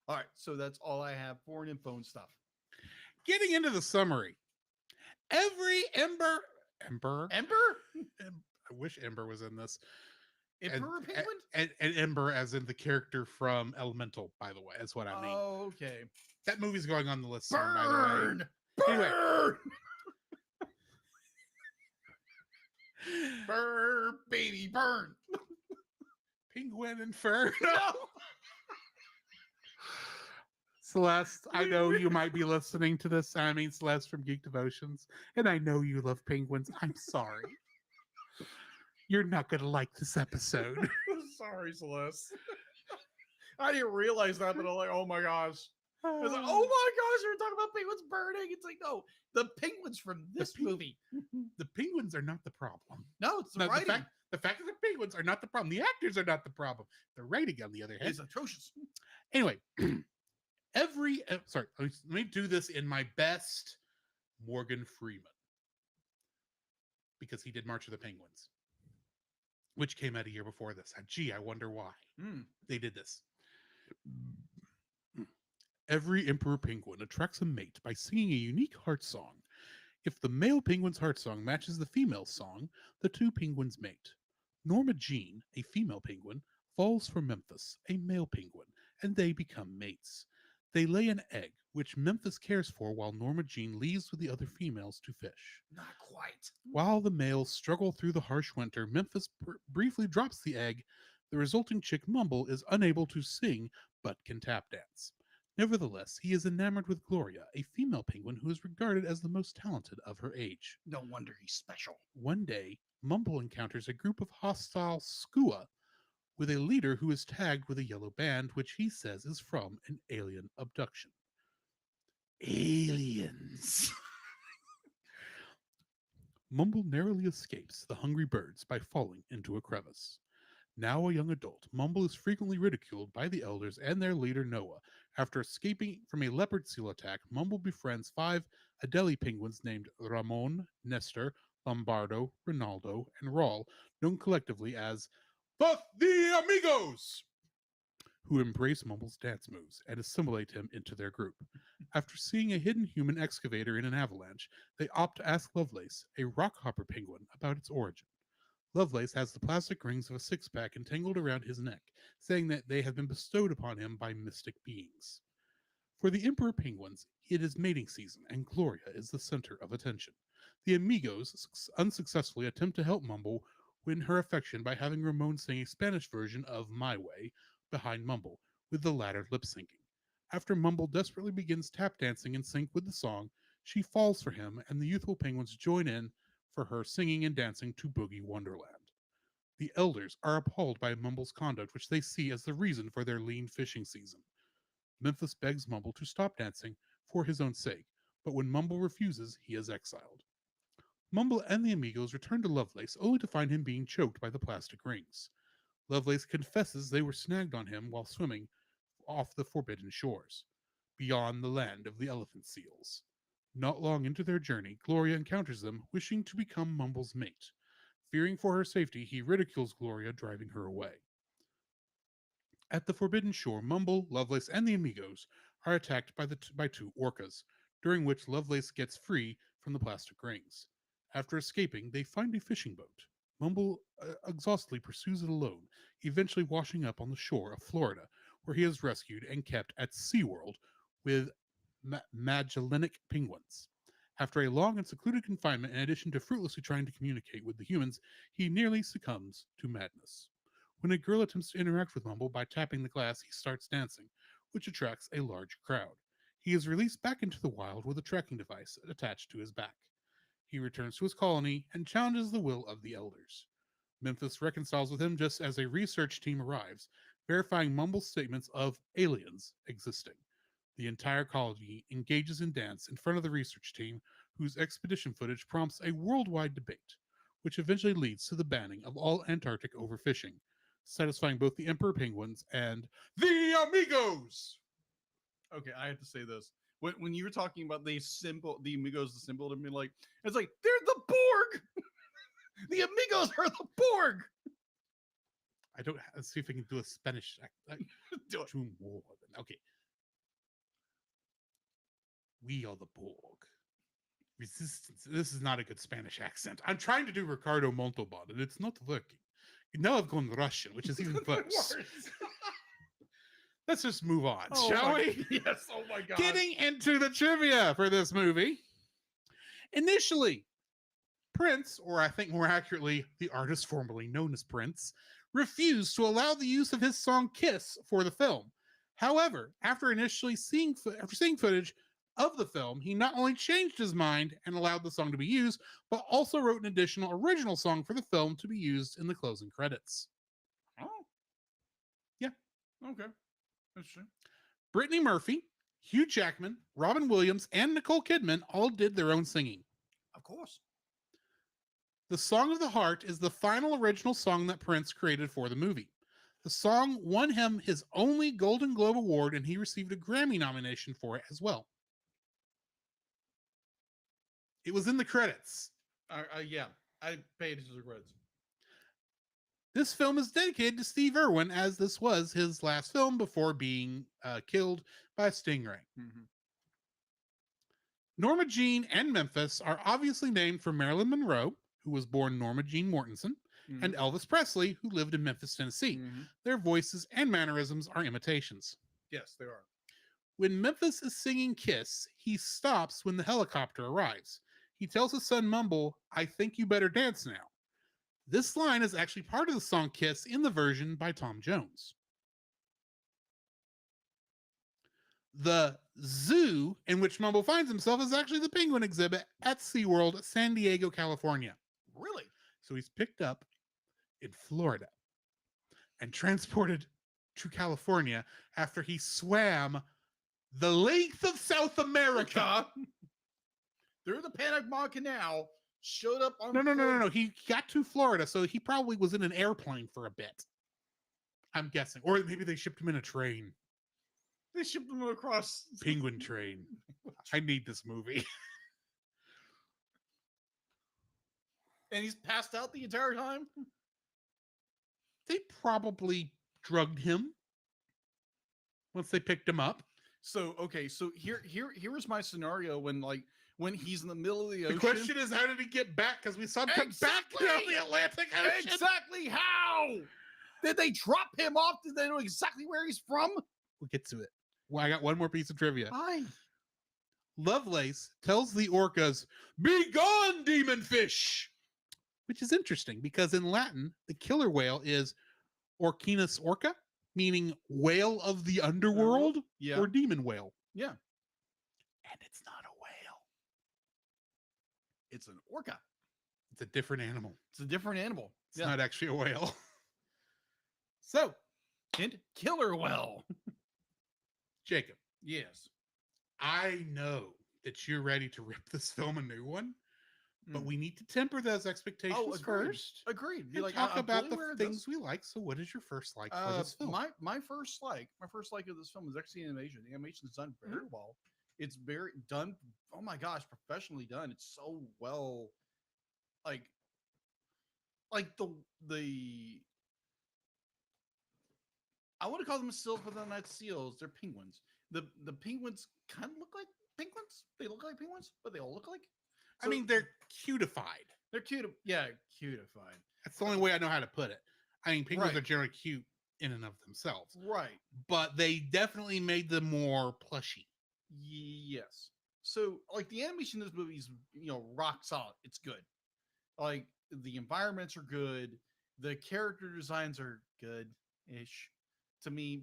All right, so that's all I have for info and stuff. Getting into the summary. Every Ember. Ember? I wish Ember was in this. Emperor Penguin? And Ember, as in the character from Elemental, by the way. That's what I mean. Okay. That movie's going on the list soon, by the way. Burn! Anyway. Burn! Burn, baby, burn! Penguin Inferno. No! Celeste, I know you might be listening to this. I mean, Celeste from Geek Devotions, and I know you love penguins. I'm sorry. You're not going to like this episode. Sorry, Celeste. I didn't realize that, but I'm like, oh my gosh. I was like, oh my gosh, you're talking about penguins burning. It's like, no, the penguins from this movie. The penguins are not the problem. No, it's the No, writing. the fact that the penguins are not the problem. The actors are not the problem. The writing, on the other hand, It's atrocious. Anyway, sorry, let me do this in my best Morgan Freeman, because he did March of the Penguins, which came out a year before this. Gee, I wonder why they did this. Every emperor penguin attracts a mate by singing a unique heart song. If the male penguin's heart song matches the female song, the two penguins mate. Norma Jean, a female penguin, falls for Memphis, a male penguin, and they become mates. They lay an egg, which Memphis cares for while Norma Jean leaves with the other females to fish. Not quite. While the males struggle through the harsh winter, Memphis briefly drops the egg. The resulting chick Mumble is unable to sing, but can tap dance. Nevertheless, he is enamored with Gloria, a female penguin who is regarded as the most talented of her age. No wonder he's special. One day, Mumble encounters a group of hostile Skua with a leader who is tagged with a yellow band, which he says is from an alien abduction. Aliens. Mumble narrowly escapes the hungry birds by falling into a crevice. Now a young adult, Mumble is frequently ridiculed by the elders and their leader Noah. After escaping from a leopard seal attack, Mumble befriends 5 Adelie penguins named Ramon, Nestor, Lombardo, Ronaldo, and Raul, known collectively as the Amigos, who embrace Mumble's dance moves and assimilate him into their group. After seeing a hidden human excavator in an avalanche, they opt to ask Lovelace, a rockhopper penguin, about its origin. Lovelace has the plastic rings of a six-pack entangled around his neck, saying that they have been bestowed upon him by mystic beings. For the Emperor Penguins, it is mating season, and Gloria is the center of attention. The Amigos unsuccessfully attempt to help Mumble win her affection by having Ramon sing a Spanish version of My Way behind Mumble, with the latter lip-syncing. After Mumble desperately begins tap dancing in sync with the song, she falls for him, and the youthful penguins join in for her singing and dancing to Boogie Wonderland. The elders are appalled by Mumble's conduct, which they see as the reason for their lean fishing season. Memphis begs Mumble to stop dancing for his own sake, but when Mumble refuses, he is exiled. Mumble and the Amigos return to Lovelace, only to find him being choked by the plastic rings. Lovelace confesses they were snagged on him while swimming off the forbidden shores, beyond the land of the elephant seals. Not long into their journey, Gloria encounters them, wishing to become Mumble's mate. Fearing for her safety, he ridicules Gloria, driving her away. At the forbidden shore, Mumble, Lovelace, and the Amigos are attacked by 2 orcas, during which Lovelace gets free, from the plastic rings. After escaping, they find a fishing boat. Mumble exhaustedly pursues it alone, eventually washing up on the shore of Florida, where he is rescued and kept at SeaWorld with Magellanic penguins. After a long and secluded confinement, in addition to fruitlessly trying to communicate with the humans, he nearly succumbs to madness. When a girl attempts to interact with Mumble by tapping the glass, he starts dancing, which attracts a large crowd. He is released back into the wild with a tracking device attached to his back. He returns to his colony and challenges the will of the elders. Memphis reconciles with him just as a research team arrives, verifying Mumble's statements of aliens existing. The entire colony engages in dance in front of the research team, whose expedition footage prompts a worldwide debate, which eventually leads to the banning of all Antarctic overfishing, satisfying both the Emperor Penguins and the Amigos. Okay, I have to say this. When you were talking about the Amigos, the symbol to me, like it's like they're the Borg. The Amigos are the Borg. I don't let's see if I can do a Spanish. Do it. Okay. We are the Borg. Resistance. This is not a good Spanish accent. I'm trying to do Ricardo Montalban, and it's not working. Now I've gone Russian, which is even worse. Let's just move on, shall we? Yes. Oh my god. Getting into the trivia for this movie. Initially, Prince, or I think more accurately, the artist formerly known as Prince, refused to allow the use of his song Kiss for the film. However, after seeing footage of the film, he not only changed his mind and allowed the song to be used, but also wrote an additional original song for the film to be used in the closing credits. Oh. Yeah. Okay. Interesting. Brittany Murphy, Hugh Jackman, Robin Williams, and Nicole Kidman all did their own singing. Of course. The Song of the Heart is the final original song that Prince created for the movie. The song won him his only Golden Globe Award, and he received a Grammy nomination for it as well. It was in the credits. Yeah, I paid his regrets. This film is dedicated to Steve Irwin, as this was his last film before being killed by a stingray. Mm-hmm. Norma Jean and Memphis are obviously named for Marilyn Monroe, who was born Norma Jean Mortensen, Mm-hmm. and Elvis Presley, who lived in Memphis, Tennessee. Mm-hmm. Their voices and mannerisms are imitations. Yes, they are. When Memphis is singing Kiss, he stops when the helicopter arrives. He tells his son Mumble, "I think you better dance now." This line is actually part of the song Kiss in the version by Tom Jones. The zoo in which Mumble finds himself is actually the penguin exhibit at SeaWorld, San Diego, California. Really? So he's picked up in Florida and transported to California after he swam the length of South America. Through the Panama Canal, showed up on No. He got to Florida, so he probably was in an airplane for a bit. I'm guessing. Or maybe they shipped him in a train. They shipped him across Penguin train. I need this movie. and he's passed out the entire time. They probably drugged him once they picked him up. So okay, so here is my scenario when he's in the middle of the ocean. The question is, how did he get back? Because we saw him come back down the Atlantic Ocean. Exactly how? Did they drop him off? Did they know exactly where he's from? We'll get to it. Well, I got one more piece of trivia. Fine. Lovelace tells the orcas, "Be gone, demon fish!" Which is interesting because in Latin, the killer whale is Orcinus orca, meaning whale of the underworld Yeah. or demon whale. Yeah. And it's not a whale. It's an orca. It's a different animal. It's a different animal. It's not actually a whale. So, And killer whale. Jacob, Yes. I know that you're ready to rip this film a new one, but Mm. we need to temper those expectations agreed. first. Agreed. And Like, talk I'm about fully the aware of things this. we like. So, what is your first like for this film? My first like of this film is actually animation. The animation is done very well. It's very done. Oh my gosh, professionally done. It's so well, like the. I want to call them seals, but they're not seals. They're penguins. The penguins kind of look like penguins. They look like penguins, but they all look like. I mean, they're cutified. they're cute. Yeah, cutified. That's the only way I know how to put it. I mean, penguins Right. are generally cute in and of themselves, Right. but they definitely made them more plushy. Yes. So, like, the animation in this movie is, rock solid. It's good. Like, the environments are good. The character designs are good-ish. To me,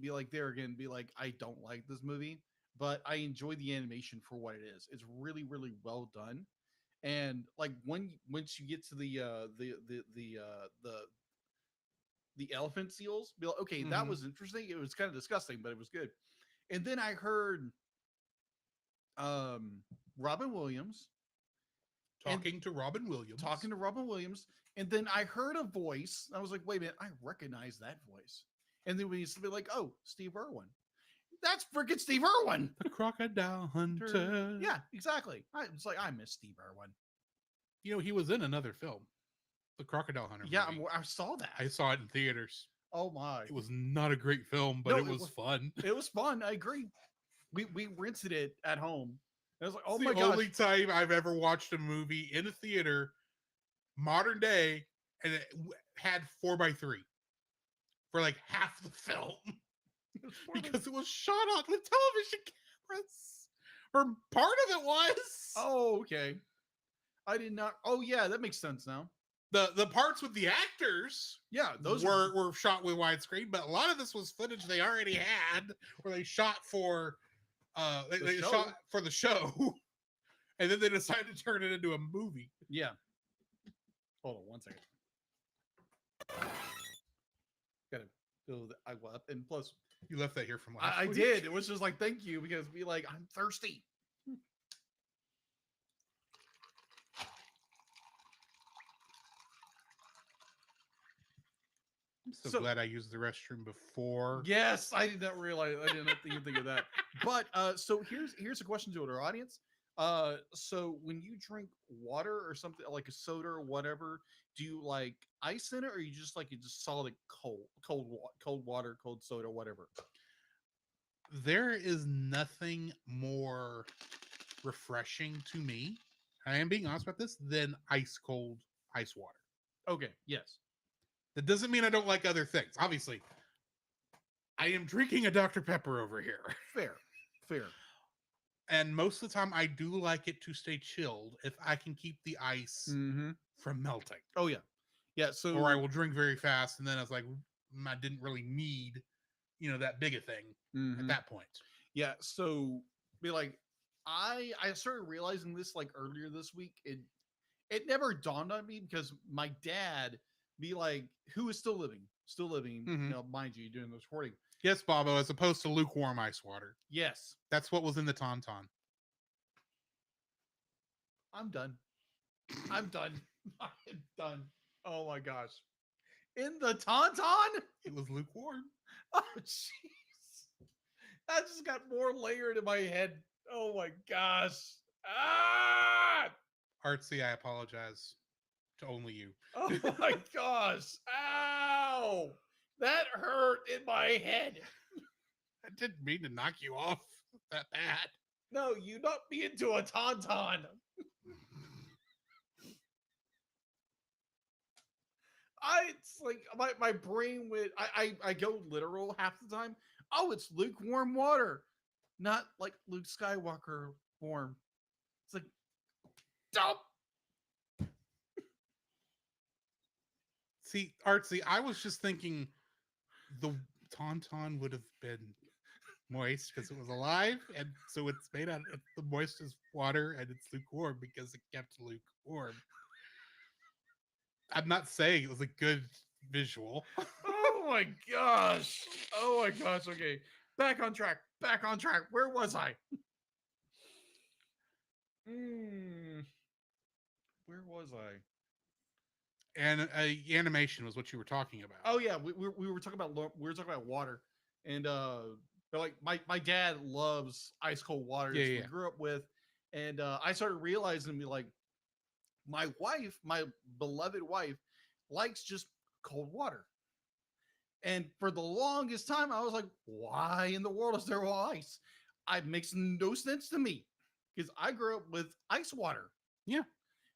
I don't like this movie, but I enjoy the animation for what it is. It's really, really well done. And like once you get to the elephant seals, be like, okay, that Mhm. was interesting. It was kind of disgusting, but it was good. And then I heard Robin Williams and Talking to Robin Williams. talking to Robin Williams, and then I heard a voice. I was like, wait a minute, I recognize that voice. And then we used to be like, oh, Steve Irwin. That's freaking Steve Irwin. the crocodile hunter. Yeah, exactly. It's like I miss Steve Irwin. You know, he was in another film, The Crocodile Hunter. Yeah, movie. I saw that. I saw it in theaters. Oh my. It was not a great film, but No, it it was was- fun. It was fun. I agree. We rented it at home. I was like, oh It's my the gosh. only time I've ever watched a movie in a theater, modern day, and it had 4x3 for like half the film because it was shot on with television cameras, or part of it was. Oh, okay. I did not. Oh yeah, that makes sense now. The parts with the actors Yeah, those were shot with widescreen, but a lot of this was footage they already had, where they shot for they show. shot for the show, and then they decided to turn it into a movie. Yeah. Hold on one second. Gotta fill the agua up, and plus, You left that here from last I week. did. It was just like thank you because I'm thirsty. I'm so, So- glad I used the restroom before. Yes, I did not realize. I didn't even think of that. But so here's a question to our audience. So when you drink water or something like a soda or whatever, do you like ice in it, or you just like it just solid cold water, cold soda, whatever? There is nothing more refreshing to me, I am being honest about this, than ice cold ice water. Okay. Yes. That doesn't mean I don't like other things. Obviously, I am drinking a Dr. Pepper over here. Fair. Fair. And most of the time, I do like it to stay chilled if I can keep the ice Mm-hmm. from melting. Oh yeah. Yeah. So Or I will drink very fast, and then I was like, I didn't really need, that big a thing Mhm. at that point. Yeah, so be like I started realizing this like earlier this week. It never dawned on me because my dad be like, who is still living, Mhm. mind you, doing this recording. Yes, Bobo, as opposed to lukewarm ice water. Yes, That's what was in the Tauntaun. I'm done. I'm done. I'm done. Oh my gosh. In the Tauntaun? It was lukewarm. Oh jeez. That just got more layered in my head. Oh my gosh. Ah! Artsy, I apologize to only you. Oh my gosh. Ow. That hurt in my head. I didn't mean to knock you off that bad. No, you knocked me into a tauntaun. It's like my brain would I go literal half the time. Oh, it's lukewarm water, not like Luke Skywalker warm. It's like dump. See, Artsy, I was just thinking the Tauntaun would have been moist because it was alive, and so it's made out of the moistest water, and it's lukewarm because it kept lukewarm. I'm not saying it was a good visual. Oh my gosh. Oh my gosh. Okay. Back on track. Back on track. Where was I? Where was I? And animation was what you were talking about. Oh yeah, we were talking about water, and but like my dad loves ice cold water. Yeah, that's what yeah. we grew up with, and I started realizing me like my wife, my beloved wife, likes just cold water. And for the longest time, I was like, why in the world is there all ice? It makes no sense to me because I grew up with ice water. Yeah.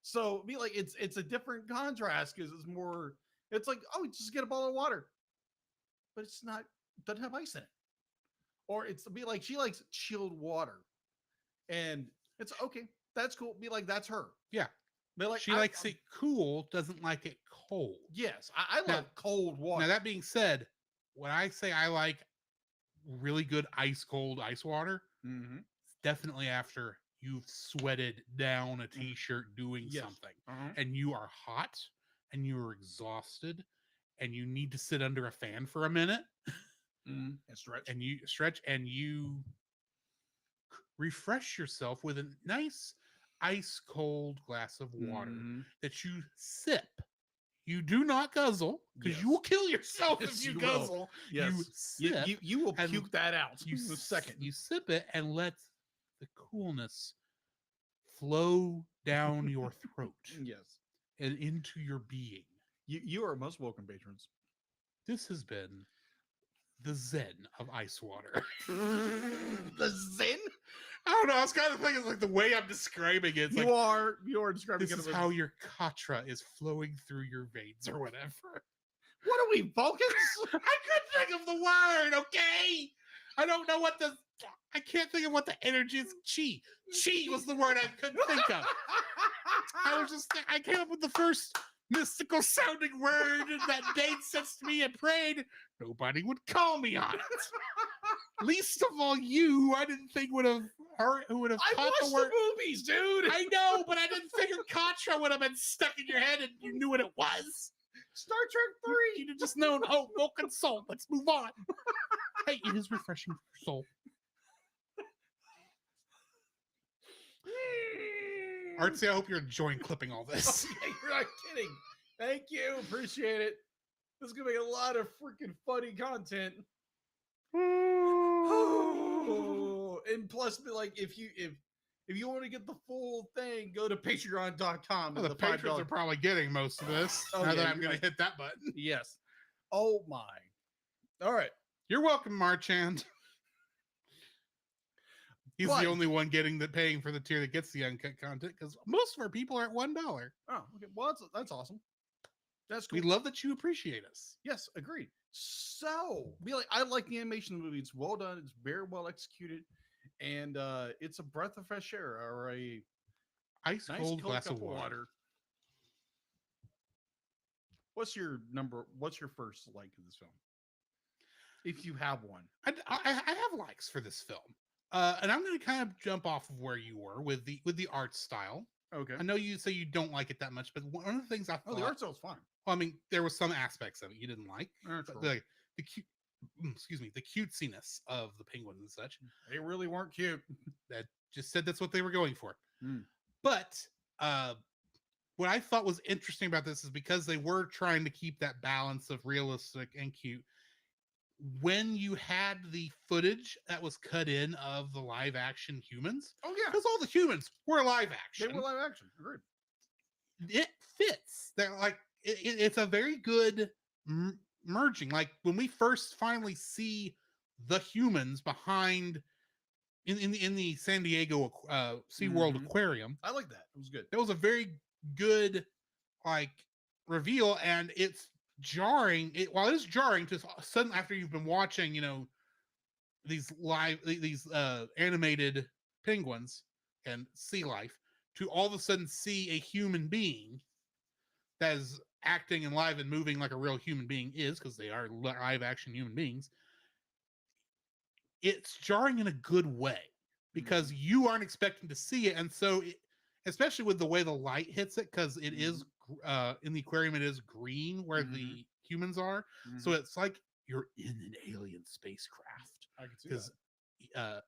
So be like it's a different contrast because it's more. It's like, oh, just get a bottle of water, but it's not, doesn't have ice in it. Or it's be like she likes chilled water, and it's okay. That's cool. Be like, that's her. Yeah. Be like, She likes it cool, doesn't like it cold. Yes, I Now- love cold water. Now that being said, when I say I like really good ice cold ice water, Mhm. it's definitely after you've sweated down a t-shirt doing Yes. something Uh-huh. and you are hot and you are exhausted and you need to sit under a fan for a minute And stretch. and you stretch and you refresh yourself with a nice ice cold glass of water Mhm. that you sip. You do not guzzle because Yes. you will kill yourself Yes, if you you will. guzzle. Yes. You sip, You will and puke that out you in a second. You sip it and let the coolness flow down your throat Yes. and into your being. You are most welcome, patrons. This has been the Zen of ice water. The Zen? I don't know. I was kind of thinking like the way I'm describing it. It's like, You are describing this it is as- how your katra is flowing through your veins or whatever. What are we, Vulcans? I couldn't think of the word, okay? I don't know what I can't think of what the energy is. Chi. Chi was the word I couldn't think of. I was just, I came up with the first mystical sounding word that made sense to me and prayed nobody would call me on it. Least of all you, who I didn't think would have heard, who would have I caught watched the word. the movies, dude. I know, but I didn't figure Contra would have been stuck in your head and you knew what it was. Star Trek 3. You'd have just known, oh, Vulcan soul. Let's move on. Hey, it is refreshing for your soul. Artsy, I hope you're enjoying clipping all this. You're not kidding. Thank you. Appreciate it. This is gonna be a lot of freaking funny content. And plus, be like, if you want to get the full thing, go to patreon.com. Well, and the patrons are probably getting most of this. Oh, now yeah, that I'm you're going right. to hit that button. Yes. Oh my. All right. You're welcome, Marchand. He's But- the only one getting the paying for the tier that gets the uncut content because most of our people are at $1. Oh, okay. Well, that's awesome. That's cool. We love that you appreciate us. Yes, agreed. So, be like, I like the animation of the movie. It's well done. It's very well executed, and it's a breath of fresh air or a Ice nice cold cold glass cup of water. What's your number? What's your first like of this film? If you have one. I have likes for this film, and I'm going to kind of jump off of where you were with the art style. Okay. I know you say you don't like it that much, but one of the things I thought, Oh, the art style's fine. well, I mean, there were some aspects of it you didn't like, That's but cool. the cute, excuse me, the cutesiness of the penguins and such. They really weren't cute. That just said that's what they were going for. Mm. But what I thought was interesting about this is because they were trying to keep that balance of realistic and cute. When you had the footage that was cut in of the live action humans, Oh yeah, because all the humans were live they action, were live action. Agreed. it fits. They're like it's a very good merging. Like when we first finally see the humans behind in the San Diego SeaWorld Mhm. Aquarium, I like that. It was good. that was a very good like reveal, and it's jarring. While it is jarring to suddenly after you've been watching, these animated penguins and sea life, to all of a sudden see a human being that is acting and live and moving like a real human being is, because they are live action human beings. It's jarring in a good way because you aren't expecting to see it, and so especially with the way the light hits it, because it is in the aquarium, it is green where the humans are, so it's like you're in an alien spacecraft I can see because that.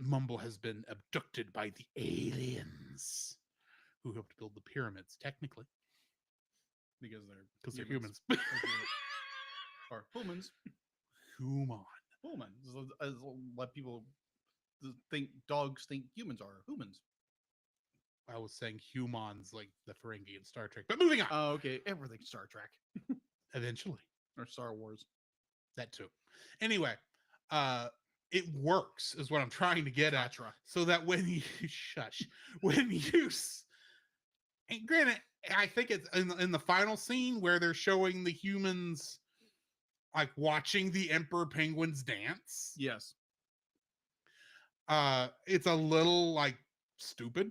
Mumble has been abducted by the aliens who helped build the pyramids, technically, Because because they're humans. Or humans. Human. Humans. As what people think dogs think humans are. Humans. I was saying humans like the Ferengi in Star Trek, but moving on. Oh, okay. Everything Star Trek Eventually, or Star Wars. that too. Anyway, it works is what I'm trying to get at. Contra. So that when you shush, when you And granted, I think it's in the final scene where they're showing the humans like watching the emperor penguins dance. Yes. It's a little like stupid.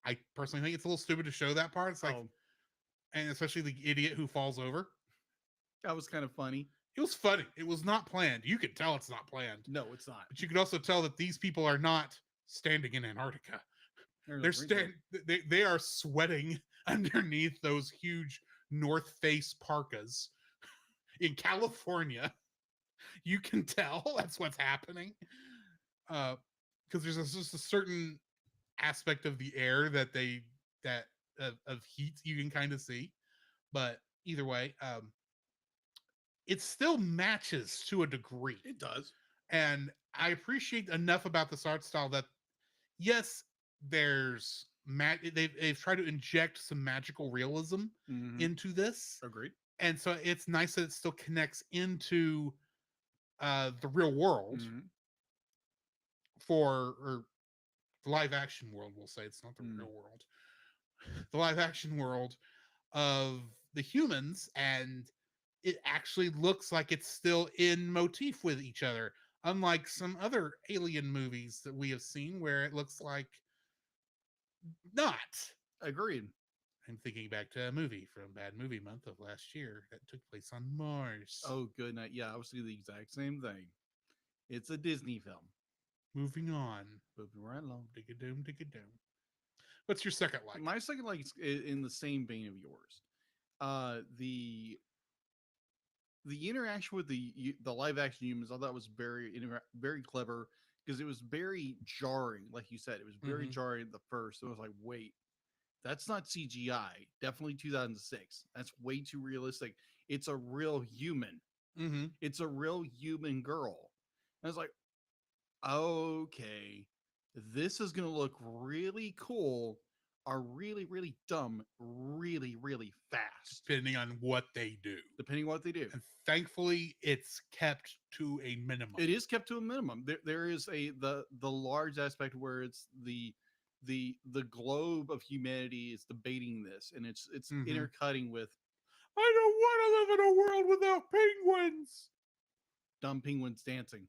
I personally think it's a little stupid to show that part. It's like, Oh, and especially the idiot who falls over. that was kind of funny. It was funny. It was not planned. You could tell it's not planned, No, it's not. but you could also tell that these people are not standing in Antarctica. They're they are sweating underneath those huge North Face parkas in California. You can tell that's what's happening. Because there's just a certain aspect of the air that of heat you can kind of see. But either way, it still matches to a degree. It does. And I appreciate enough about this art style that yes, there's they've tried to inject some magical realism Mhm. into this, Agreed. and so it's nice that it still connects into the real world Mhm. or the live action world. We'll say it's not the Mm. real world, the live action world of the humans, and it actually looks like it's still in motif with each other, unlike some other alien movies that we have seen where it looks like not. Agreed. I'm thinking back to a movie from Bad Movie Month of last year that took place on Mars. Oh, good night. Yeah, I was thinking the exact same thing. It's a Disney film. Moving on. Moving right along. Dig-a-doom, dig-a-doom. What's your second like? My second like is in the same vein of yours. The interaction with the live action humans, I thought was very clever because it was very jarring. Like you said, it was very Mhm. jarring at the first. It was like, wait, that's not CGI. Definitely 2006. That's way too realistic. It's a real human. Mm-hmm. It's a real human girl. And I was like, okay, this is going to look really cool or really, really dumb, really, really fast, Depending on what they do. depending on what they do. And thankfully, it's kept to a minimum. It is kept to a minimum. There is the large aspect where it's the globe of humanity is debating this, and it's Mhm. intercutting with I don't want to live in a world without penguins. dumb penguins dancing.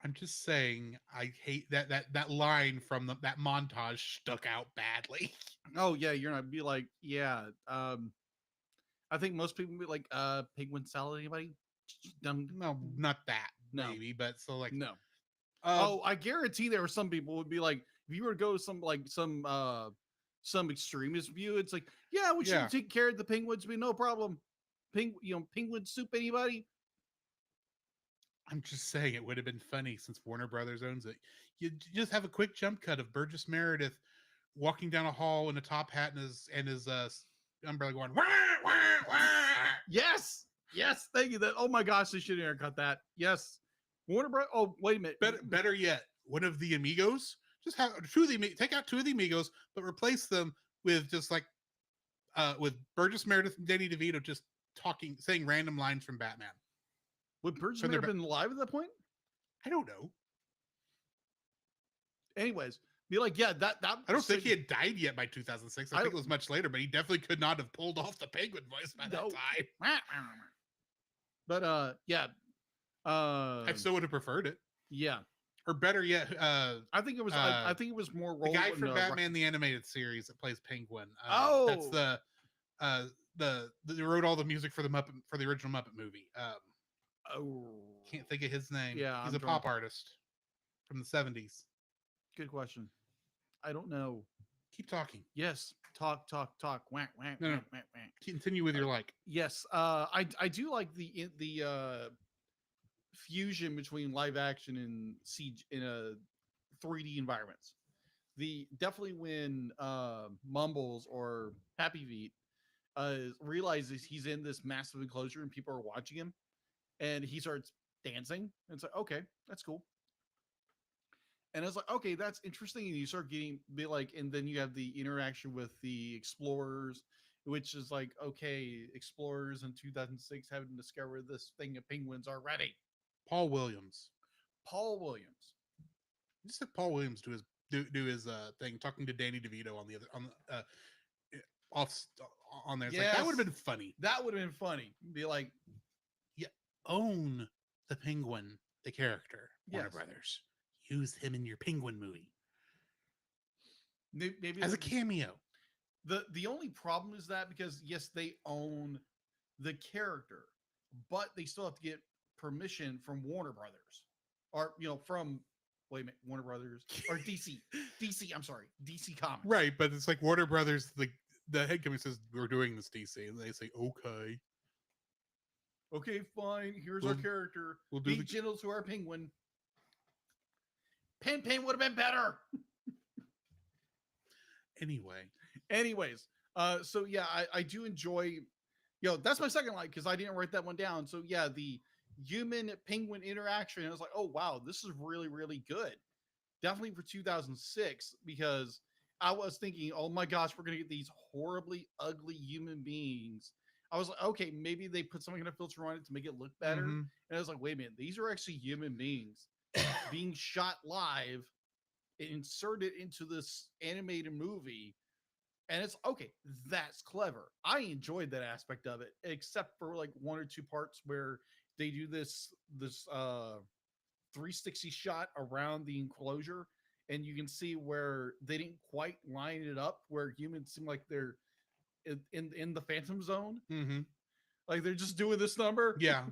I'm just saying, I hate that line from that montage stuck out badly. Oh yeah, you're not be like, yeah. I think most people would be like, penguin salad, anybody? Dumb. No, not that, No. maybe, but so like, No. oh, I guarantee there were some people would be like, if you were to go some extremist view, it's like, yeah, we should Yeah. take care of the penguins, be no problem. Penguin soup, anybody? I'm just saying it would have been funny since Warner Brothers owns it. You just have a quick jump cut of Burgess Meredith walking down a hall in a top hat and his umbrella going wah, wah, wah. Yes, yes, thank you. That, oh my gosh, they should intercut that. Yes, Warner Bros. Oh, wait a minute. Better yet, one of the amigos. Just have take out two of the amigos, but replace them with just like with Burgess Meredith and Danny DeVito just saying random lines from Batman. Would Burgess So they're have been alive at that point? I don't know. Anyways, be like, yeah, that. I don't think he had died yet by 2006. I I think it don't- was much later, but he definitely could not have pulled off the penguin voice by No. that time. But yeah. I still would have preferred it. Yeah. Or better yet, I think it was. I think it was more the role. guy from Batman the Animated Series that plays Penguin. That's Oh! they wrote all the music for the original Muppet movie. Oh, Can't think of his name. Yeah, he's I'm a drawing pop artist from the 70s. good question. I don't know. Keep talking. Yes, talk. Whack, whack, No, no. whack, whack, whack. Continue with your like. Yes, I do like the fusion between live action and CG in a 3D environments. The definitely when Mumbles or Happy Feet realizes he's in this massive enclosure and people are watching him, and he starts dancing. And it's like, okay, that's cool. And it's like, okay, that's interesting. And you start and then you have the interaction with the explorers, which is like, okay, explorers in 2006 haven't discovered this thing of penguins already. Paul Williams. Paul Williams. Just have Paul Williams do his thing, talking to Danny DeVito on the on there. It's like, that would have Yes. been funny. That would have been funny. Be like, Own the Penguin, the character, Warner Yes. Brothers. Use him in your Penguin movie maybe as a like- cameo. The only problem is that because yes, they own the character, but they still have to get permission from Warner Brothers, or from wait a minute, Warner Brothers or DC. I'm sorry, DC Comics. Right, but it's like Warner Brothers, the head company says, we're doing this, DC, and they say, okay. Okay, fine. Here's our We'll- character. we'll do Be the- gentle to our penguin. Pen would have been better. Anyway, Anyways, so yeah, I do enjoy. That's my second like because I didn't write that one down. So yeah, the human penguin interaction. I was like, oh wow, this is really really good. Definitely for 2006 because I was thinking, oh my gosh, we're gonna get these horribly ugly human beings. I was like, okay, maybe they put some kind of filter on it to make it look better. mhm. And I was like, wait a minute, these are actually human beings being shot live, inserted into this animated movie. And it's okay, that's clever. I enjoyed that aspect of it, except for like one or two parts where they do this 360 shot around the enclosure, and you can see where they didn't quite line it up where humans seem like they're in the phantom zone. Mhm. Like they're just doing this number. Yeah.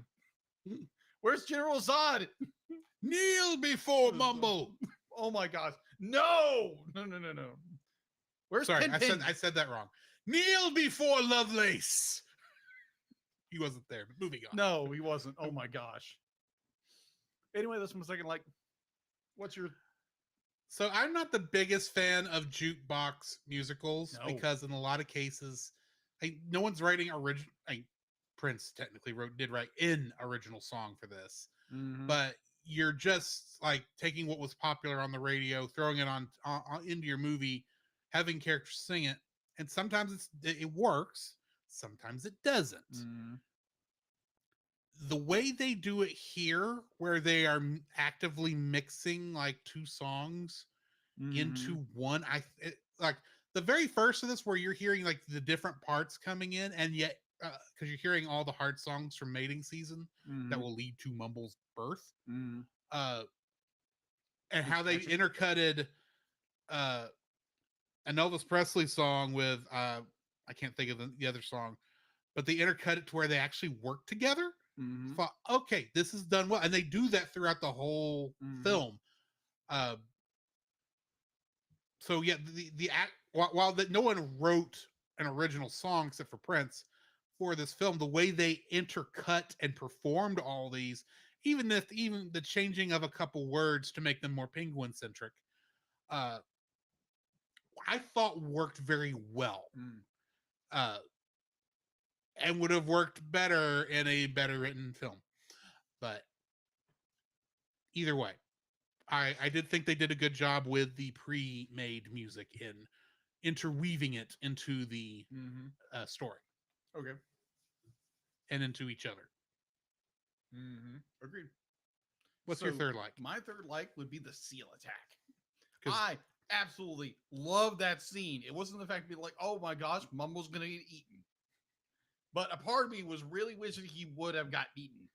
Where's General Zod? Kneel before Mumble. Oh my gosh. No. Where's Sorry, Pin? I said that wrong. Kneel before Lovelace. He wasn't there, but moving on. No, he wasn't. Oh my gosh. Anyway, that's my second like. What's your So I'm not the biggest fan of jukebox musicals No. because in a lot of cases, no one's writing original. Prince technically did write an original song for this, but you're just like taking what was popular on the radio, throwing it on into your movie, having characters sing it, and sometimes it works, sometimes it doesn't. The way they do it here, where they are actively mixing like two songs into one, like the very first of this, where you're hearing like the different parts coming in, and yet because you're hearing all the hard songs from Mating Season that will lead to Mumble's birth, and how they intercutted an Elvis Presley song with I can't think of the other song, but they intercut it to where they actually work together. Thought, okay, this is done well, and they do that throughout the whole film. So yeah, the act while that no one wrote an original song except for Prince for this film, the way they intercut and performed all these, even the changing of a couple words to make them more penguin centric, I thought worked very well. And would have worked better in a better written film. But either way, I did think they did a good job with the pre-made music in interweaving it into the story Okay. and into each other. Agreed. What's your So, third like? My third like would be the seal attack. 'Cause- I absolutely love that scene. It wasn't the fact to be like, oh my gosh, Mumble's gonna get eaten. But a part of me was really wishing he would have got eaten.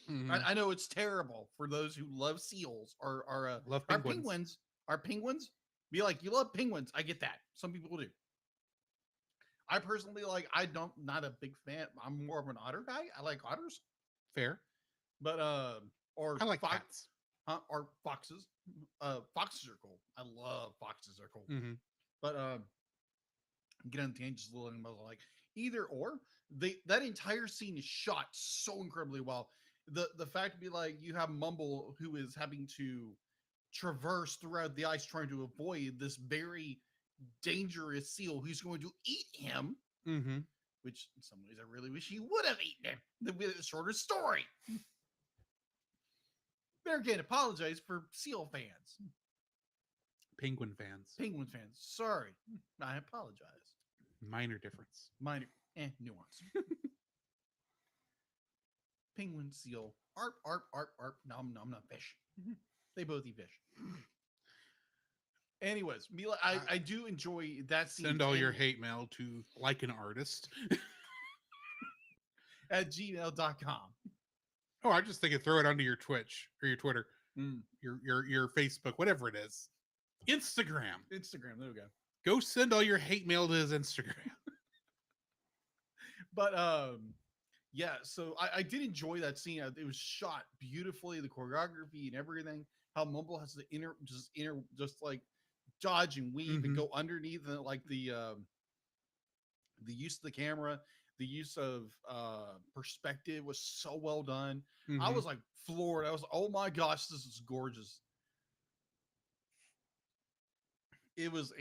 Mhm. I know it's terrible for those who love seals or Love our penguins. penguins. Our penguins. Be like, you love penguins. I get that. Some people do. I personally not a big fan. I'm more of an otter guy. I like otters. Fair. But or I like fox, cats. or foxes. Foxes are cool. I love foxes. Are cool. Mm-hmm. But get on tangents a little and like either or. That entire scene is shot so incredibly well. The fact to be like you have Mumble who is having to traverse throughout the ice trying to avoid this very dangerous seal who's going to eat him. Mm-hmm. Which in some ways I really wish he would have eaten him. The shorter story. Better can't apologize for seal fans. Penguin fans. Penguin fans. Sorry. I apologize. Minor difference. Minor nuance. Penguin, seal, arp, arp, arp, arp. Nom, nom, nom, fish. They both eat fish. Anyways, Mila, I do enjoy that scene. Send all your and- hate mail to like an artist. at gmail.com. Oh, I just think of throw it onto your Twitch or your Twitter, Mm. your Facebook, whatever it is. Instagram. Instagram, there we go. Go send all your hate mail to his Instagram. But yeah, so I did enjoy that scene. It was shot beautifully, the choreography and everything. How Mumble has to just like dodge and weave and Mhm. go underneath, and like the use of the camera, the use of perspective was so well done. I Mhm. was like floored. I was, oh my gosh, this is gorgeous. It was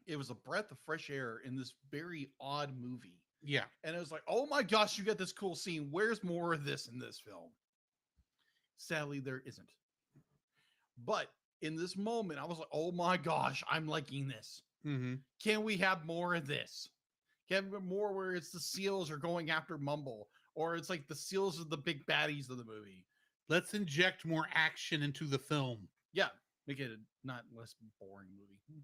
it was a breath of fresh air in this very odd movie. Yeah. And it was like, oh my gosh, you got this cool scene. Where's more of this in this film? Sadly, there isn't. But in this moment, I was like, oh my gosh, I'm liking this. Mm-hmm. Can we have more of this? Can we have more where it's the SEALs are going after Mumble, or it's like the SEALs are the big baddies of the movie? Let's inject more action into the film. Yeah, make it a not less boring movie.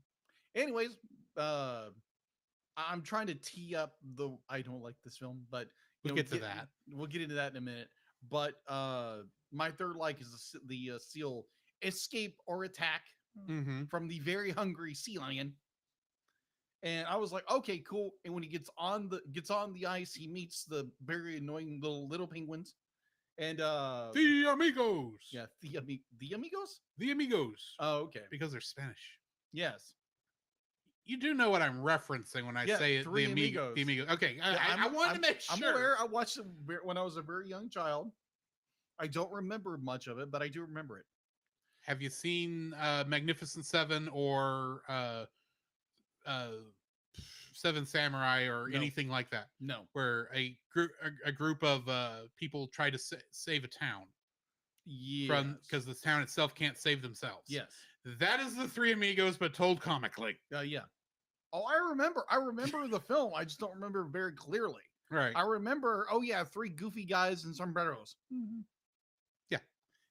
Anyways, I'm trying to tee up the I don't like this film, but We'll get to that. We'll get into that in a minute. But my third like is the SEAL escape or attack Mm-hmm. from the very hungry sea lion. And I was like, okay, cool. And when he gets on the ice, he meets the very annoying little penguins. And The amigos. yeah, the amigos. The amigos. Oh, okay. Because they're Spanish. Yes. You do know what I'm referencing when I Yeah, say it. Three The Amigos. amigos. Okay. Yeah, I wanted to make I'm sure. aware. I watched it when I was a very young child. I don't remember much of it, but I do remember it. Have you seen Magnificent Seven or Seven Samurai or No. anything like that? No. Where a group of people try to save a town Yeah. because the town itself can't save themselves. Yes. That is the Three Amigos, but told comically. Yeah. Oh, I remember. I remember the film. I just don't remember very clearly. Right. I remember. Oh yeah, three goofy guys in sombreros. Yeah.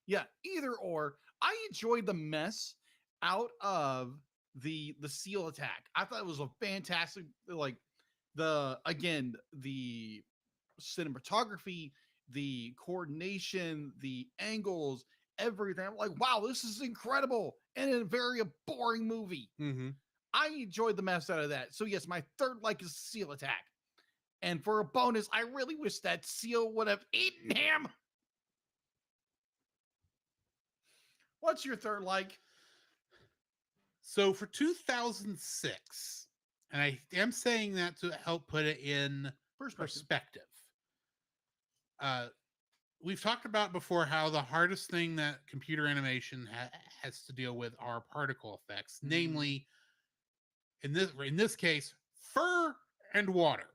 Yeah. Either or. I enjoyed the mess out of the SEAL attack. I thought it was a fantastic, like the cinematography, the coordination, the angles, everything. I'm like, wow, this is incredible, and a very boring movie. Mm-hmm. I enjoyed the mess out of that. So yes, my third like is SEAL attack. And for a bonus, I really wish that SEAL would have eaten him. What's your third like? So for 2006, and I am saying that to help put it in perspective. We've talked about before how the hardest thing that computer animation has to deal with are particle effects, namely, in this case, fur and water,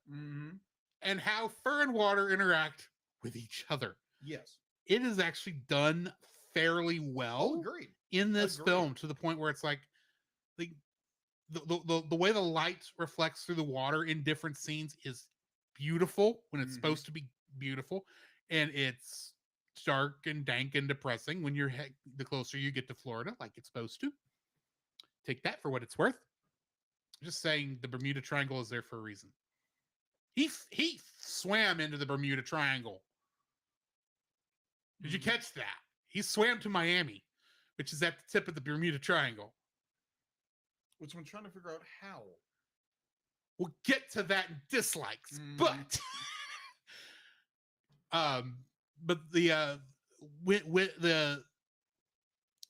and how fur and water interact with each other. Yes. It is actually done fairly well Agreed. in this Agreed. film, to the point where it's like the way the light reflects through the water in different scenes is beautiful when it's supposed to be beautiful, and it's dark and dank and depressing when you're the closer you get to Florida, like it's supposed to. Take that for what it's worth. Just saying, the Bermuda Triangle is there for a reason. He swam into the Bermuda Triangle. Did you catch that? He swam to Miami, which is at the tip of the Bermuda Triangle. Which I'm trying to figure out how. We'll get to that in dislikes, but with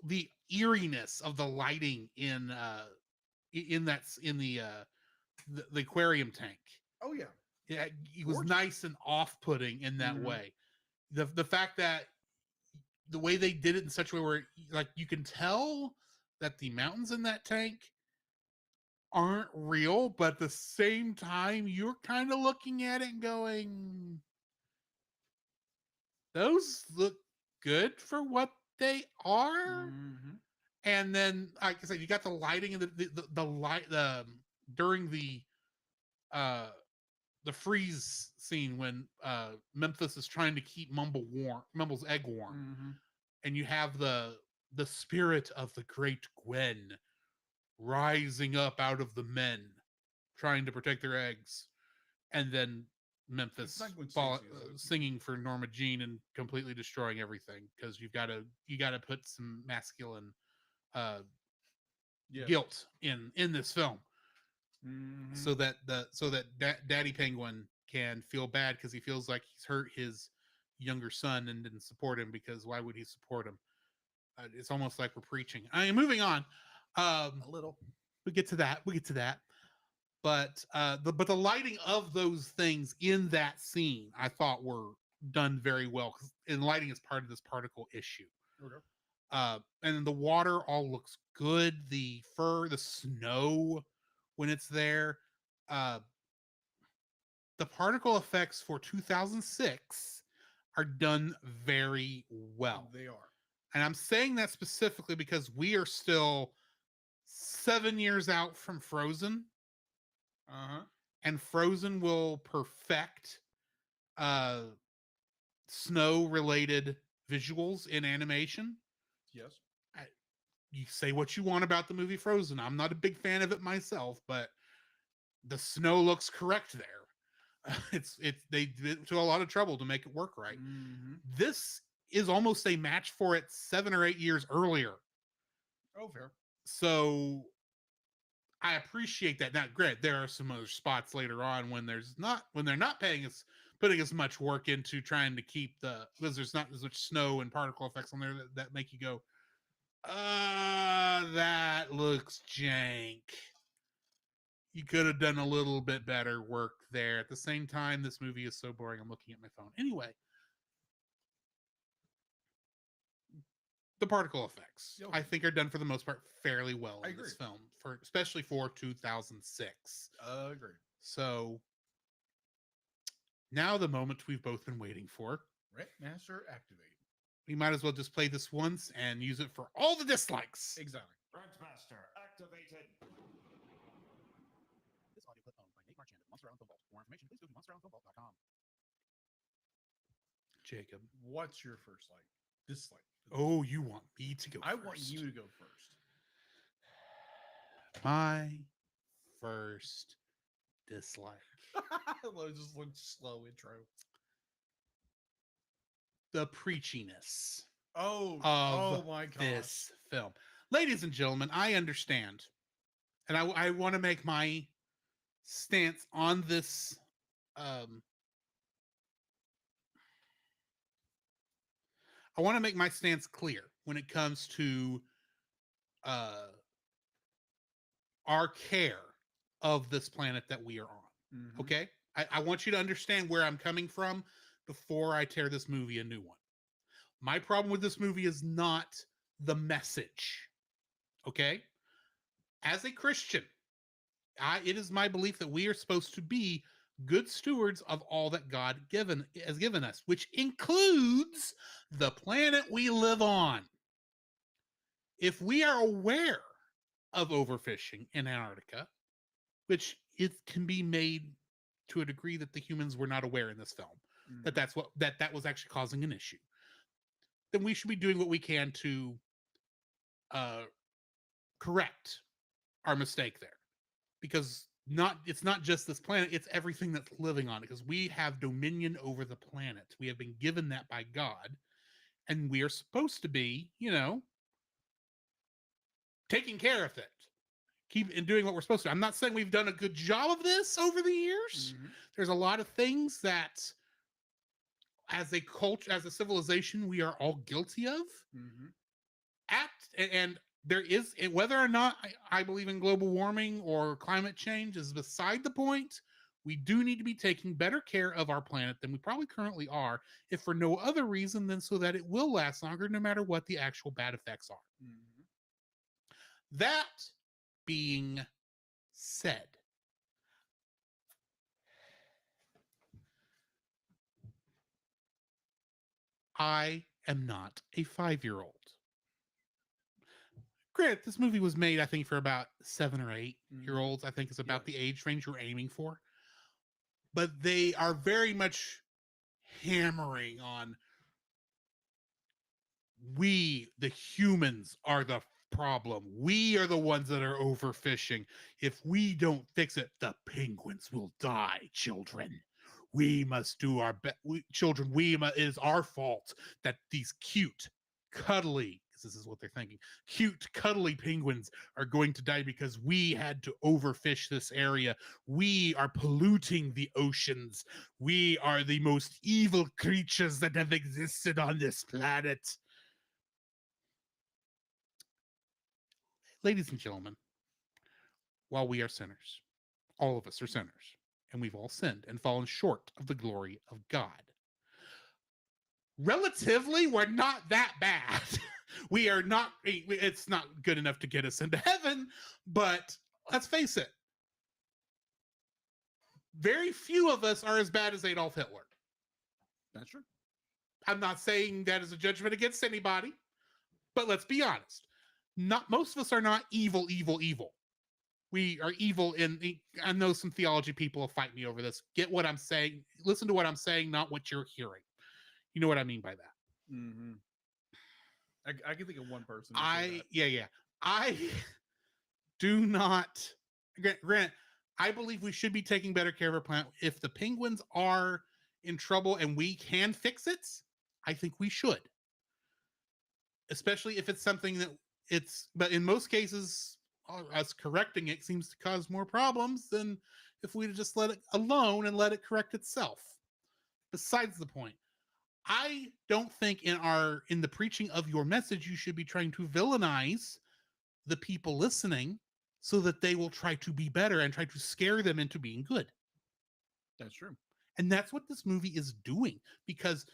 the eeriness of the lighting in the aquarium tank. Oh yeah. Yeah, it was Gorgeous. nice and off-putting in that way. The fact that the way they did it in such a way where like you can tell that the mountains in that tank aren't real, but at the same time you're kind of looking at it and going, those look good for what they are. And then, like I said, you got the lighting and the light during the freeze scene when Memphis is trying to keep Mumble's egg warm, and you have the spirit of the great Gwen rising up out of the men trying to protect their eggs, and then Memphis not Gwen Stacy, is it? singing for Norma Jean and completely destroying everything, because you got to put some masculine Yes. guilt in this film, Mhm. so that Daddy Penguin can feel bad because he feels like he's hurt his younger son and didn't support him, because why would he support him? It's almost like we're preaching. I mean, moving on. A little. We get to that. But the lighting of those things in that scene, I thought were done very well, and lighting is part of this particle issue. Okay. And the water all looks good. The fur, the snow, when it's there. The particle effects for 2006 are done very well. They are. And I'm saying that specifically because we are still 7 years out from Frozen. And Frozen will perfect snow related visuals in animation. Yes. You say what you want about the movie Frozen. I'm not a big fan of it myself, but the snow looks correct there. They went to a lot of trouble to make it work right. Mhm. This is almost a match for it 7 or 8 years earlier. Oh, fair. So I appreciate that. Now, granted, there are some other spots later on when they're not putting as much work into trying to keep because there's not as much snow and particle effects on there that make you go, that looks jank. You could have done a little bit better work there. At the same time, this movie is so boring. I'm looking at my phone. Anyway, the particle effects, Okay. I think, are done for the most part fairly well I in this agree. film, especially for 2006. Agreed. So now the moment we've both been waiting for. Rentmaster activate. We might as well just play this once and use it for all the dislikes. Exactly. Rentmaster activated. This audio clip owned by Nate Marchand of Monster Island Film Vault. For more information, please go to monsterislandfilmvault.com. Jacob. What's your first dislike? Oh, you want me to go I first. want you to go first. My first dislike. Just look slow intro. The preachiness Oh, of my god. this film. Ladies and gentlemen, I understand. And I want to make my stance on this I want to make my stance clear when it comes to our care of this planet that we are on. Mhm. Okay? I want you to understand where I'm coming from before I tear this movie a new one. My problem with this movie is not the message. Okay? As a Christian, it is my belief that we are supposed to be good stewards of all that God has given us, which includes the planet we live on. If we are aware of overfishing in Antarctica, which it can be made to a degree that the humans were not aware in this film, Mhm. that was actually causing an issue, then we should be doing what we can to correct our mistake there, because it's not just this planet, it's everything that's living on it, because we have dominion over the planet. We have been given that by God, and we are supposed to be, taking care of it, keep and doing what we're supposed to. I'm not saying we've done a good job of this over the years. Mhm. There's a lot of things that as a culture, as a civilization, we are all guilty of. Mhm. And there is, and whether or not I believe in global warming or climate change is beside the point. We do need to be taking better care of our planet than we probably currently are, if for no other reason than so that it will last longer, no matter what the actual bad effects are. Mhm. That being said, I am not a 5-year-old. Granted, this movie was made, I think, for about 7 or 8-year-olds. I think is about the age range we're aiming for. But they are very much hammering on we, the humans, are the problem. We are the ones that are overfishing. If we don't fix it, the penguins will die, children. We must do our best. Children, it is our fault that these cute, cuddly, because this is what they're thinking, cute, cuddly penguins are going to die because we had to overfish this area. We are polluting the oceans. We are the most evil creatures that have existed on this planet. Ladies and gentlemen, while we are sinners, all of us are sinners, and we've all sinned and fallen short of the glory of God. Relatively, we're not that bad. We are not, it's not good enough to get us into heaven, but let's face it, very few of us are as bad as Adolf Hitler. That's true. I'm not saying that as a judgment against anybody, but let's be honest. Not most of us are not evil. We are evil I know some theology people will fight me over this. Get what I'm saying. Listen to what I'm saying, not what you're hearing. You know what I mean by that. Mm-hmm. I can think of one person. I do not. Grant, I believe we should be taking better care of our planet. If the penguins are in trouble and we can fix it, I think we should. Especially if it's something that but in most cases, us correcting it seems to cause more problems than if we just let it alone and let it correct itself. Besides the point, I don't think in the preaching of your message, you should be trying to villainize the people listening so that they will try to be better and try to scare them into being good. That's true. And that's what this movie is doing, because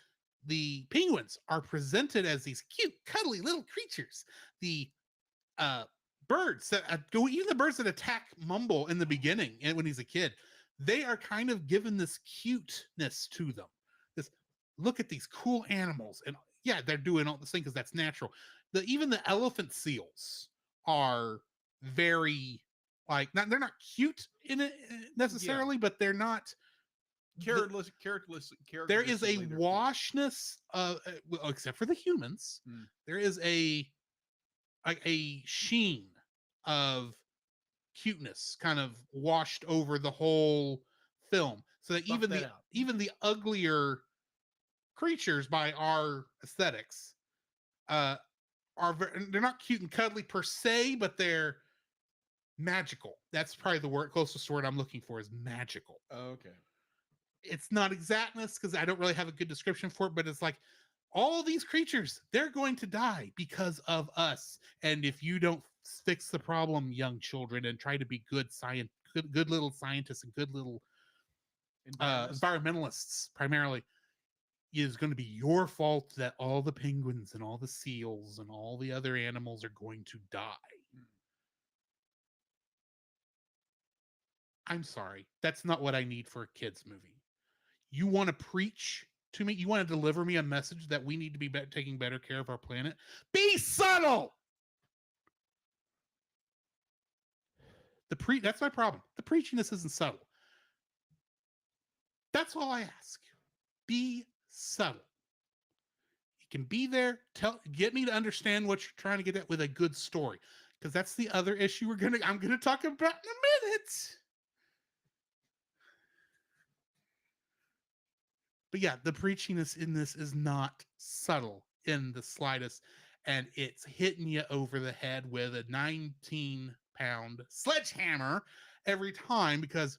the penguins are presented as these cute, cuddly little creatures. The birds that even the birds that attack Mumble in the beginning and when he's a kid, they are kind of given this cuteness to them. This look at these cool animals, and yeah, they're doing all this thing because that's natural. Even the elephant seals are very they're not cute in it necessarily, but they're not. Characteristic. There is a washness, except for the humans. There is a sheen of cuteness kind of washed over the whole film, so that even the uglier creatures by our aesthetics they're not cute and cuddly per se, but they're magical. That's probably the closest word I'm looking for is magical. Okay. It's not exactness because I don't really have a good description for it, but it's like all these creatures, they're going to die because of us. And if you don't fix the problem, young children, and try to be good little scientists and good little environmentalists primarily, it is going to be your fault that all the penguins and all the seals and all the other animals are going to die. I'm sorry. That's not what I need for a kid's movie. You want to preach to me? You want to deliver me a message that we need to be taking better care of our planet? Be subtle! That's my problem. The preachiness isn't subtle. That's all I ask. Be subtle. You can be there, get me to understand what you're trying to get at with a good story. Because that's the other issue I'm gonna talk about in a minute. But yeah, the preachiness in this is not subtle in the slightest, and it's hitting you over the head with a 19-pound sledgehammer every time, because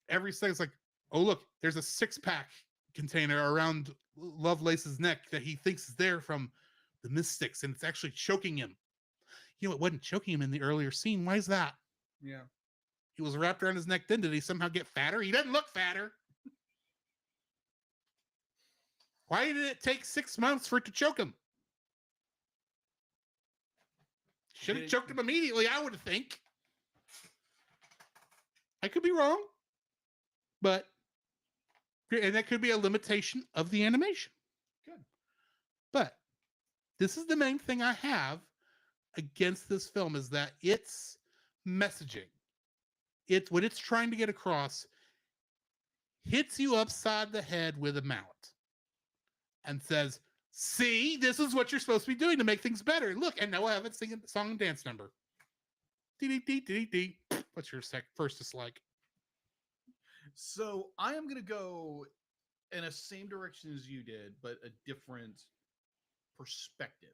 every second's like, oh look, there's a 6-pack container around Lovelace's neck that he thinks is there from the Mystics, and it's actually choking him. You know, it wasn't choking him in the earlier scene. Why is that? Yeah. He was wrapped around his neck then. Did he somehow get fatter? He doesn't look fatter. Why did it take 6 months for it to choke him? Should have choked him immediately, I would think. I could be wrong. And that could be a limitation of the animation. Good. But this is the main thing I have against this film, is that its messaging, what it's trying to get across, hits you upside the head with a mallet and says, See, this is what you're supposed to be doing to make things better. Look, and now I have it singing the song and dance number. Dee dee dee dee. What's your first dislike? So I am gonna go in the same direction as you did, but a different perspective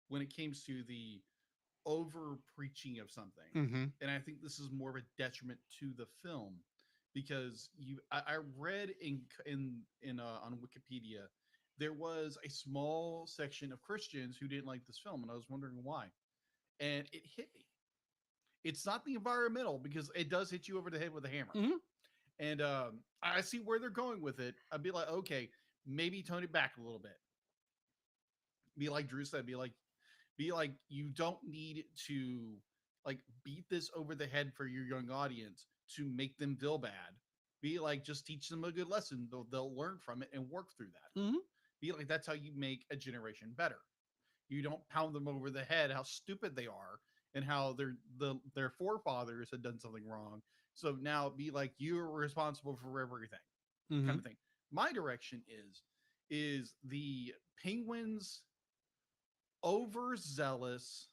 when it comes to the over preaching of something. Mm-hmm. And I think this is more of a detriment to the film because I read on Wikipedia there was a small section of Christians who didn't like this film, and I was wondering why. And it hit me. It's not the environmental because it does hit you over the head with a hammer. Mhm. And I see where they're going with it. I'd be like, okay, maybe tone it back a little bit. Be like Drew said, be like, you don't need to like beat this over the head for your young audience to make them feel bad. Be like, just teach them a good lesson. They'll learn from it and work through that. Mhm. Be like, that's how you make a generation better. You don't pound them over the head how stupid they are and how their forefathers had done something wrong. So now be like, you're responsible for everything, Mhm. kind of thing. My direction is the Penguins overzealous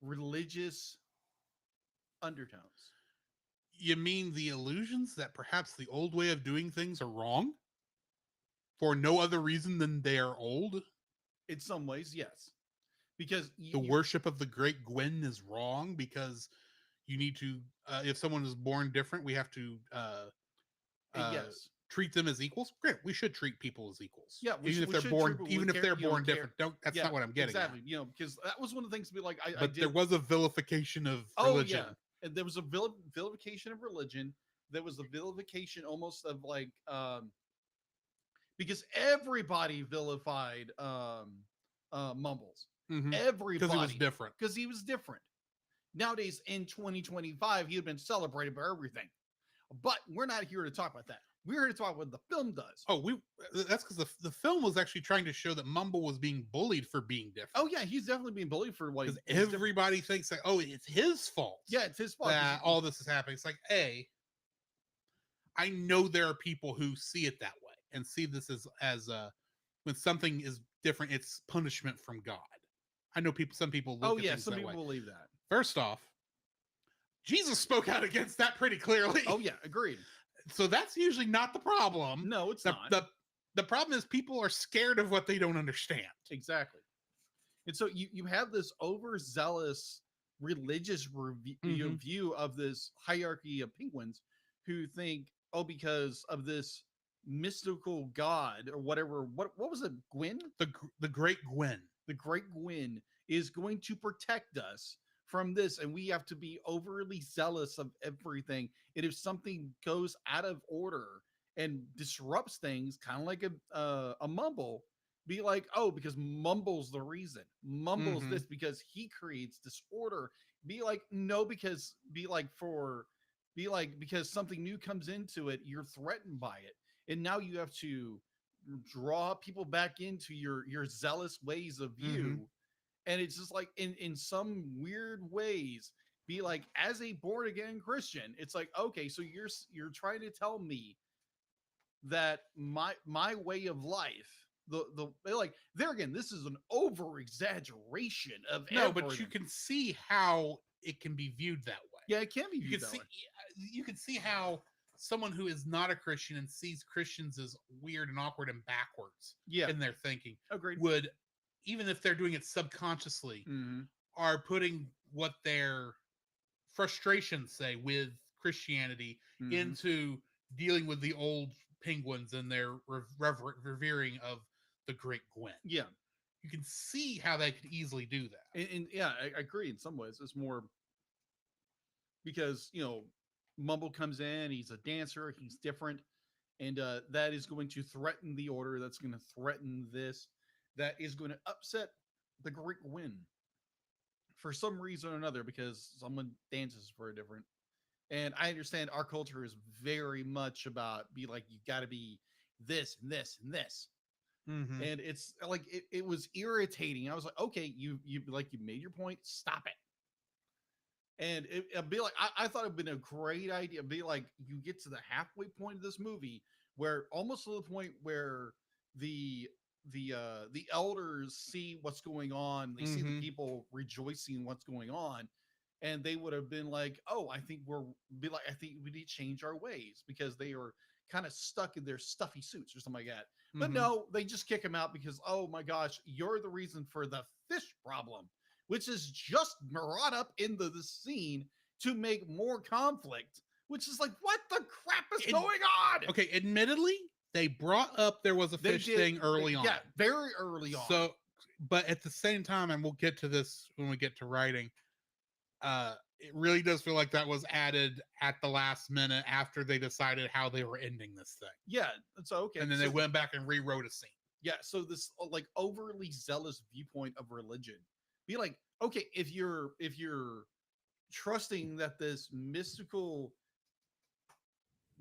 religious undertones. You mean the illusions that perhaps the old way of doing things are wrong? For no other reason than they are old? In some ways, yes. Because The worship of the great Gwen is wrong because you need to, if someone is born different, we have to yes. treat them as equals. Great, we should treat people as equals. Yeah, we even should- if we they're should born, treat- we even if care- they're you know, born care- different. Don't. That's Yeah, not what I'm getting exactly. at. You know, because that was one of the things to be like, I But did. there was a vilification of Oh religion. yeah, and there was a vilification of religion. There was a vilification almost of like because everybody vilified Mumbles. Mhm. Everybody Because it was different. because he was different. Nowadays in 2025, he had been celebrated by everything. But we're not here to talk about that. We're here to talk about what the film does. Oh, that's because the film was actually trying to show that Mumble was being bullied for being different. Oh yeah, he's definitely being bullied for what Because he's different. everybody thinks like, oh, it's his fault. Yeah, it's his fault. 'cause That all this is happening. It's like, I know there are people who see it that way and see this as when something is different, it's punishment from God. I know some people look oh at yeah, things some that people way. believe that. First off, Jesus spoke out against that pretty clearly. Oh yeah, agreed. So that's usually not the problem. No, it's the, not. the problem is people are scared of what they don't understand. Exactly. And so you have this overzealous religious Mhm. view of this hierarchy of penguins who think, oh, because of this mystical god or whatever, what was it, Gwen? The great Gwen. The great Gwen is going to protect us from this, and we have to be overly zealous of everything. And if something goes out of order and disrupts things, kind of like a Mumble, be like, oh, because Mumble's the reason. Mumble's Mhm. this because he creates disorder. Be like, no, because because something new comes into it, you're threatened by it. And now you have to draw people back into your zealous ways of view. And it's just like in some weird ways, be like, as a born again Christian, it's like, okay, so you're trying to tell me that my way of life, the like there again, this is an over exaggeration of No, but you everything. can see how it can be viewed that way. Yeah, it can be You viewed can that see way. you can see how someone who is not a Christian and sees Christians as weird and awkward and backwards Yeah, in their thinking agreed. would, even if they're doing it subconsciously, Mhm. are putting what their frustrations say with Christianity Mhm. into dealing with the old penguins and their revering of the great Gwen. Yeah, You can see how they could easily do that. and yeah, I agree. In some ways, it's more because Mumble comes in, he's a dancer, he's different, and that is going to threaten the order. That's going to threaten this. That is going to upset the Great Win for some reason or another because someone dances for a different. And I understand our culture is very much about be like you got to be this and this and this. Mm-hmm. And it's like it was irritating. I was like, okay, you made your point, stop it. And it'd be like I thought it'd been a great idea. It'd be like you get to the halfway point of this movie where almost to the point where the the elders see what's going on, they see the Mhm. people rejoicing in what's going on, and they would have been like, oh, I think I think we need to change our ways, because they are kind of stuck in their stuffy suits or something like that. But Mhm. no, they just kick him out because, oh my gosh, you're the reason for the fish problem, which is just brought up into the scene to make more conflict, which is like, what the crap is It- going on? Okay, admittedly, they brought up there was a They fish did- thing early on. Yeah, very early on. So, but at the same time, and we'll get to this when we get to writing, it really does feel like that was added at the last minute after they decided how they were ending this thing. yeah, so okay. And then they so- went back and rewrote a scene. Yeah, so this like overly zealous viewpoint of religion. Be like, okay, if you're trusting that this mystical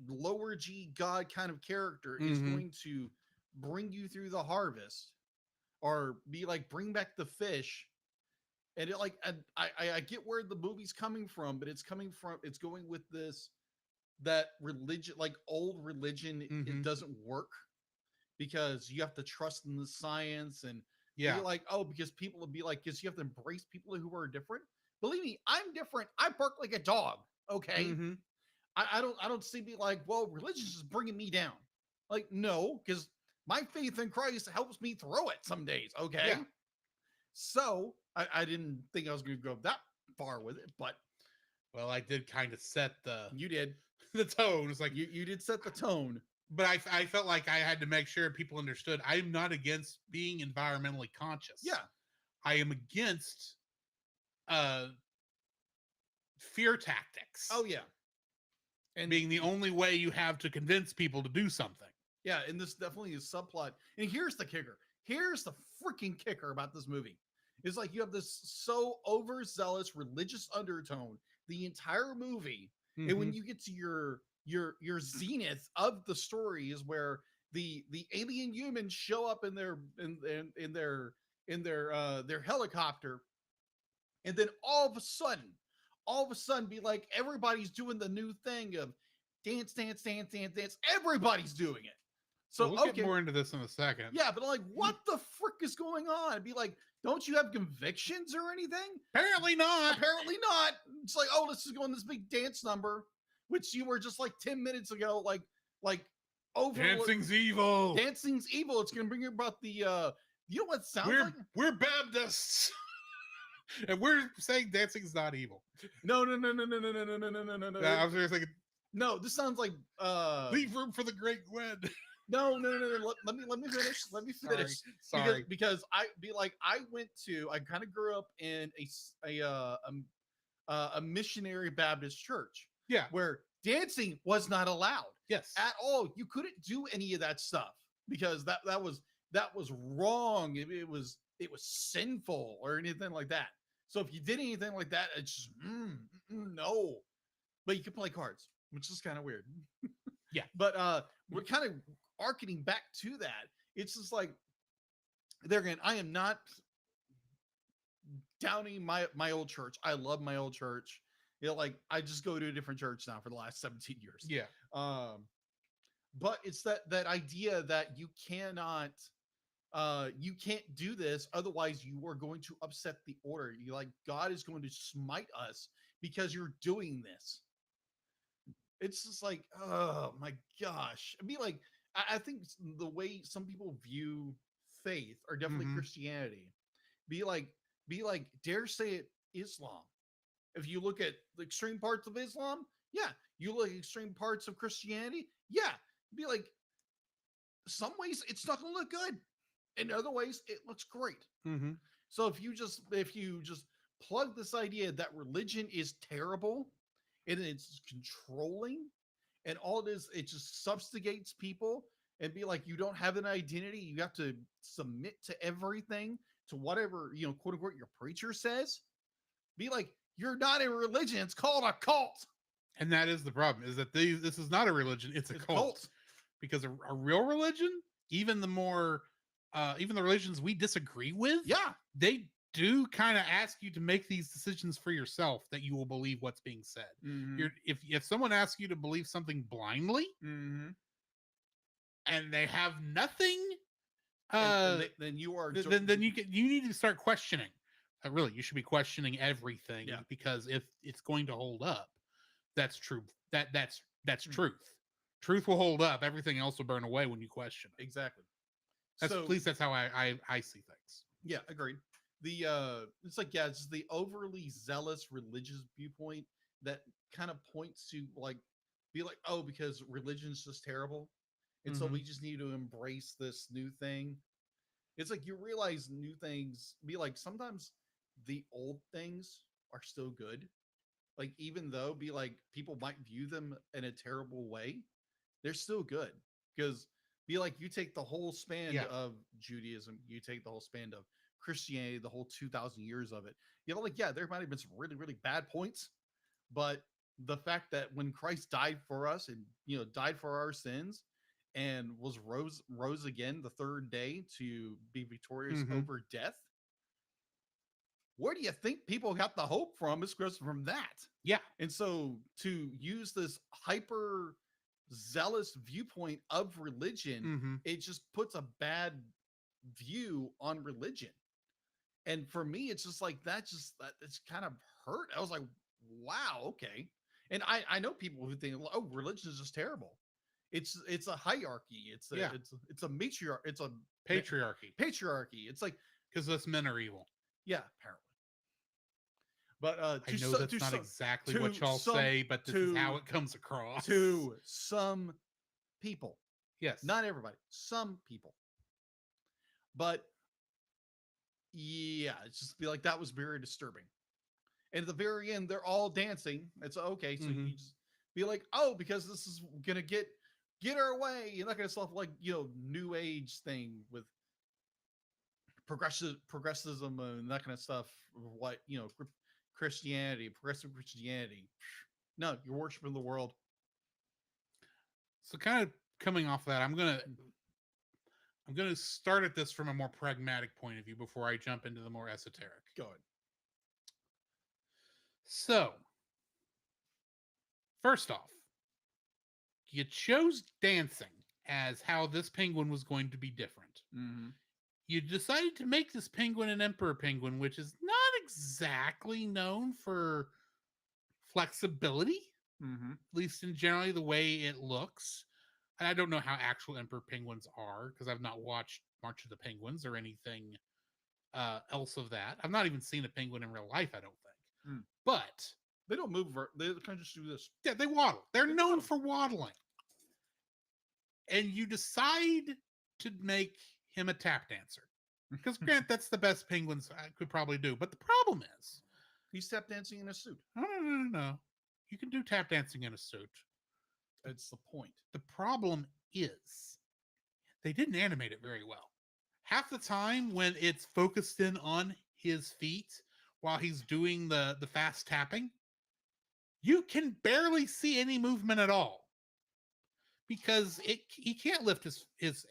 lower G God kind of character is Mhm. going to bring you through the harvest, or be like, bring back the fish. And it like, and I get where the movie's coming from, but it's going with this, that religion, like old religion, it Mhm. doesn't work, because you have to trust in the science, and Yeah. be like, oh, because people will be like, because you have to embrace people who are different. Believe me, I'm different. I bark like a dog. Okay. Mhm. I don't see me like, well, religion's just bringing me down. Like, no, because my faith in Christ helps me through it some days. Okay. Yeah. So I didn't think I was going to go that far with it, but Well, I did kind of set the you did. the tone. It's like, You did set the tone. but I felt like I had to make sure people understood. I'm not against being environmentally conscious. Yeah. I am against fear tactics. Oh yeah. And being the only way you have to convince people to do something. Yeah, and this definitely is subplot. And here's the kicker. Here's the freaking kicker about this movie. It's like you have this so overzealous religious undertone the entire movie, and when Mhm. you get to your zenith of the story is where the alien humans show up in their helicopter, and then all of a sudden be like, everybody's doing the new thing of dance. Everybody's doing it. So we'll okay, get more into this in a second. yeah, but like, what the frick is going on? Be like, don't you have convictions or anything? Apparently not. Apparently not. It's like, oh, let's just go on this big dance number, which you were just like 10 minutes ago, like over. Dancing's evil. Dancing's evil. It's gonna bring you about the you know what it sounds like? We're Baptists. And we're saying dancing's not evil. No. I was just thinking, No, this sounds like leave room for the great Gwen. no. Let me finish. Let me finish. Sorry. Because I kind of grew up in a missionary Baptist church Yeah. where dancing was not allowed Yes. at all. You couldn't do any of that stuff because that was wrong. It was sinful or anything like that. So if you did anything like that, it's just no. But you could play cards, which is kind of weird. Yeah. But we're kind of arcing back to that. It's just like there again, I am not downing my old church. I love my old church. You know, like I just go to a different church now for the last 17 years. Yeah. But it's that idea that you can't do this, otherwise you are going to upset the order. You like, God is going to smite us because you're doing this. It's just like, oh my gosh. I mean, like, I think the way some people view faith, or definitely Mhm. Christianity, be like, dare say it, Islam. If you look at the extreme parts of Islam, yeah. You look at extreme parts of Christianity, yeah. Be like, some ways it's not going to look good. In other ways, it looks great. Mm-hmm. So if you just plug this idea that religion is terrible and it's controlling, and all it is, it just subjugates people, and be like, you don't have an identity, you have to submit to everything, to whatever, quote unquote, your preacher says. Be like, you're not a religion, it's called a cult. And that is the problem, is that this is not a religion, it's a cult. Because a real religion, even the more even the religions we disagree with, Yeah. they do kind of ask you to make these decisions for yourself, that you will believe what's being said. Mm-hmm. If someone asks you to believe something blindly, Mm-hmm. and they have nothing then you are then you need to start questioning. Really, you should be questioning everything Yeah. because if it's going to hold up, that's true. That's Mm. truth. Truth will hold up. Everything else will burn away when you question it. exactly. At least that's how I see things. Yeah, agreed. It's like, yeah, it's just the overly zealous religious viewpoint that kind of points to like, be like, oh, because religion's just terrible, and so Mhm. we just need to embrace this new thing. It's like you realize new things. Be like, sometimes the old things are still good. Like, even though be like people might view them in a terrible way, they're still good because be like you take the whole span Yeah. of Judaism, you take the whole span of Christianity, the whole 2,000 years of it. You know, like, yeah, there might have been some really, really bad points, but the fact that when Christ died for us and died for our sins and was rose again the third day to be victorious Mhm. over death, where do you think people got the hope from? It's because from that. Yeah. And so to use this hyper zealous viewpoint of religion, Mhm. it just puts a bad view on religion. And for me, it's just like that it's kind of hurt. I was like, wow, okay. And I know people who think, oh, religion is just terrible. It's a hierarchy. It's a Yeah. it's a matriarch. It's a Patriarchy, patriarchy. It's like, because us men are evil. yeah, apparently. But I know that's not exactly what y'all say, but this is how it comes across. to some people, Yes. not everybody, some people. But yeah, it's just be like that was very disturbing. And at the very end, they're all dancing. It's okay. So Mhm. you just be like, oh, because this is gonna get our way, and that kind of stuff, like new age thing with progressivism and that kind of stuff. What Christianity, progressive Christianity. No, you're worshiping the world. So kind of coming off that, I'm gonna start at this from a more pragmatic point of view before I jump into the more esoteric. Go ahead. So, first off, you chose dancing as how this penguin was going to be different. Mm-hmm. You decided to make this penguin an emperor penguin, which is not exactly known for flexibility, Mm-hmm. at least in generally the way it looks. And I don't know how actual emperor penguins are because I've not watched March of the Penguins or anything else of that. I've not even seen a penguin in real life, I don't think. Mm. But They don't move. They kind of just do this. yeah, they waddle. They're They known waddle. for waddling. And you decide to make him a tap dancer. Because, Grant, that's the best penguins I could probably do. But the problem is, He's tap dancing in a suit. no. You can do tap dancing in a suit. That's the point. The problem is, they didn't animate it very well. Half the time when it's focused in on his feet while he's doing the fast tapping, you can barely see any movement at all. Because he can't lift his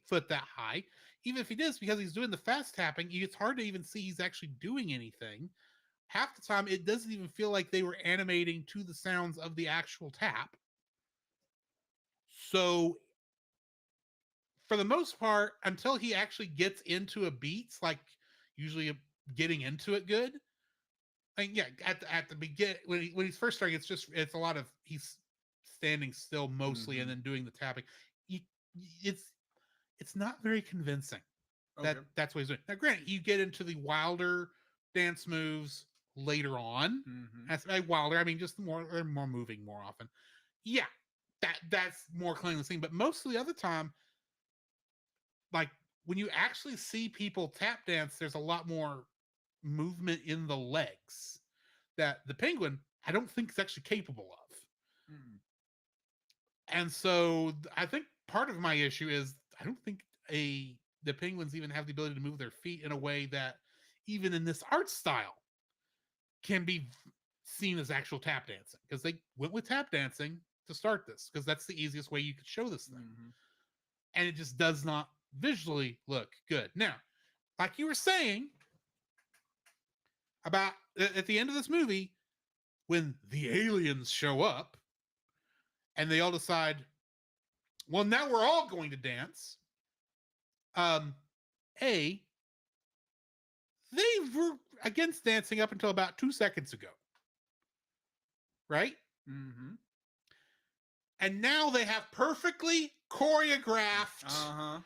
foot that high. Even if he does, because he's doing the fast tapping, it's hard to even see he's actually doing anything. Half the time, it doesn't even feel like they were animating to the sounds of the actual tap. So, for the most part, until he actually gets into a beat, like usually getting into it good. I mean, yeah, at the beginning when he's first starting, it's a lot of he's standing still mostly and then doing the tapping. It's not very convincing. Okay. That's what he's doing. Now, granted, you get into the wilder dance moves later on. Mm-hmm. As by wilder, I mean just they're more moving more often. Yeah, that's more clean the scene. But most of the other time, like when you actually see people tap dance, there's a lot more movement in the legs that the penguin I don't think is actually capable of. Mm. And so I think part of my issue is I don't think the penguins even have the ability to move their feet in a way that even in this art style can be seen as actual tap dancing, because they went with tap dancing to start this because that's the easiest way you could show this thing. Mm-hmm. And it just does not visually look good. Now, like you were saying about at the end of this movie, when the aliens show up and they all decide, well, now we're all going to dance. A, they were against dancing up until about 2 seconds ago. Right? Mm-hmm. And now they have perfectly choreographed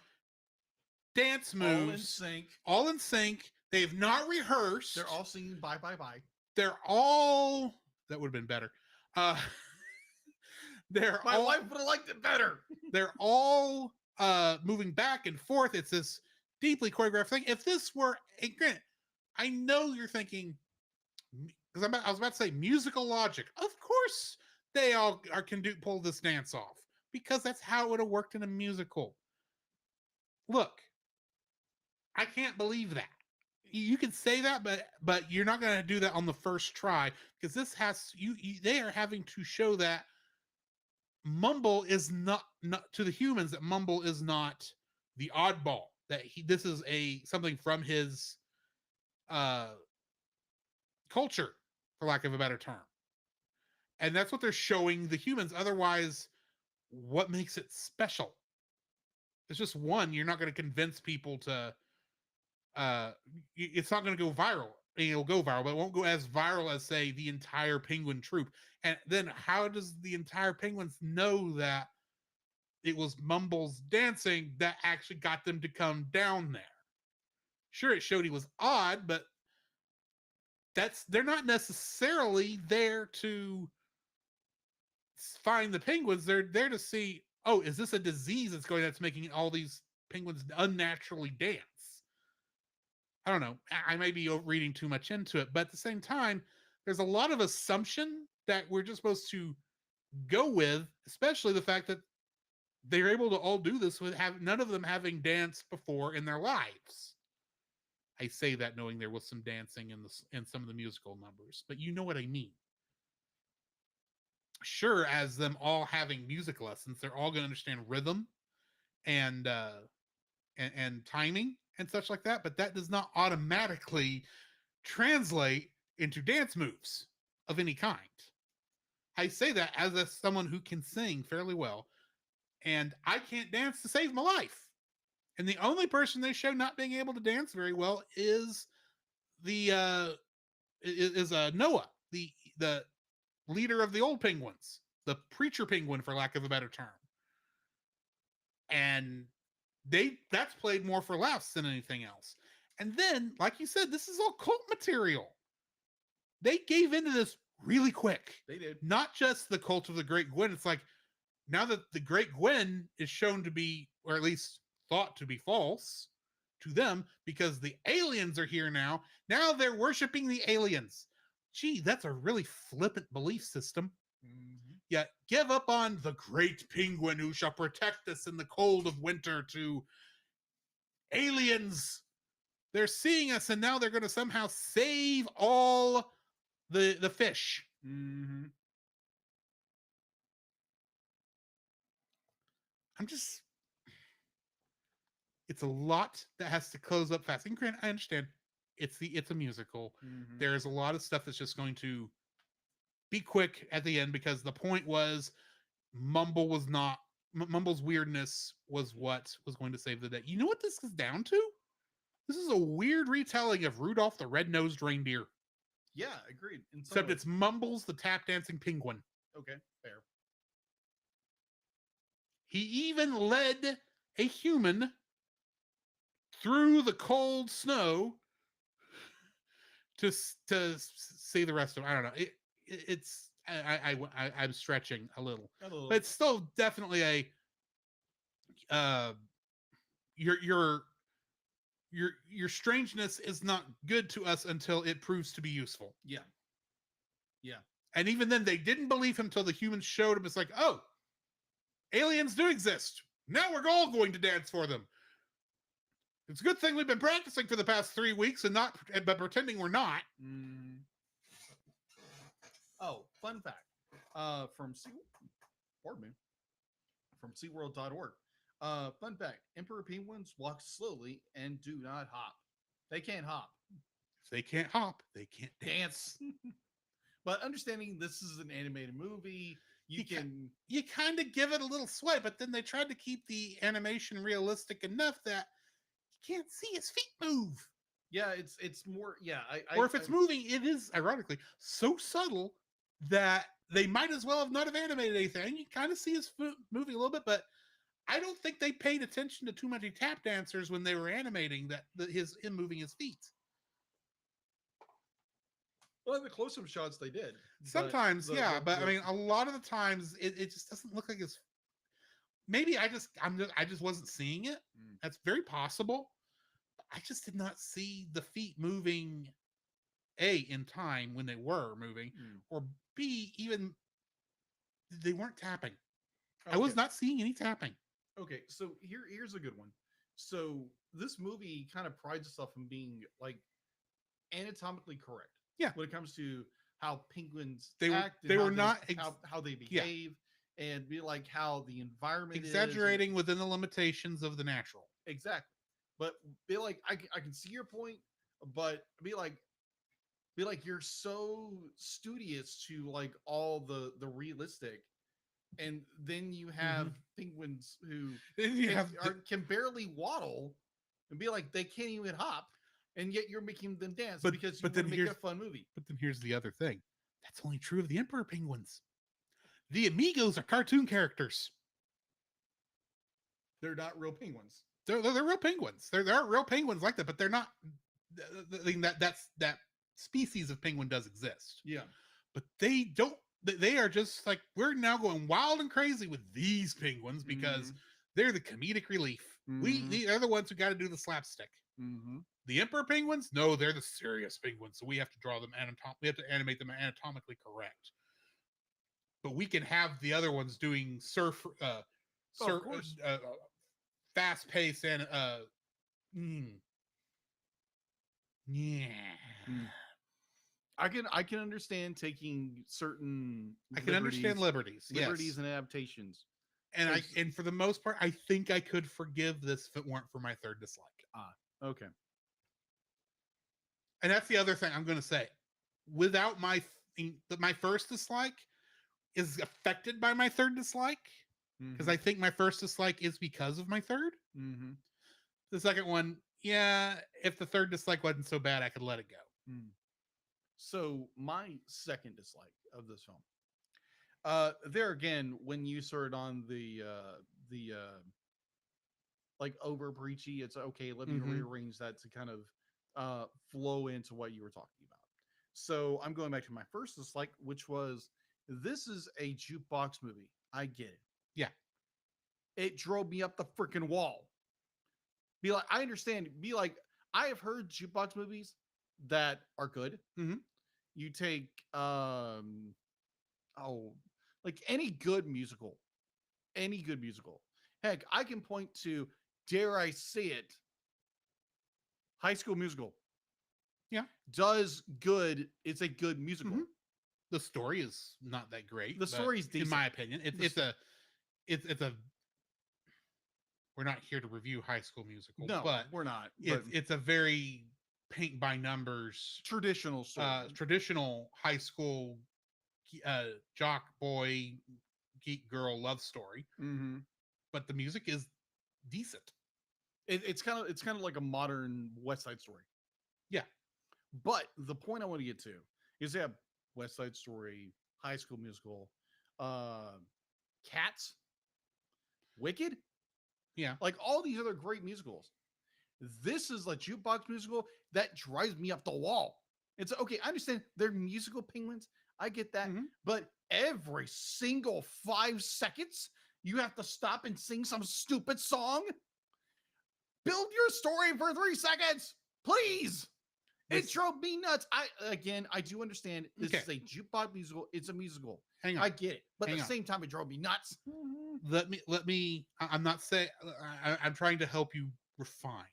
dance moves. All in sync. All in sync. They've not rehearsed. They're all singing bye, bye, bye. They're all... That would have been better. My wife would have liked it better. They're all moving back and forth. It's this deeply choreographed thing. If this were... Granted, I know you're thinking... Because I was about to say musical logic. Of course they all can pull this dance off. Because that's how it would have worked in a musical. Look, I can't believe that. You can say that, but you're not going to do that on the first try, because this has they are having to show that Mumble is not to the humans, that Mumble is not the oddball, that this is something from his culture, for lack of a better term. And that's what they're showing the humans. Otherwise, what makes it special? It's just one, you're not going to convince people to it's not going to go viral. It'll go viral, but it won't go as viral as, say, the entire Penguin troupe. And then how does the entire Penguins know that it was Mumble's dancing that actually got them to come down there? Sure, it showed he was odd, but they're not necessarily there to find the penguins. They're there to see, oh, is this a disease that's making all these penguins unnaturally dance? I don't know. I may be reading too much into it, but at the same time, there's a lot of assumption that we're just supposed to go with, especially the fact that they're able to all do this with none of them having danced before in their lives. I say that knowing there was some dancing in some of the musical numbers, but you know what I mean. Sure, as them all having music lessons, they're all going to understand rhythm and timing and such like that, but that does not automatically translate into dance moves of any kind. I say that as someone who can sing fairly well, and I can't dance to save my life. And the only person they show not being able to dance very well is Noah, the leader of the old penguins, the preacher penguin, for lack of a better term. And that's played more for laughs than anything else. And then, like you said, this is all cult material. They gave into this really quick. They did. Not just the cult of the Great Gwen. It's like, now that the Great Gwen is shown to be, or at least thought to be false to them, because the aliens are here now they're worshiping the aliens. Gee, that's a really flippant belief system. Mm-hmm. Yeah, give up on the great penguin who shall protect us in the cold of winter to aliens. They're seeing us, and now they're going to somehow save all the fish. Mm-hmm. It's a lot that has to close up fast. And granted, I understand it's a musical. Mm-hmm. There's a lot of stuff that's just going to be quick at the end, because the point was Mumble's weirdness was what was going to save the day. You know what this is down to? This is a weird retelling of Rudolph the Red-Nosed Reindeer. Yeah, agreed. Except it's Mumbles the tap dancing penguin. Okay, fair. He even led a human through the cold snow to see the rest of it. I don't know. I'm stretching a little, but it's still definitely your strangeness is not good to us until it proves to be useful. Yeah. And even then, they didn't believe him until the humans showed him. It's like, oh, aliens do exist. Now we're all going to dance for them. It's a good thing we've been practicing for the past 3 weeks but pretending we're not. Mm. Oh, fun fact. From SeaWorld.org. Fun fact. Emperor penguins walk slowly and do not hop. They can't hop. If they can't hop, they can't dance. But understanding this is an animated movie, you kind of give it a little sway, but then they tried to keep the animation realistic enough that you can't see his feet move. Yeah, it's more. Yeah, Or if it's moving, it is ironically so subtle that they might as well have not have animated anything. You kind of see his foot moving a little bit, but I don't think they paid attention to too many tap dancers when they were animating him moving his feet. well, the close-up shots they did. but Sometimes, the- yeah, the- but I the- mean, a lot of the times it just doesn't look like his. Maybe I just wasn't seeing it. Mm. That's very possible. I just did not see the feet moving. A, in time when they were moving, Mm. or B, even they weren't tapping. I was Okay. not seeing any tapping. Okay, so here's a good one. So this movie kind of prides itself in being like anatomically correct. Yeah. When it comes to how penguins They were- act, and they how were not ex- how they Yeah. behave, and be like how the environment is, and- Exaggerating within the limitations of the natural. exactly. But be like, I can see your point, but be like you're so studious to like all the realistic, and then you have penguins who Then you can, have the- can barely waddle, and be like they can't even hop, and yet you're making them dance But- because you but want then to make it a here's- fun movie. But then here's the other thing. That's only true of the emperor penguins. The amigos are cartoon characters. They're not real penguins. They're real penguins. There are real penguins like that, but they're not. The thing that species of penguin does exist, Yeah. but they don't. They are just like, we're now going wild and crazy with these penguins because they're the comedic relief. Mhm. They're the ones who got to do the slapstick. Mm-hmm. The emperor penguins, no, they're the serious penguins. So we have to draw them we have to animate them anatomically correct. But we can have the other ones doing course. fast pace and yeah. Mm. I can understand taking certain I can understand liberties. liberties Yes. and adaptations. And There's- and for the most part, I think I could forgive this if it weren't for my third dislike. Okay. And that's the other thing I'm going to say. Without my first dislike is affected by my third dislike, because I think my first dislike is because of my third. Mm-hmm. The second one, yeah, if the third dislike wasn't so bad, I could let it go. So my second dislike of this film, there again, when you started on the like over preachy, it's okay. Let me Mhm. rearrange that to kind of flow into what you were talking about. So I'm going back to my first dislike, which was this is a jukebox movie. I get it. Yeah. It drove me up the freaking wall. Be like, I understand. Be like, I have heard jukebox movies that are good. Mhm. You take like any good musical. Heck, I can point to, dare I say it, High School Musical. Yeah. Does good. It's a good musical. Mhm. The story is not that great. The but story's in my decent. opinion. The It's a. We're not here to review High School Musical, No, but we're not. But it's a very paint by numbers, traditional story. traditional high school jock boy geek girl love story, Mm-hmm. but the music is decent. It's kind of like a modern West Side Story. Yeah. But the point I want to get to is they have West Side Story, High School Musical, Cats, Wicked. Yeah. Like all these other great musicals. This is a jukebox musical that drives me up the wall. It's okay. I understand they're musical penguins. I get that. Mhm. But every single 5 seconds, you have to stop and sing some stupid song. Build your story for 3 seconds, please. It This- drove me nuts. I do understand this Okay. is a jukebox musical. It's a musical. Hang on. I get it. But Hang at on. the same time, it drove me nuts. let me I'm not saying I'm trying to help you refine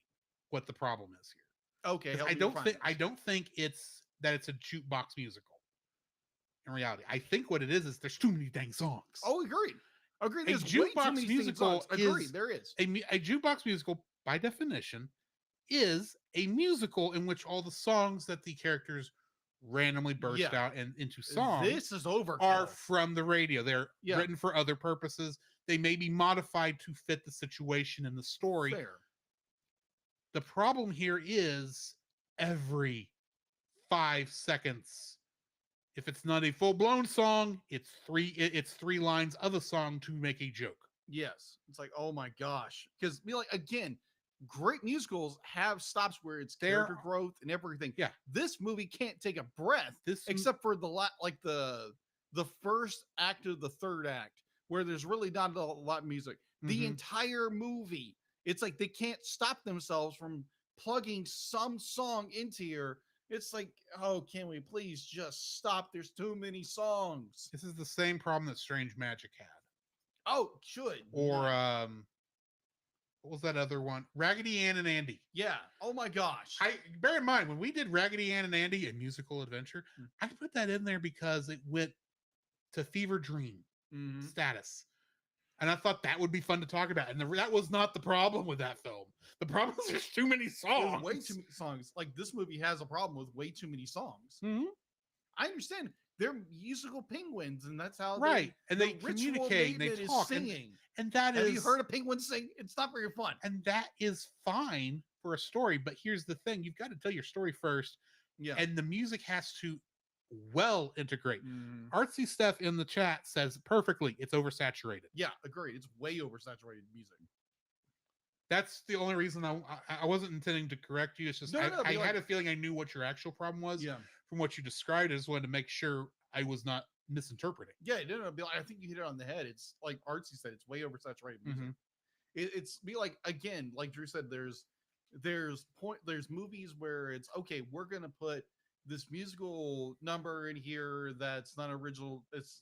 what the problem is here. Okay. 'Cause help I me don't refine think this. I don't think it's a jukebox musical. In reality, I think what it is there's too many dang songs. Oh, agreed. Agreed. A There's way too jukebox many singing musical songs. Agreed. is There is. a jukebox musical by definition is a musical in which all the songs that the characters randomly burst Yeah. out and into song This is overkill. are from the radio. They're Yeah. written for other purposes. They may be modified to fit the situation and the story, Fair. The problem here is every 5 seconds, if it's not a full-blown song, it's three lines of a song to make a joke. Yes. It's like, oh my gosh. Because like again, great musicals have stops where it's There character are- growth and everything. Yeah. This movie can't take a breath This except for like the first act of the third act, where there's really not a lot of music. The Mhm. entire movie, it's like they can't stop themselves from plugging some song into here. It's like, oh, can we please just stop? There's too many songs. This is the same problem that Strange Magic had. Oh, should Or not. what was that other one? Raggedy Ann and Andy. Yeah. Oh my gosh. I bear in mind when we did Raggedy Ann and Andy, a musical adventure, Mm. I put that in there because it went to fever dream Mhm. status. And I thought that would be fun to talk about. And that was not the problem with that film. The problem is there's too many There's songs. way too many songs. Like this movie has a problem with way too many songs. Mhm. I understand they're musical penguins, and that's how Right. And the they ritual communicate and they movement is talk. And, singing. and that Have is you heard a penguin sing? It's not very fun. and that is fine for a story. But here's the thing: you've got to tell your story first, Yeah. and the music has to well integrate. Mhm. Artsy Steph in the chat says perfectly, it's oversaturated. Yeah, agreed. It's way oversaturated music. That's the only reason I wasn't intending to correct you. It's just No, no, I be had like- a feeling I knew what your actual problem was Yeah. from what you described. I just wanted to make sure I was not misinterpreting. Yeah, no, be like, I think you hit it on the head. It's like Artsy said, it's way oversaturated music. Mhm. It's be like again, like Drew said, there's movies where it's okay, we're gonna put this musical number in here that's not original. It's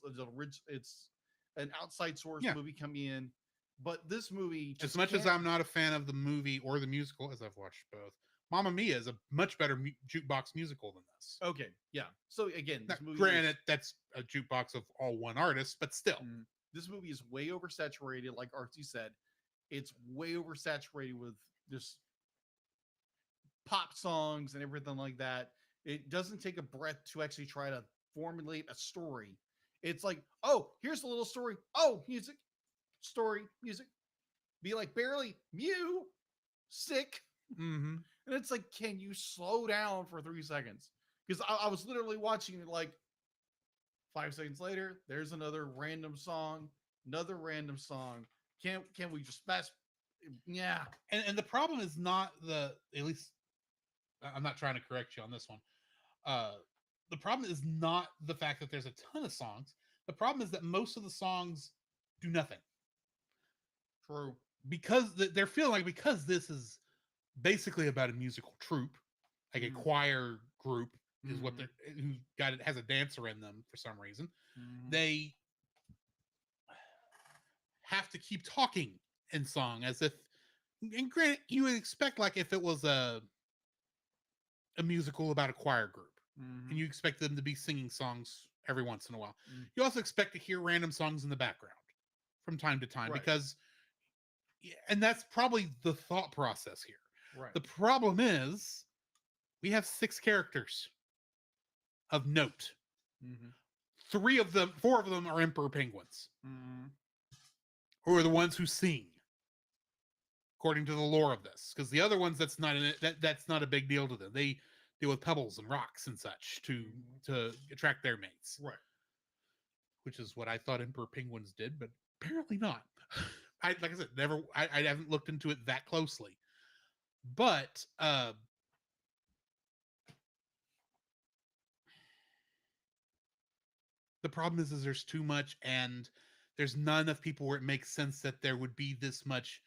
an outside source Yeah. movie coming in, but this movie, As just much as can't- I'm not a fan of the movie or the musical, as I've watched both, Mamma Mia is a much better jukebox musical than this. okay, yeah. So again, Now, this movie granted, that's a jukebox of all one artist, but still. Mm. This movie is way oversaturated, like Artsy said. It's way oversaturated with just pop songs and everything like that. It doesn't take a breath to actually try to formulate a story. It's like, oh, here's a little story. Oh, music, story, music. Be like barely Mew, sick. Mm-hmm. And it's like, can you slow down for 3 seconds? Because I was literally watching it like 5 seconds later, there's another random song, another random song. Can we just fast? Yeah. And the problem is not at least I'm not trying to correct you on this one. The problem is not the fact that there's a ton of songs. The problem is that most of the songs do nothing. True. Because they're feeling like, because this is basically about a musical troupe, like a Mhm. choir group is what Mhm. they're who got it has a dancer in them for some reason. Mhm. They have to keep talking in song as if, and granted, you would expect like if it was a musical about a choir group Mhm. and you expect them to be singing songs every once in a while. Mm. You also expect to hear random songs in the background from time to time Right. because, and that's probably the thought process here. Right. The problem is we have 6 characters of note. Mhm. 4 of them are emperor penguins, Mhm. who are the ones who sing, according to the lore of this. Because the other ones, that's not in it. That's not a big deal to them. They deal with pebbles and rocks and such to attract their mates, Right. which is what I thought emperor penguins did, but apparently not. Like I said, I haven't looked into it that closely, but the problem is there's too much, and there's not enough people where it makes sense that there would be this much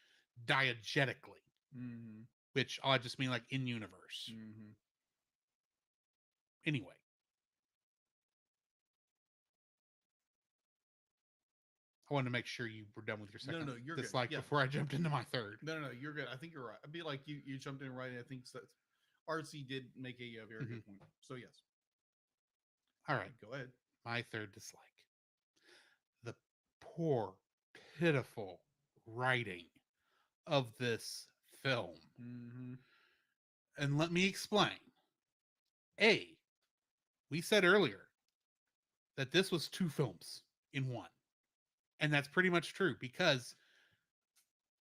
diegetically, Mhm. which I just mean like in universe. Mhm. Anyway. I wanted to make sure you were done with your No, second no, you're good. dislike Yeah. before I jumped into my third. No, you're good. I think you're right. I'd be like you jumped in right. I think that Artsy did make a very Mm-hmm. good point. So yes, All right. go ahead. My third dislike. The poor, pitiful writing of this film. Mm-hmm. And let me explain. A, we said earlier that this was 2 films in one. And that's pretty much true because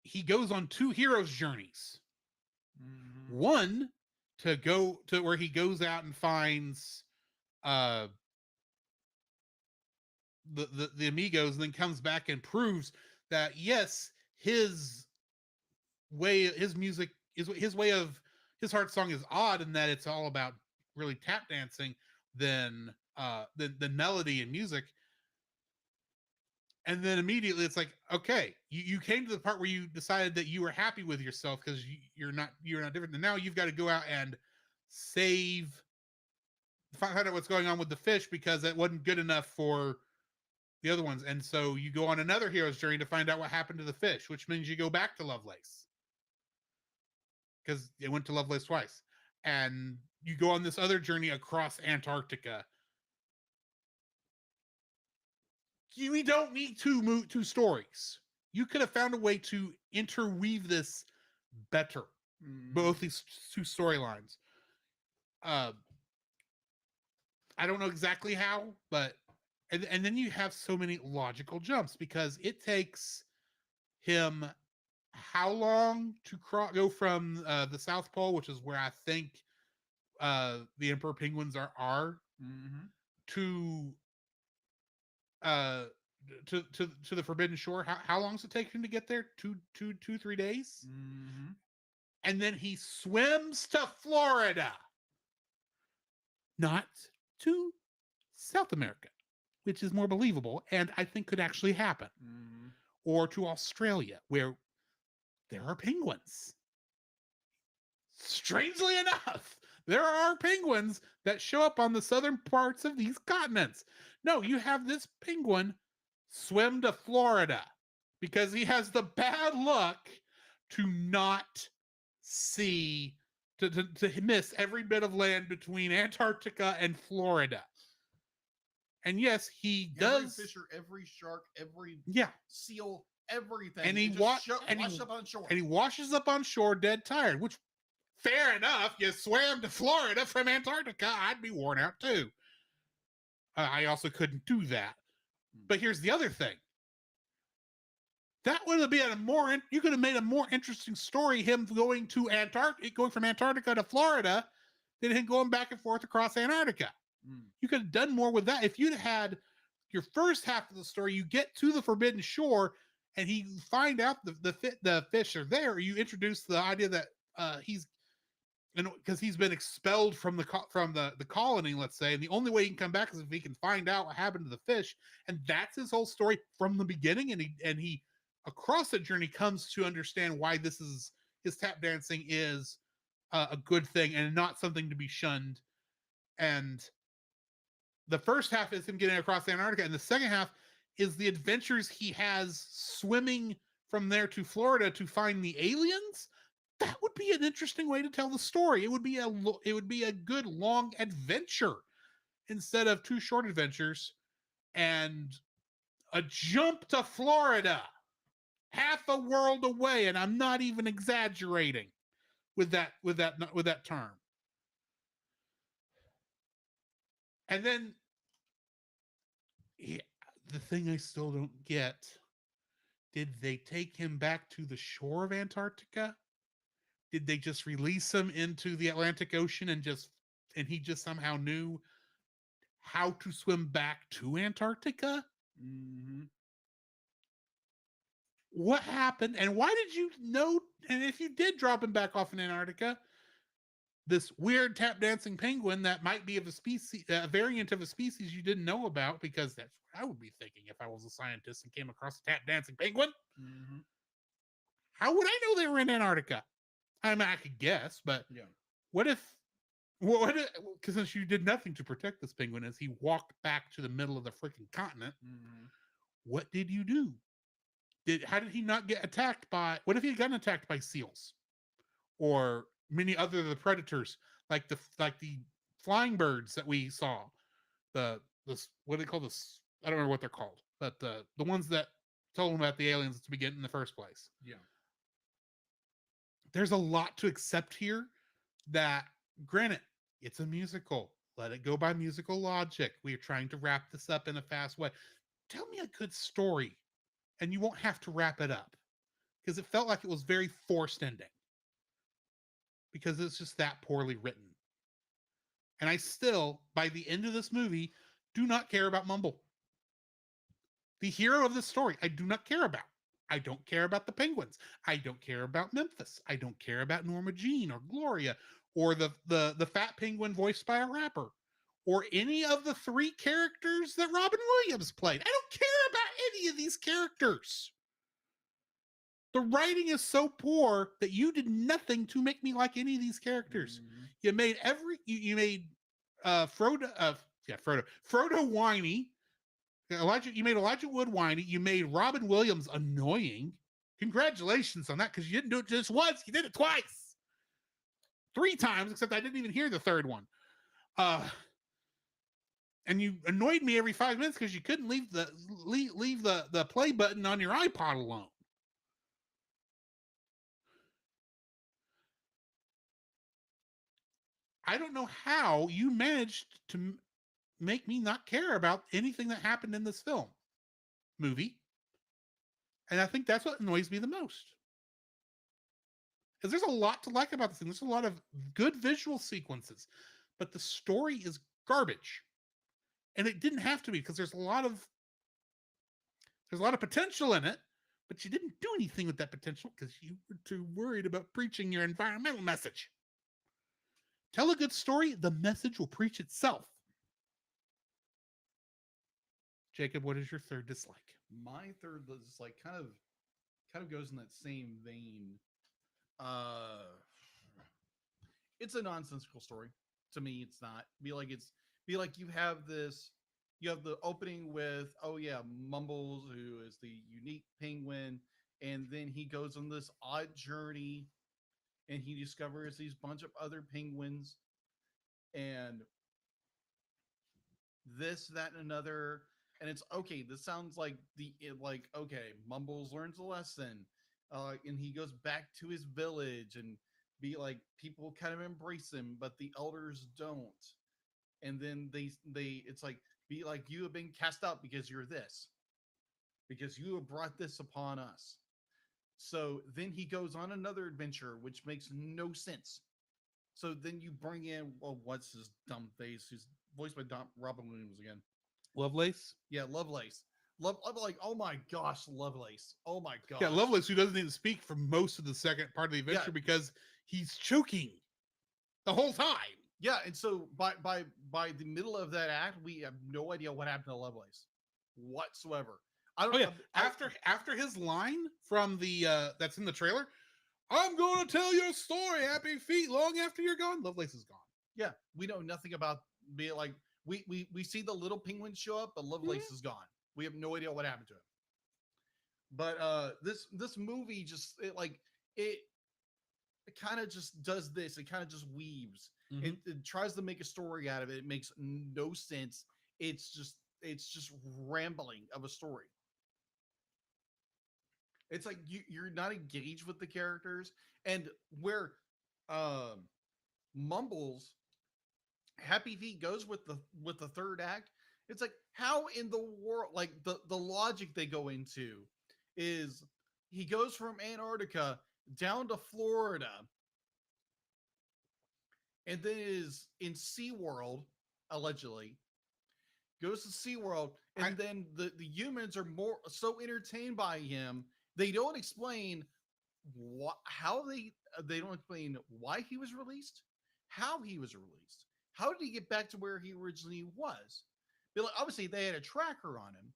he goes on 2 heroes' journeys One, to go to where he goes out and finds the amigos, and then comes back and proves that yes, his music is his way of his heart song is odd in that it's all about really tap dancing than melody and music. And then immediately it's like, okay, you came to the part where you decided that you were happy with yourself because you're not different, and now you've got to go out and find out what's going on with the fish because it wasn't good enough for the other ones. And so you go on another hero's journey to find out what happened to the fish, which means you go back to Lovelace because it went to Lovelace twice. And you go on this other journey across Antarctica. We don't need two stories. You could have found a way to interweave this better, both these two storylines. I don't know exactly how, but and then you have so many logical jumps because it takes him how long to go from the South Pole, which is where I think the Emperor Penguins are to the Forbidden Shore. How long does it take him to get there? 3 days? And then he swims to Florida, not to South America, which is more believable and I think could actually happen, or to Australia, where there are penguins. Strangely enough, there are penguins that show up on the southern parts of these continents. No, you have this penguin swim to Florida because he has the bad luck to not see, to miss every bit of land between Antarctica and Florida. And yes, he does. Every fisher, every shark, every seal, everything. And he washes up on shore. And he washes up on shore dead tired, which, fair enough. You swam to Florida from Antarctica. I'd be worn out too. I also couldn't do that. But here's the other thing. That would have been you could have made a more interesting story, him going to going from Antarctica to Florida, than him going back and forth across Antarctica. You could have done more with that. If you'd had your first half of the story, you get to the Forbidden Shore and he find out the fish are there. You introduce the idea that because he's been expelled from the colony, let's say, and the only way he can come back is if he can find out what happened to the fish, and that's his whole story from the beginning. And he across the journey comes to understand why his tap dancing is a good thing and not something to be shunned. And the first half is him getting across Antarctica, and the second half is the adventures he has swimming from there to Florida to find the aliens. That would be an interesting way to tell the story. It would be a good long adventure instead of two short adventures and a jump to Florida, half a world away, and I'm not even exaggerating with that term. And then the thing I still don't get, did they take him back to the shore of Antarctica? Did they just release him into the Atlantic Ocean and he just somehow knew how to swim back to Antarctica? What happened? And why did you know? And if you did drop him back off in Antarctica, this weird tap dancing penguin that might be of a variant of a species you didn't know about, because that's what I would be thinking if I was a scientist and came across a tap dancing penguin. How would I know they were in Antarctica? I mean, I could guess, but what if, because since you did nothing to protect this penguin as he walked back to the middle of the freaking continent, what did you do? How did he not get attacked by, what if he had gotten attacked by seals or many other of the predators, like the flying birds that we saw, what do they call this? I don't remember what they're called, but the ones that told him about the aliens to begin in the first place. There's a lot to accept here that, granted, it's a musical. Let it go by musical logic. We are trying to wrap this up in a fast way. Tell me a good story, and you won't have to wrap it up, because it felt like it was very forced ending. because it's just that poorly written. And I still, by the end of this movie, do not care about Mumble. The hero of this story, I do not care about. I don't care about the Penguins. I don't care about Memphis. I don't care about Norma Jean or Gloria or the fat penguin voiced by a rapper or any of the 3 characters that Robin Williams played. I don't care about any of these characters. The writing is so poor that you did nothing to make me like any of these characters. You made you made Frodo whiny. You made Elijah Wood whiny. You made Robin Williams annoying. Congratulations on that, because you didn't do it just once. You did it twice. 3 times, except I didn't even hear the third one. And you annoyed me every 5 minutes because you couldn't leave the play button on your iPod alone. I don't know how you managed to make me not care about anything that happened in this movie. And I think that's what annoys me the most. Because there's a lot to like about this thing. There's a lot of good visual sequences, but the story is garbage. And it didn't have to be, because there's a lot of potential in it, but you didn't do anything with that potential because you were too worried about preaching your environmental message. Tell a good story, the message will preach itself. Jacob, what is your third dislike? My third dislike kind of goes in that same vein. It's a nonsensical story. To me, it's not. Be like you have the opening with, oh yeah, Mumbles, who is the unique penguin, and then he goes on this odd journey and he discovers these bunch of other penguins and this, that, and another. And it's okay. This sounds like okay, Mumbles learns a lesson, and he goes back to his village, and be like, people kind of embrace him, but the elders don't. And then it's like, be like, you have been cast out because you're this, because you have brought this upon us. So then he goes on another adventure, which makes no sense. So then you bring in, well, what's his dumb face, who's voiced by Robin Williams again? Lovelace? Yeah, Lovelace. I'm like, oh my gosh, Lovelace. Oh my gosh. Yeah, Lovelace, who doesn't even speak for most of the second part of the adventure because he's choking the whole time. Yeah, and so by the middle of that act, we have no idea what happened to Lovelace whatsoever. I don't. Oh yeah, after his line from the that's in the trailer, I'm going to tell your story, Happy Feet, long after you're gone. Lovelace is gone. Yeah, we know nothing about. Be like, we see the little penguin show up, but Lovelace is gone. We have no idea what happened to him. But this movie just it kind of just does this. It kind of just weaves. It tries to make a story out of it. It makes no sense. It's just rambling of a story. It's like you're not engaged with the characters, and where Mumbles Happy Feet goes with the third act. It's like, how in the world, like the logic they go into is he goes from Antarctica down to Florida and then is in SeaWorld, allegedly, goes to SeaWorld, and then the humans are so entertained by him, they don't explain how they don't explain why he was released, how he was released, how did he get back to where he originally was. Obviously they had a tracker on him,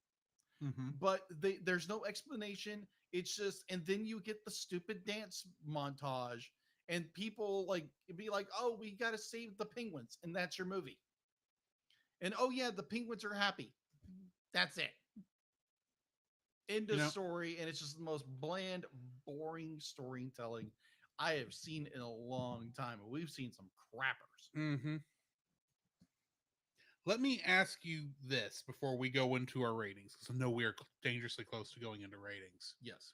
but there's no explanation. It's just, and then you get the stupid dance montage, and people be like, oh, we got to save the penguins, and that's your movie. And oh yeah, the penguins are happy. That's it. End of story. And it's just the most bland, boring storytelling I have seen in a long time. We've seen some crappers. Let me ask you this before we go into our ratings, because I know we are dangerously close to going into ratings. Yes.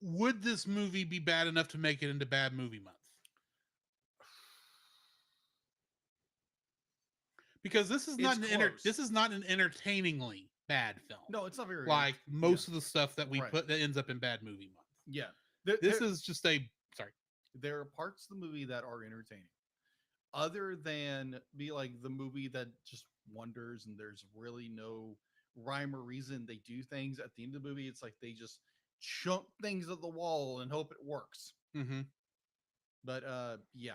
Would this movie be bad enough to make it into Bad Movie Month? Because this is not this is not an entertainingly bad film. No, it's not very like most of the stuff that we put that ends up in Bad Movie Month. Yeah. This is just a There are parts of the movie that are entertaining. Other than be like the movie that just wonders and there's really no rhyme or reason they do things at the end of the movie, it's like they just chunk things at the wall and hope it works. Mm-hmm. But yeah.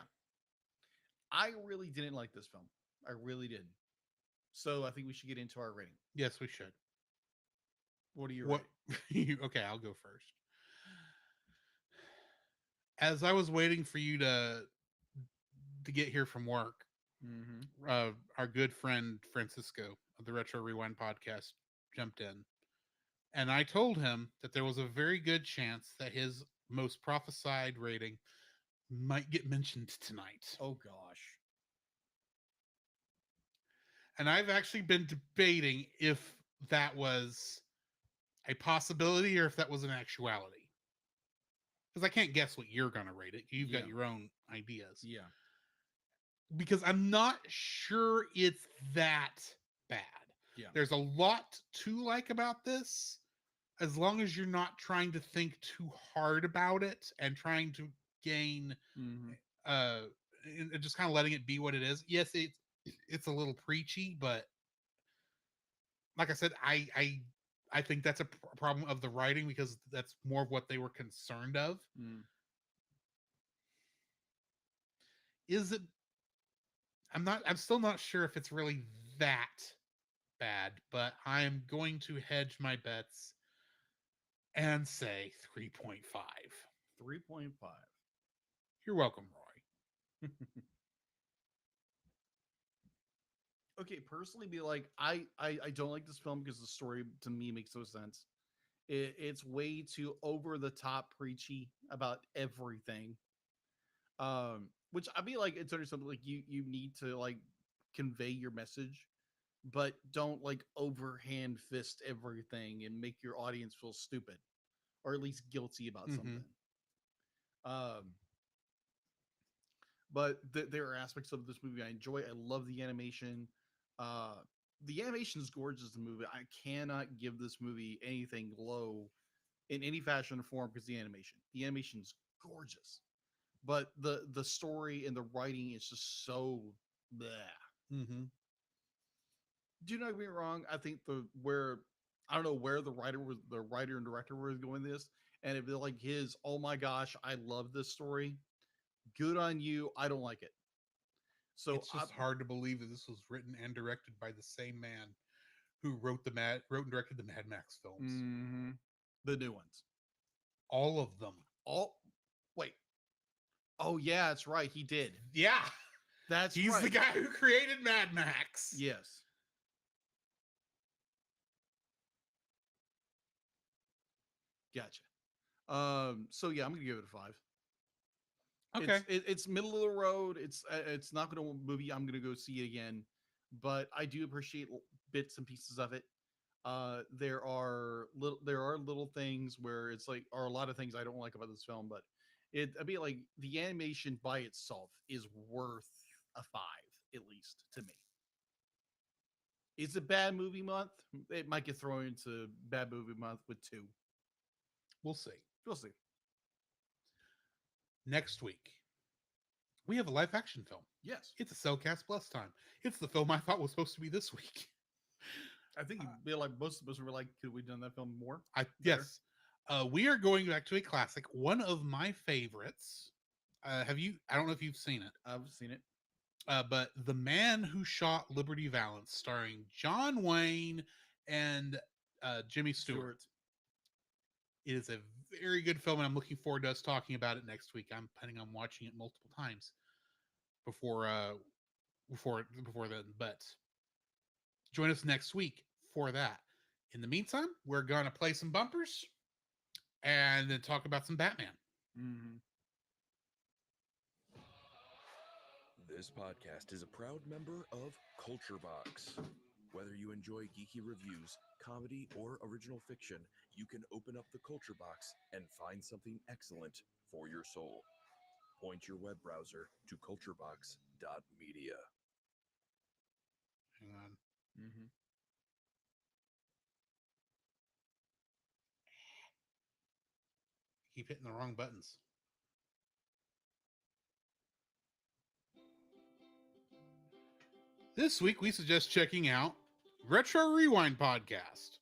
I really didn't like this film. I really did. So I think we should get into our rating. Yes, we should. What are you What? Okay, I'll go first. As I was waiting for you to get here from work, Mm-hmm. our good friend Francisco of the Retro Rewind podcast jumped in, and I told him that there was a very good chance that his most prophesied rating might get mentioned tonight. Oh gosh. And I've actually been debating if that was a possibility or if that was an actuality. Because I can't guess what you're going to rate it. You've got Yeah. your own ideas. Yeah. Because I'm not sure it's that bad. Yeah. There's a lot to like about this, as long as you're not trying to think too hard about it and trying to gain Mm-hmm. and just kind of letting it be what it is. Yes, it's a little preachy, but like I said, I think that's a problem of the writing, because that's more of what they were concerned of. Mm. Is it? I'm still not sure if it's really that bad, but I'm going to hedge my bets and say 3.5. 3.5. You're welcome, Roy. Okay, personally, be like, I don't like this film because the story to me makes no sense. It's way too over the top preachy about everything. Which I mean, like, it's understandable. Like, you need to like convey your message, but don't like overhand fist everything and make your audience feel stupid or at least guilty about Mhm. something. But there are aspects of this movie I enjoy. I love the animation. The animation is gorgeous in the movie. I cannot give this movie anything low in any fashion or form because the animation is gorgeous. But the story and the writing is just so bleh. Mm-hmm. Do not get me wrong. I think I don't know where the writer and director was going this, and if they're like his, oh my gosh, I love this story. Good on you. I don't like it. So It's just hard to believe that this was written and directed by the same man who wrote and directed the Mad Max films. Mhm. The new ones. All of them. Wait. Oh yeah, that's right. He did. Yeah. He's the guy who created Mad Max. Yes. Gotcha. So yeah, I'm gonna give it a 5. Okay. It's middle of the road. It's not gonna movie I'm gonna go see again, but I do appreciate bits and pieces of it. There are little things where it's like, are a lot of things I don't like about this film, but I'd be like the animation by itself is worth a 5 at least to me. Is it bad movie month? It might get thrown into bad movie month with 2. We'll see. We'll see. Next week, we have a live action film. Yes, It's a Cellcast Plus time. It's the film I thought was supposed to be this week. I think it'd be like most of us were like, could we done that film more? Yes. We are going back to a classic, one of my favorites. I don't know if you've seen it. I've seen it. But The Man Who Shot Liberty Valance, starring John Wayne and Jimmy Stewart. It is a very good film, and I'm looking forward to us talking about it next week. I'm planning on watching it multiple times before then. But join us next week for that. In the meantime, we're gonna play some bumpers and then talk about some Batman. Mm-hmm. This podcast is a proud member of Culture Box. Whether you enjoy geeky reviews, comedy, or original fiction, you can open up the Culture Box and find something excellent for your soul. Point your web browser to culturebox.media. Hang on. Mm-hmm. Keep hitting the wrong buttons. This week, we suggest checking out Retro Rewind Podcast.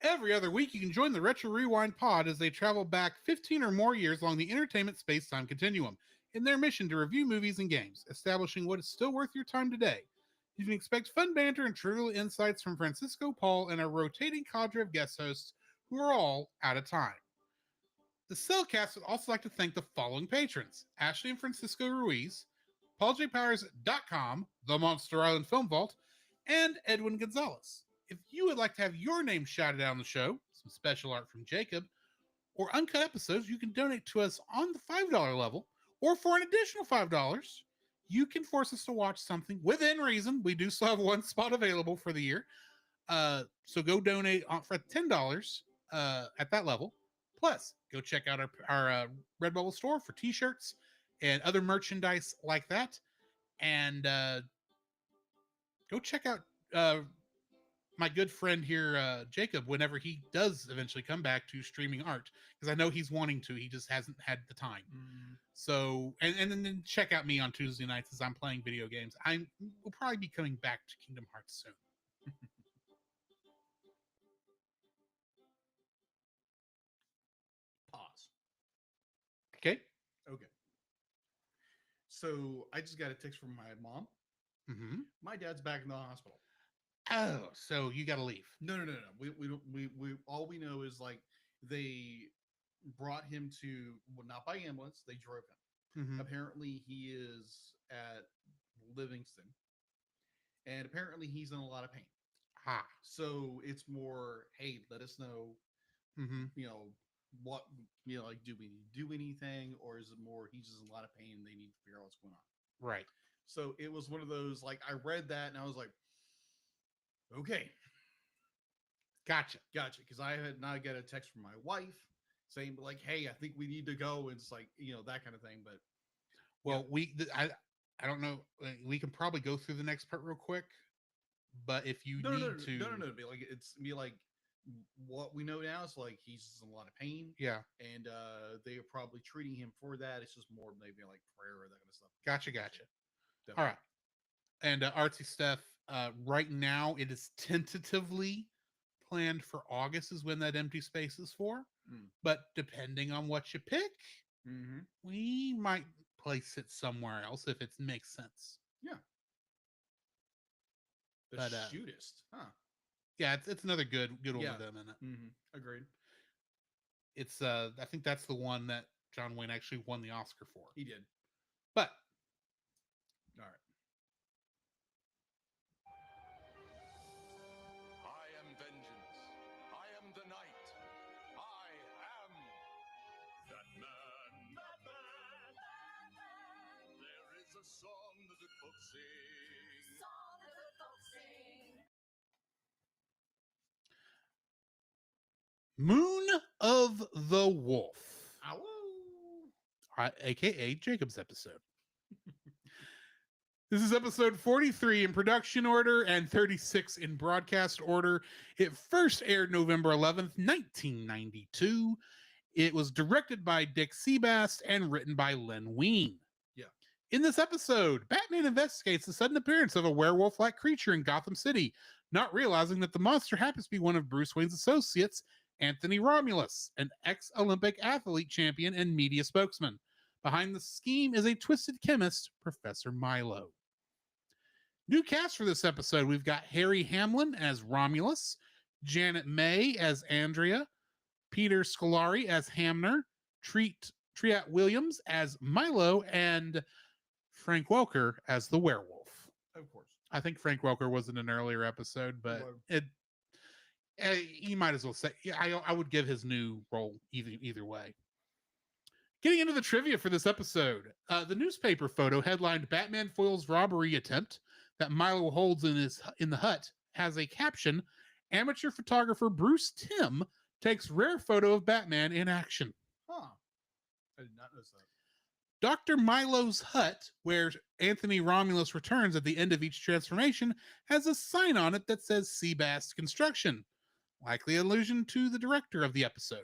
Every other week, you can join the Retro Rewind Pod as they travel back 15 or more years along the entertainment space-time continuum in their mission to review movies and games, establishing what is still worth your time today. You can expect fun banter and trivial insights from Francisco, Paul, and a rotating cadre of guest hosts who are all out of time. The Cellcast would also like to thank the following patrons: Ashley and Francisco Ruiz, PaulJPowers.com, The Monster Island Film Vault, and Edwin Gonzalez. If you would like to have your name shouted out on the show, some special art from Jacob, or uncut episodes, you can donate to us on the $5 level, or for an additional $5, you can force us to watch something within reason. We do still have one spot available for the year. So go donate for $10 at that level. Plus, go check out our Redbubble store for t-shirts and other merchandise like that. And go check out my good friend here, Jacob, whenever he does eventually come back to streaming art, because I know he's wanting to. He just hasn't had the time. So, and then check out me on Tuesday nights as I'm playing video games. Will probably be coming back to Kingdom Hearts soon. Pause. Okay. Okay. So I just got a text from my mom. Mm-hmm. My dad's back in the hospital. Oh, so you got to leave. No. We don't. We all we know is like they brought him to, well, not by ambulance. They drove him. Mm-hmm. Apparently, he is at Livingston, and apparently he's in a lot of pain. Ah. So it's more, hey, let us know. Mm-hmm. What, like, do we need to do anything, or is it more he's just in a lot of pain and they need to figure out what's going on? Right. So it was one of those, like, I read that and I was like, okay, Gotcha. because I had not got a text from my wife saying, like, hey, I think we need to go, and it's like, that kind of thing. But Well, I don't know. We can probably go through the next part real quick, but if you no, be like, it's be like, what we know now is like he's just in a lot of pain, yeah, and they are probably treating him for that. It's just more maybe like prayer or that kind of stuff. Gotcha. Definitely. All right. And Artsy Steph, right now it is tentatively planned for August is when that empty space is for. But depending on what you pick, we might place it somewhere else if it makes sense. Yeah. The But, shootist, huh? Yeah, it's another good one Yeah. with them in it. Agreed. It's I think that's the one that John Wayne actually won the Oscar for. He did. But All right. I am vengeance. I am the night. I am Batman. Batman. There is a song the good folks sing. Song the good folks sing. Moon of the Wolf, Ow. aka Jacob's episode. This is episode 43 in production order and 36 in broadcast order. It first aired November 11th, 1992. It was directed by Dick Seabass and written by Len Wein. Yeah. In this episode, Batman investigates the sudden appearance of a werewolf-like creature in Gotham City, not realizing that the monster happens to be one of Bruce Wayne's associates, Anthony Romulus, an ex-Olympic athlete champion and media spokesman. Behind the scheme is a twisted chemist, Professor Milo. New cast for this episode, we've got Harry Hamlin as Romulus, Janet May as Andrea, Peter Scolari as Hamner, Triat Williams as Milo, and Frank Welker as the werewolf. Of course. I think Frank Welker was in an earlier episode, but you might as well say, yeah, I would give his new role either way. Getting into the trivia for this episode, the newspaper photo headlined Batman foils robbery attempt that Milo holds in the hut has a caption, amateur photographer Bruce Timm takes rare photo of Batman in action. Huh. I did not notice that. Dr. Milo's hut, where Anthony Romulus returns at the end of each transformation, has a sign on it that says Seabass Construction, likely allusion to the director of the episode.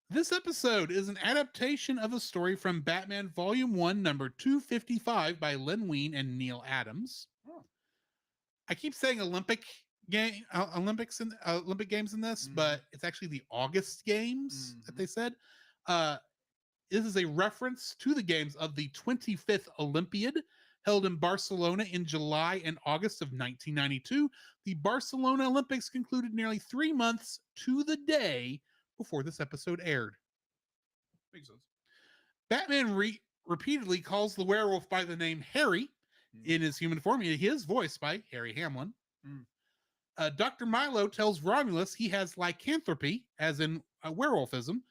This episode is an adaptation of a story from Batman Volume 1, number 255 by Len Wein and Neil Adams. I keep saying Olympic Olympics and Olympic Games in this, but it's actually the August Games that they said. This is a reference to the games of the 25th Olympiad held in Barcelona in July and August of 1992. The Barcelona Olympics concluded nearly 3 months to the day before this episode aired. Makes sense. Batman repeatedly calls the werewolf by the name Harry in his human form. He is voiced by Harry Hamlin. Dr. Milo tells Romulus he has lycanthropy, as in werewolfism,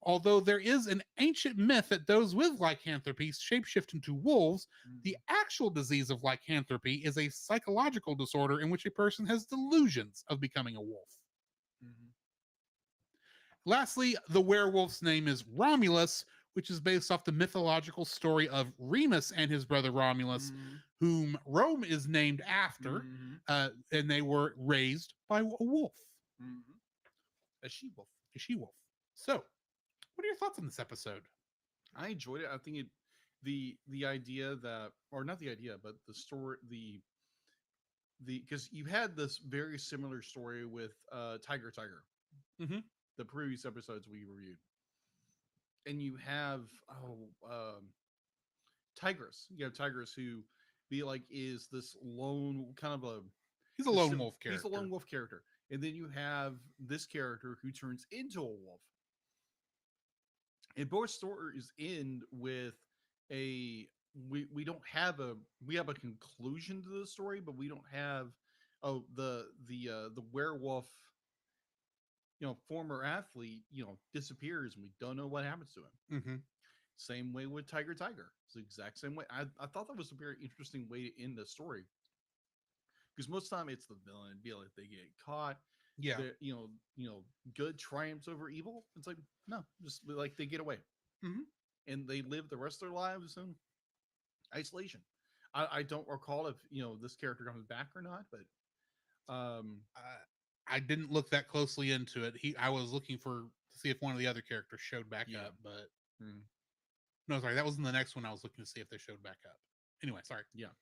although there is an ancient myth that those with lycanthropy shapeshift into wolves. The actual disease of lycanthropy is a psychological disorder in which a person has delusions of becoming a wolf. Lastly, the werewolf's name is Romulus, which is based off the mythological story of Remus and his brother Romulus, whom Rome is named after, and they were raised by a wolf. A she-wolf. A she-wolf. So, what are your thoughts on this episode? I enjoyed it. I think the idea that, or not the idea, but the story, the because you had this very similar story with Tiger. The previous episodes we reviewed, and you have Tigress. You have Tigress who is this lone kind of a he's a lone wolf character. He's a lone wolf character, and then you have this character who turns into a wolf. And both stories end with we have a conclusion to the story, but we don't have the werewolf former athlete disappears and we don't know what happens to him. Same way with Tiger. It's the exact same way. I thought that was a very interesting way to end the story, because most of the time it's the villain they get caught. Yeah, good triumphs over evil. It's like, no, just they get away, and they live the rest of their lives in isolation. I don't recall if this character comes back or not, but I didn't look that closely into it. I was looking to see if one of the other characters showed back up, but no, sorry, that was in the next one. I was looking to see if they showed back up. Anyway, sorry. Yeah.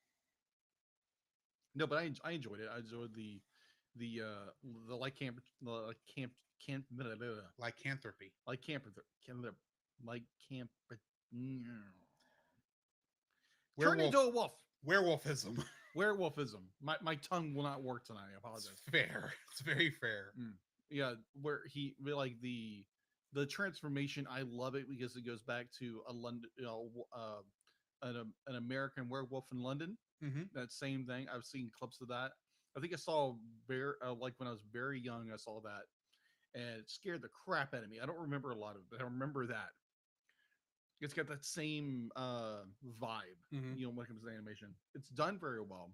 No, but I enjoyed it. I enjoyed the lycanthropy. Turn into a wolf. Werewolfism. Werewolfism. My tongue will not work tonight. I apologize. It's fair. It's very fair. Yeah, where the transformation. I love it because it goes back to a London, an American Werewolf in London. That same thing. I've seen clips of that. I think I saw when I was very young. I saw that, and it scared the crap out of me. I don't remember a lot of it, but I remember that. It's got that same vibe, when it comes to animation. It's done very well.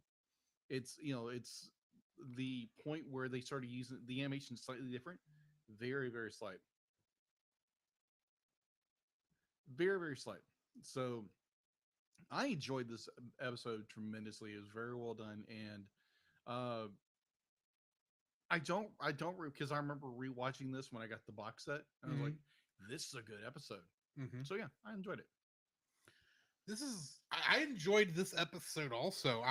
It's it's the point where they started using the animation slightly different, very very slight, very very slight. So I enjoyed this episode tremendously. It was very well done, and I don't because I remember rewatching this when I got the box set, and I was like, this is a good episode. So yeah, I enjoyed it. I enjoyed this episode also.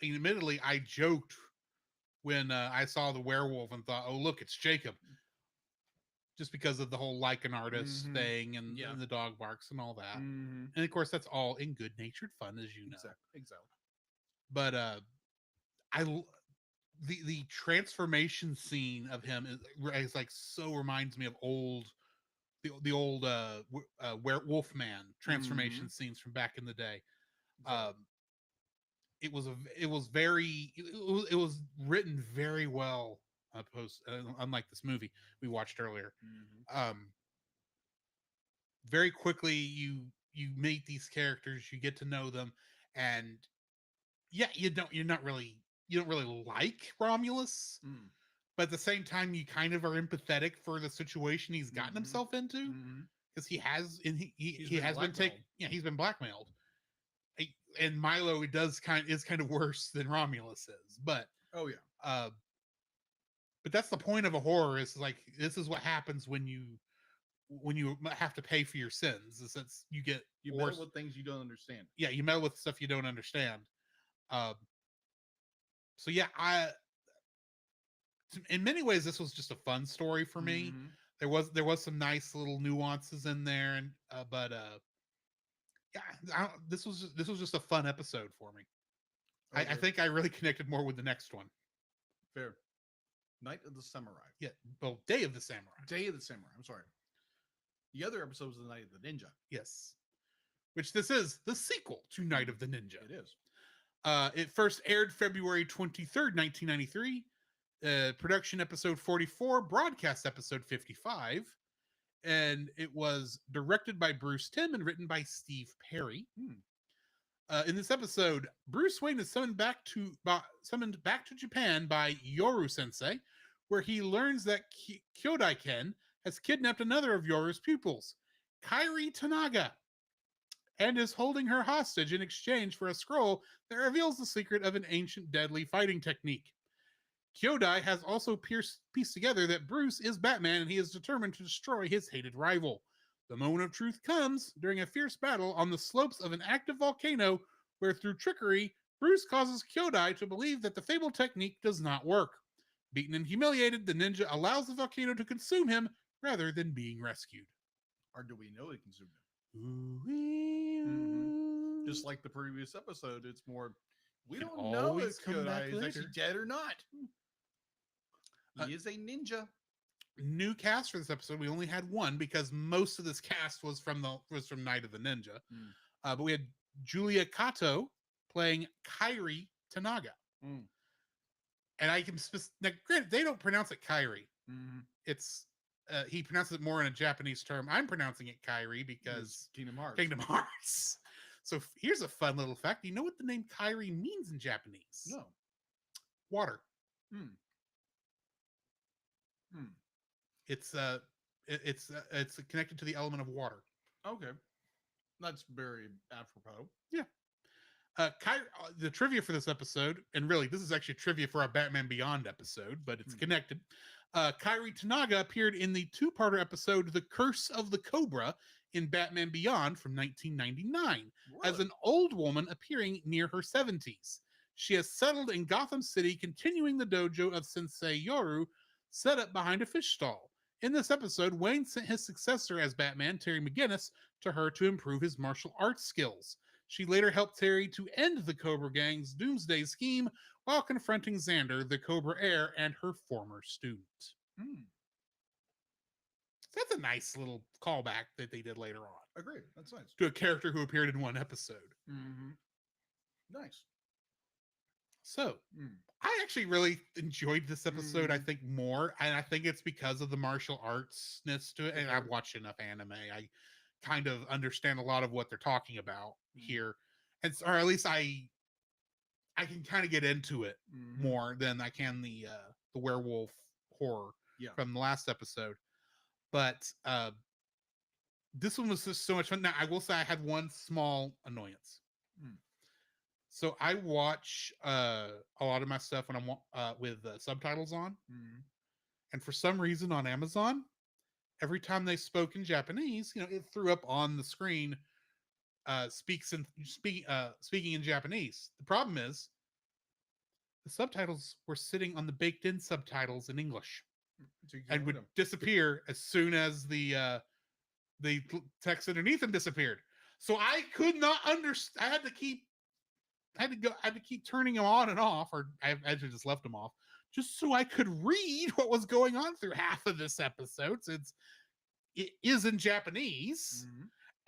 Admittedly, I joked when I saw the werewolf and thought, oh, look, it's Jacob. Just because of the whole like an artist thing and the dog barks and all that. And of course, that's all in good natured fun, as you know. Exactly. But the transformation scene of him is like so reminds me of the old werewolf man transformation scenes from back in the day. It was written very well, unlike this movie we watched earlier. Very quickly you meet these characters, you get to know them, and you don't really like Romulus, but at the same time you kind of are empathetic for the situation he's gotten himself into, because he has been blackmailed. And Milo is kind of worse than Romulus is, but but that's the point of a horror, is like, this is what happens when you have to pay for your sins, is that you meddle with things you don't understand. You meddle with stuff you don't understand. So yeah, in many ways this was just a fun story for me. Mhm. There was some nice little nuances in there, and but yeah, this was just a fun episode for me. I Okay. think I really connected more with the next one. Fair. Night of the Samurai. Yeah, well, Day of the Samurai. Day of the Samurai. I'm sorry. The other episode was the Night of the Ninja. Yes, which this is the sequel to Night of the Ninja. It is. It first aired February 23rd, 1993. Production episode 44, broadcast episode 55. And it was directed by Bruce Timm and written by Steve Perry. In this episode, Bruce Wayne is summoned back to Japan by Yoru Sensei, where he learns that Kyodai Ken has kidnapped another of Yoru's pupils, Kairi Tanaga, and is holding her hostage in exchange for a scroll that reveals the secret of an ancient deadly fighting technique. Kyodai has also pieced together that Bruce is Batman and he is determined to destroy his hated rival. The moment of truth comes during a fierce battle on the slopes of an active volcano where, through trickery, Bruce causes Kyodai to believe that the fabled technique does not work. Beaten and humiliated, the ninja allows the volcano to consume him rather than being rescued. Or do we know it consumed him? Ooh-wee-oo. Just like the previous episode, it's more, we Can don't know always if come back Kyodai is actually later. dead or not. He is a ninja. New cast for this episode. We only had one because most of this cast was from Night of the Ninja. But we had Julia Kato playing Kairi Tanaga. And I can now, granted, they don't pronounce it Kairi. It's he pronounces it more in a Japanese term. I'm pronouncing it Kairi because Kingdom Hearts. Kingdom Hearts. So here's a fun little fact. Do you know what the name Kairi means in Japanese? No. Water. It's it's connected to the element of water. Okay. That's very apropos. Yeah. The trivia for this episode, and really this is actually trivia for our Batman Beyond episode, but it's connected. Kairi Tanaga appeared in the two-parter episode The Curse of the Cobra in Batman Beyond from 1999 as an old woman appearing near her 70s. She has settled in Gotham City, continuing the dojo of Sensei Yoru, set up behind a fish stall. In this episode, Wayne sent his successor as Batman, Terry McGinnis, to her to improve his martial arts skills. She later helped Terry to end the Cobra Gang's doomsday scheme while confronting Xander, the Cobra heir, and her former student. That's a nice little callback that they did later on. Agreed. That's nice. To a character who appeared in one episode. Nice. So, I actually really enjoyed this episode, I think, more. And I think it's because of the martial artsness to it. And I've watched enough anime. I kind of understand a lot of what they're talking about here. And or at least I can kind of get into it more than I can the werewolf horror from the last episode. But this one was just so much fun. Now, I will say I had one small annoyance. So I watch a lot of my stuff when I'm with subtitles on. And for some reason on Amazon, every time they spoke in Japanese, it threw up on the screen, speaking in Japanese. The problem is the subtitles were sitting on the baked in subtitles in English and would disappear as soon as the text underneath them disappeared. So I could not understand. I had to keep turning them on and off, or I actually just left them off, just so I could read what was going on through half of this episode, since it is in Japanese.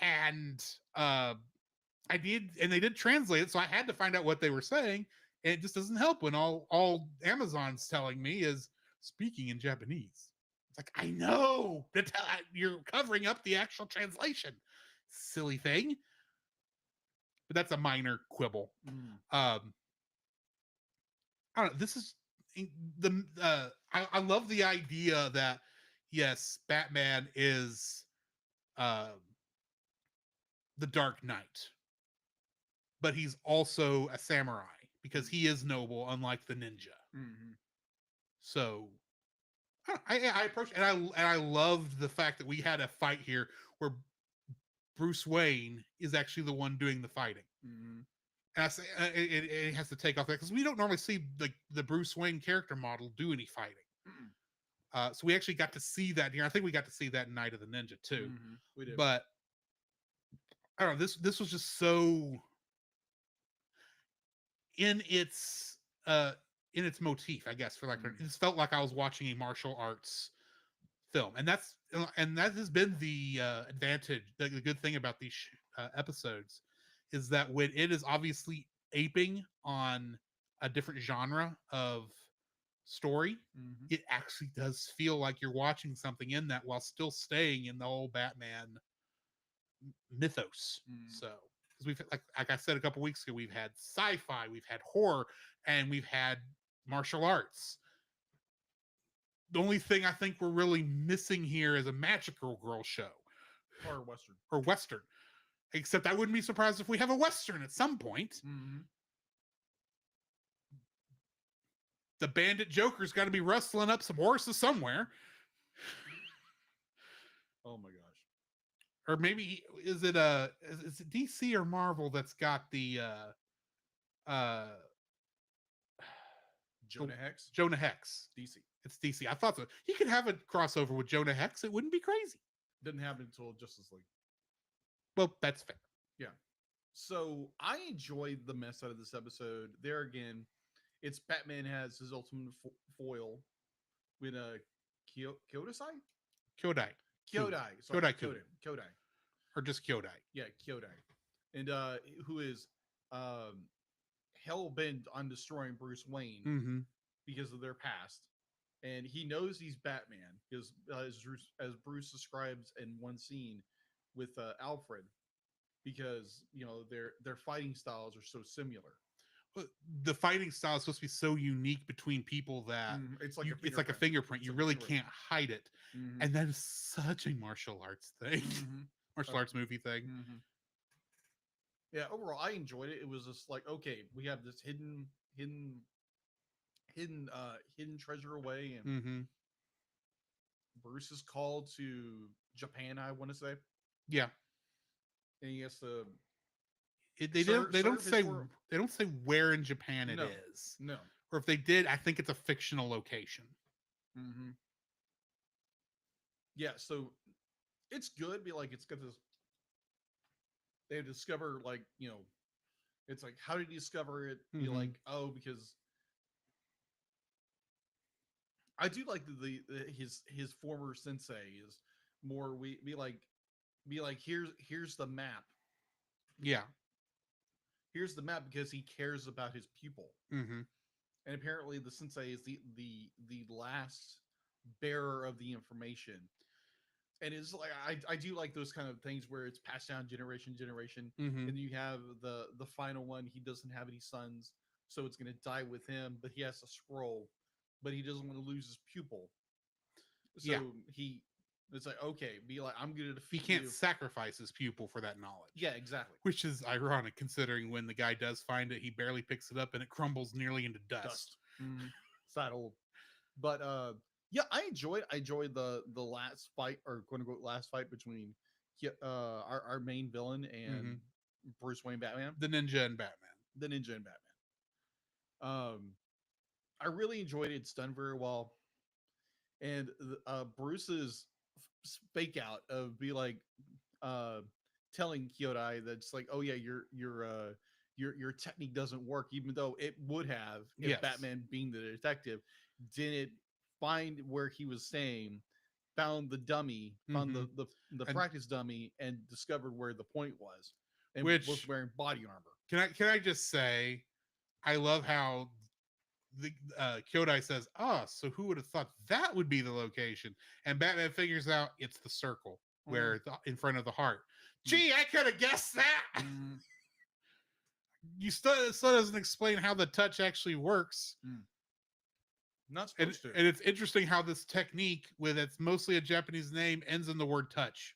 And they did translate it, so I had to find out what they were saying, and it just doesn't help when all Amazon's telling me is speaking in Japanese. It's like, I know that you're covering up the actual translation, silly thing. But that's a minor quibble. I don't know. This is I love the idea that yes, Batman is the Dark Knight, but he's also a samurai because he is noble, unlike the ninja. So I approach, and I loved the fact that we had a fight here where Bruce Wayne is actually the one doing the fighting. And I say it has to take off that because we don't normally see the Bruce Wayne character model do any fighting. So we actually got to see that here. I think we got to see that in Night of the Ninja too. We did. But I don't know. This was just so in its motif, I guess. For like, it just felt like I was watching a martial arts film, and that has been the advantage. The good thing about these episodes is that when it is obviously aping on a different genre of story, it actually does feel like you're watching something in that while still staying in the old Batman mythos. So, because we've like I said a couple weeks ago, we've had sci-fi, we've had horror, and we've had martial arts. The only thing I think we're really missing here is a magical girl show or Western. Except I wouldn't be surprised if we have a Western at some point. The bandit Joker's got to be rustling up some horses somewhere. Oh my gosh. Or maybe is it DC or Marvel that's got the Jonah Hex? Jonah Hex. DC. It's DC. I thought so. He could have a crossover with Jonah Hex. It wouldn't be crazy. Didn't happen until Justice League. Well, that's fair. Yeah. So I enjoyed the mess out of this episode. There again, it's Batman has his ultimate foil with a Kyodai? Kyodai. Kyodai. Or just Kyodai. Yeah, Kyodai. And who is hell bent on destroying Bruce Wayne because of their past. And he knows he's Batman because as Bruce describes in one scene with Alfred, because their fighting styles are so similar. The fighting style is supposed to be so unique between people that it's like a fingerprint. You really can't hide it. And that is such a martial arts thing. Martial arts movie thing. Yeah, overall I enjoyed it. It was just like, okay, we have this hidden treasure away, and Bruce is called to Japan, I want to say. Yeah. And he has to they don't say where in Japan it is. No. Or if they did, I think it's a fictional location. Yeah, so it's good. Be like, it's got this. They discover, like, it's like, how did you discover it? Be like, oh, because I do like the his former sensei is more. We be like, here's the map. Yeah. Here's the map because he cares about his pupil. And apparently the sensei is the last bearer of the information. And it's like, I do like those kind of things where it's passed down generation to generation. And you have the final one. He doesn't have any sons, so it's going to die with him, but he has a scroll, but he doesn't want to lose his pupil. So it's like, okay, be like, I'm going to defeat He can't you. sacrifice his pupil for that knowledge. Yeah, exactly. Which is ironic considering when the guy does find it, he barely picks it up and it crumbles nearly into dust. It's that old. But yeah, I enjoyed the last fight, or quote unquote last fight, between our main villain and Bruce Wayne Batman. The Ninja and Batman. I really enjoyed it. It's done very well. And Bruce's fake out of be like telling Kyodai that's like, oh yeah, your technique doesn't work, even though it would have if Batman, being the detective, didn't find where he was saying, found the dummy, found the practice dummy, and discovered where the point was, and was wearing body armor. Can I just say, I love how the Kyodai says, so who would have thought that would be the location? And Batman figures out it's the circle where in front of the heart. Gee, I could have guessed that. You still doesn't explain how the touch actually works. Not supposed to. And it's interesting how this technique, with it's mostly a Japanese name, ends in the word touch,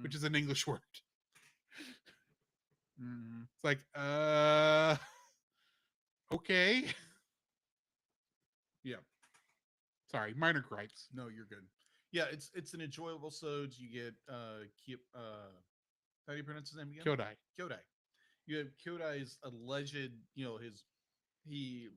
which is an English word. It's like, okay. Yeah. Sorry, minor gripes. No, you're good. Yeah, it's an enjoyable episode. You get how do you pronounce his name again? Kyodai. Kyodai. You have Kyodai's alleged, he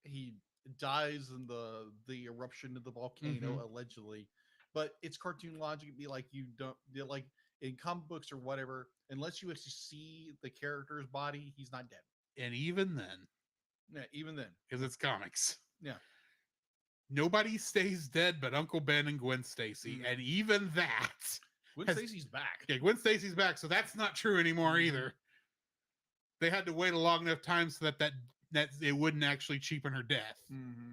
he dies in the eruption of the volcano allegedly, but it's cartoon logic. It'd be like you don't like in comic books or whatever, unless you actually see the character's body, he's not dead. And even then, Yeah, even then. because it's comics. Yeah. Nobody stays dead but Uncle Ben and Gwen Stacy. And even that. Gwen has- Stacy's back. Yeah, Gwen Stacy's back, so that's not true anymore either. They had to wait a long enough time so that it wouldn't actually cheapen her death. Mm-hmm.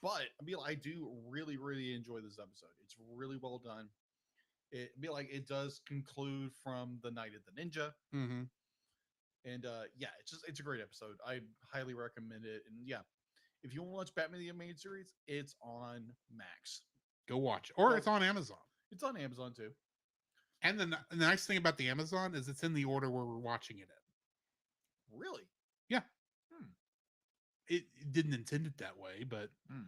But I do really, really enjoy this episode. It's really well done. It does conclude from the Night of the Ninja, Mm-hmm. and it's a great episode. I highly recommend it. And yeah, if you want to watch Batman the Animated Series, it's on Max. Go watch it. Or it's on Amazon. It's on Amazon too. And the nice thing about the Amazon is it's in the order where we're watching it in. Really? It didn't intend it that way, but Hmm.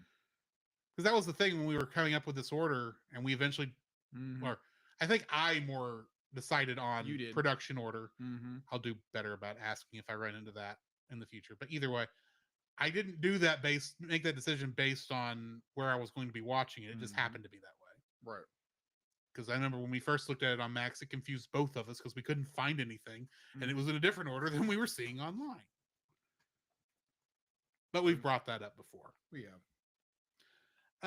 because that was the thing when we were coming up with this order, and we eventually, or I think I more decided on You did. production order. Mm-hmm. I'll do better about asking if I run into that in the future. But either way, I didn't make that decision based on where I was going to be watching it. It just Mhm. happened to be that way. Right. Because I remember when we first looked at it on Max, it confused both of us because we couldn't find anything, and it was in a different order than we were seeing online. But we've brought that up before. Yeah.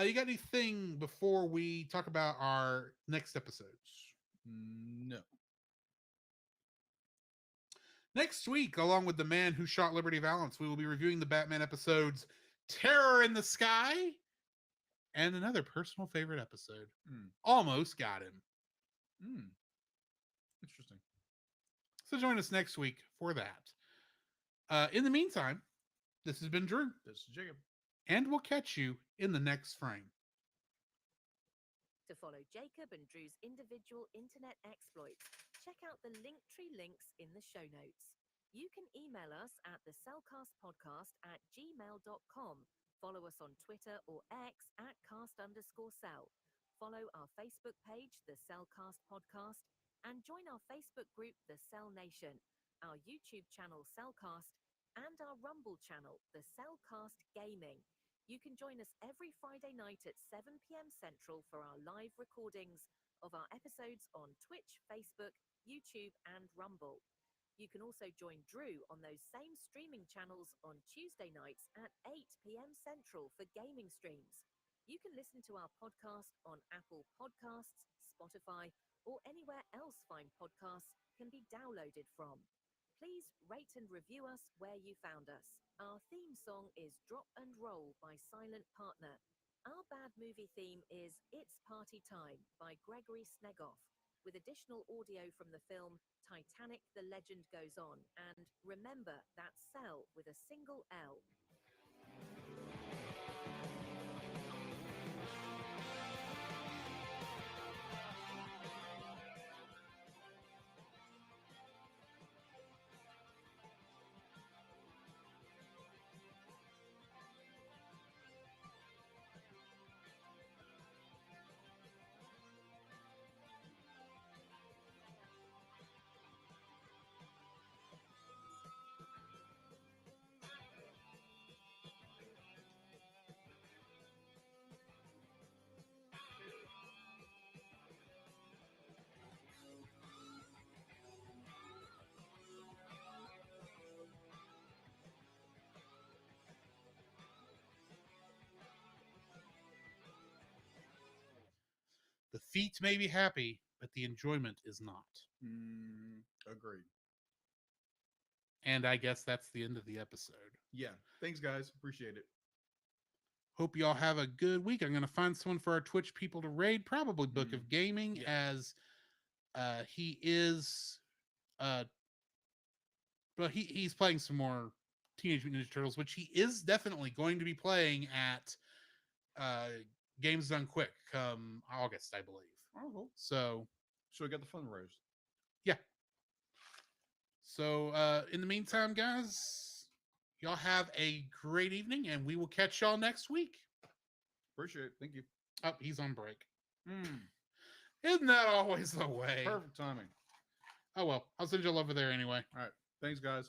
You got anything before we talk about our next episodes? No. Next week, along with The Man Who Shot Liberty Valance, we will be reviewing the Batman episodes Terror in the Sky and another personal favorite episode, Almost Got Him. Interesting. So join us next week for that. In the meantime, this has been Drew. This is Jacob. And we'll catch you in the next frame. To follow Jacob and Drew's individual internet exploits, check out the Linktree links in the show notes. You can email us at thecellcastpodcast@gmail.com. Follow us on Twitter or X at @cast_cell. Follow our Facebook page, The Cellcast Podcast, and join our Facebook group, The Cell Nation, our YouTube channel, Cellcast, and our Rumble channel, The Cellcast Gaming. You can join us every Friday night at 7 p.m. Central for our live recordings of our episodes on Twitch, Facebook, YouTube, and Rumble. You can also join Drew on those same streaming channels on Tuesday nights at 8 p.m. Central for gaming streams. You can listen to our podcast on Apple Podcasts, Spotify, or anywhere else fine podcasts can be downloaded from. Please rate and review us where you found us. Our theme song is Drop and Roll by Silent Partner. Our bad movie theme is It's Party Time by Gregory Snegoff, with additional audio from the film Titanic: The Legend Goes On. And remember, that's Cell with a single L. The feet may be happy, but the enjoyment is not. Agreed. And I guess that's the end of the episode. Yeah. Thanks, guys. Appreciate it. Hope you all have a good week. I'm going to find someone for our Twitch people to raid, probably Book of Gaming, as he is but he's playing some more Teenage Mutant Ninja Turtles, which he is definitely going to be playing at Games Done Quick come August, I believe. Oh, cool. So we got the fun rose. Yeah. So in the meantime, guys, y'all have a great evening, and we will catch y'all next week. Appreciate it. Thank you. Oh, he's on break. Isn't that always the way? Perfect timing. Oh well, I'll send y'all over there anyway. All right. Thanks, guys.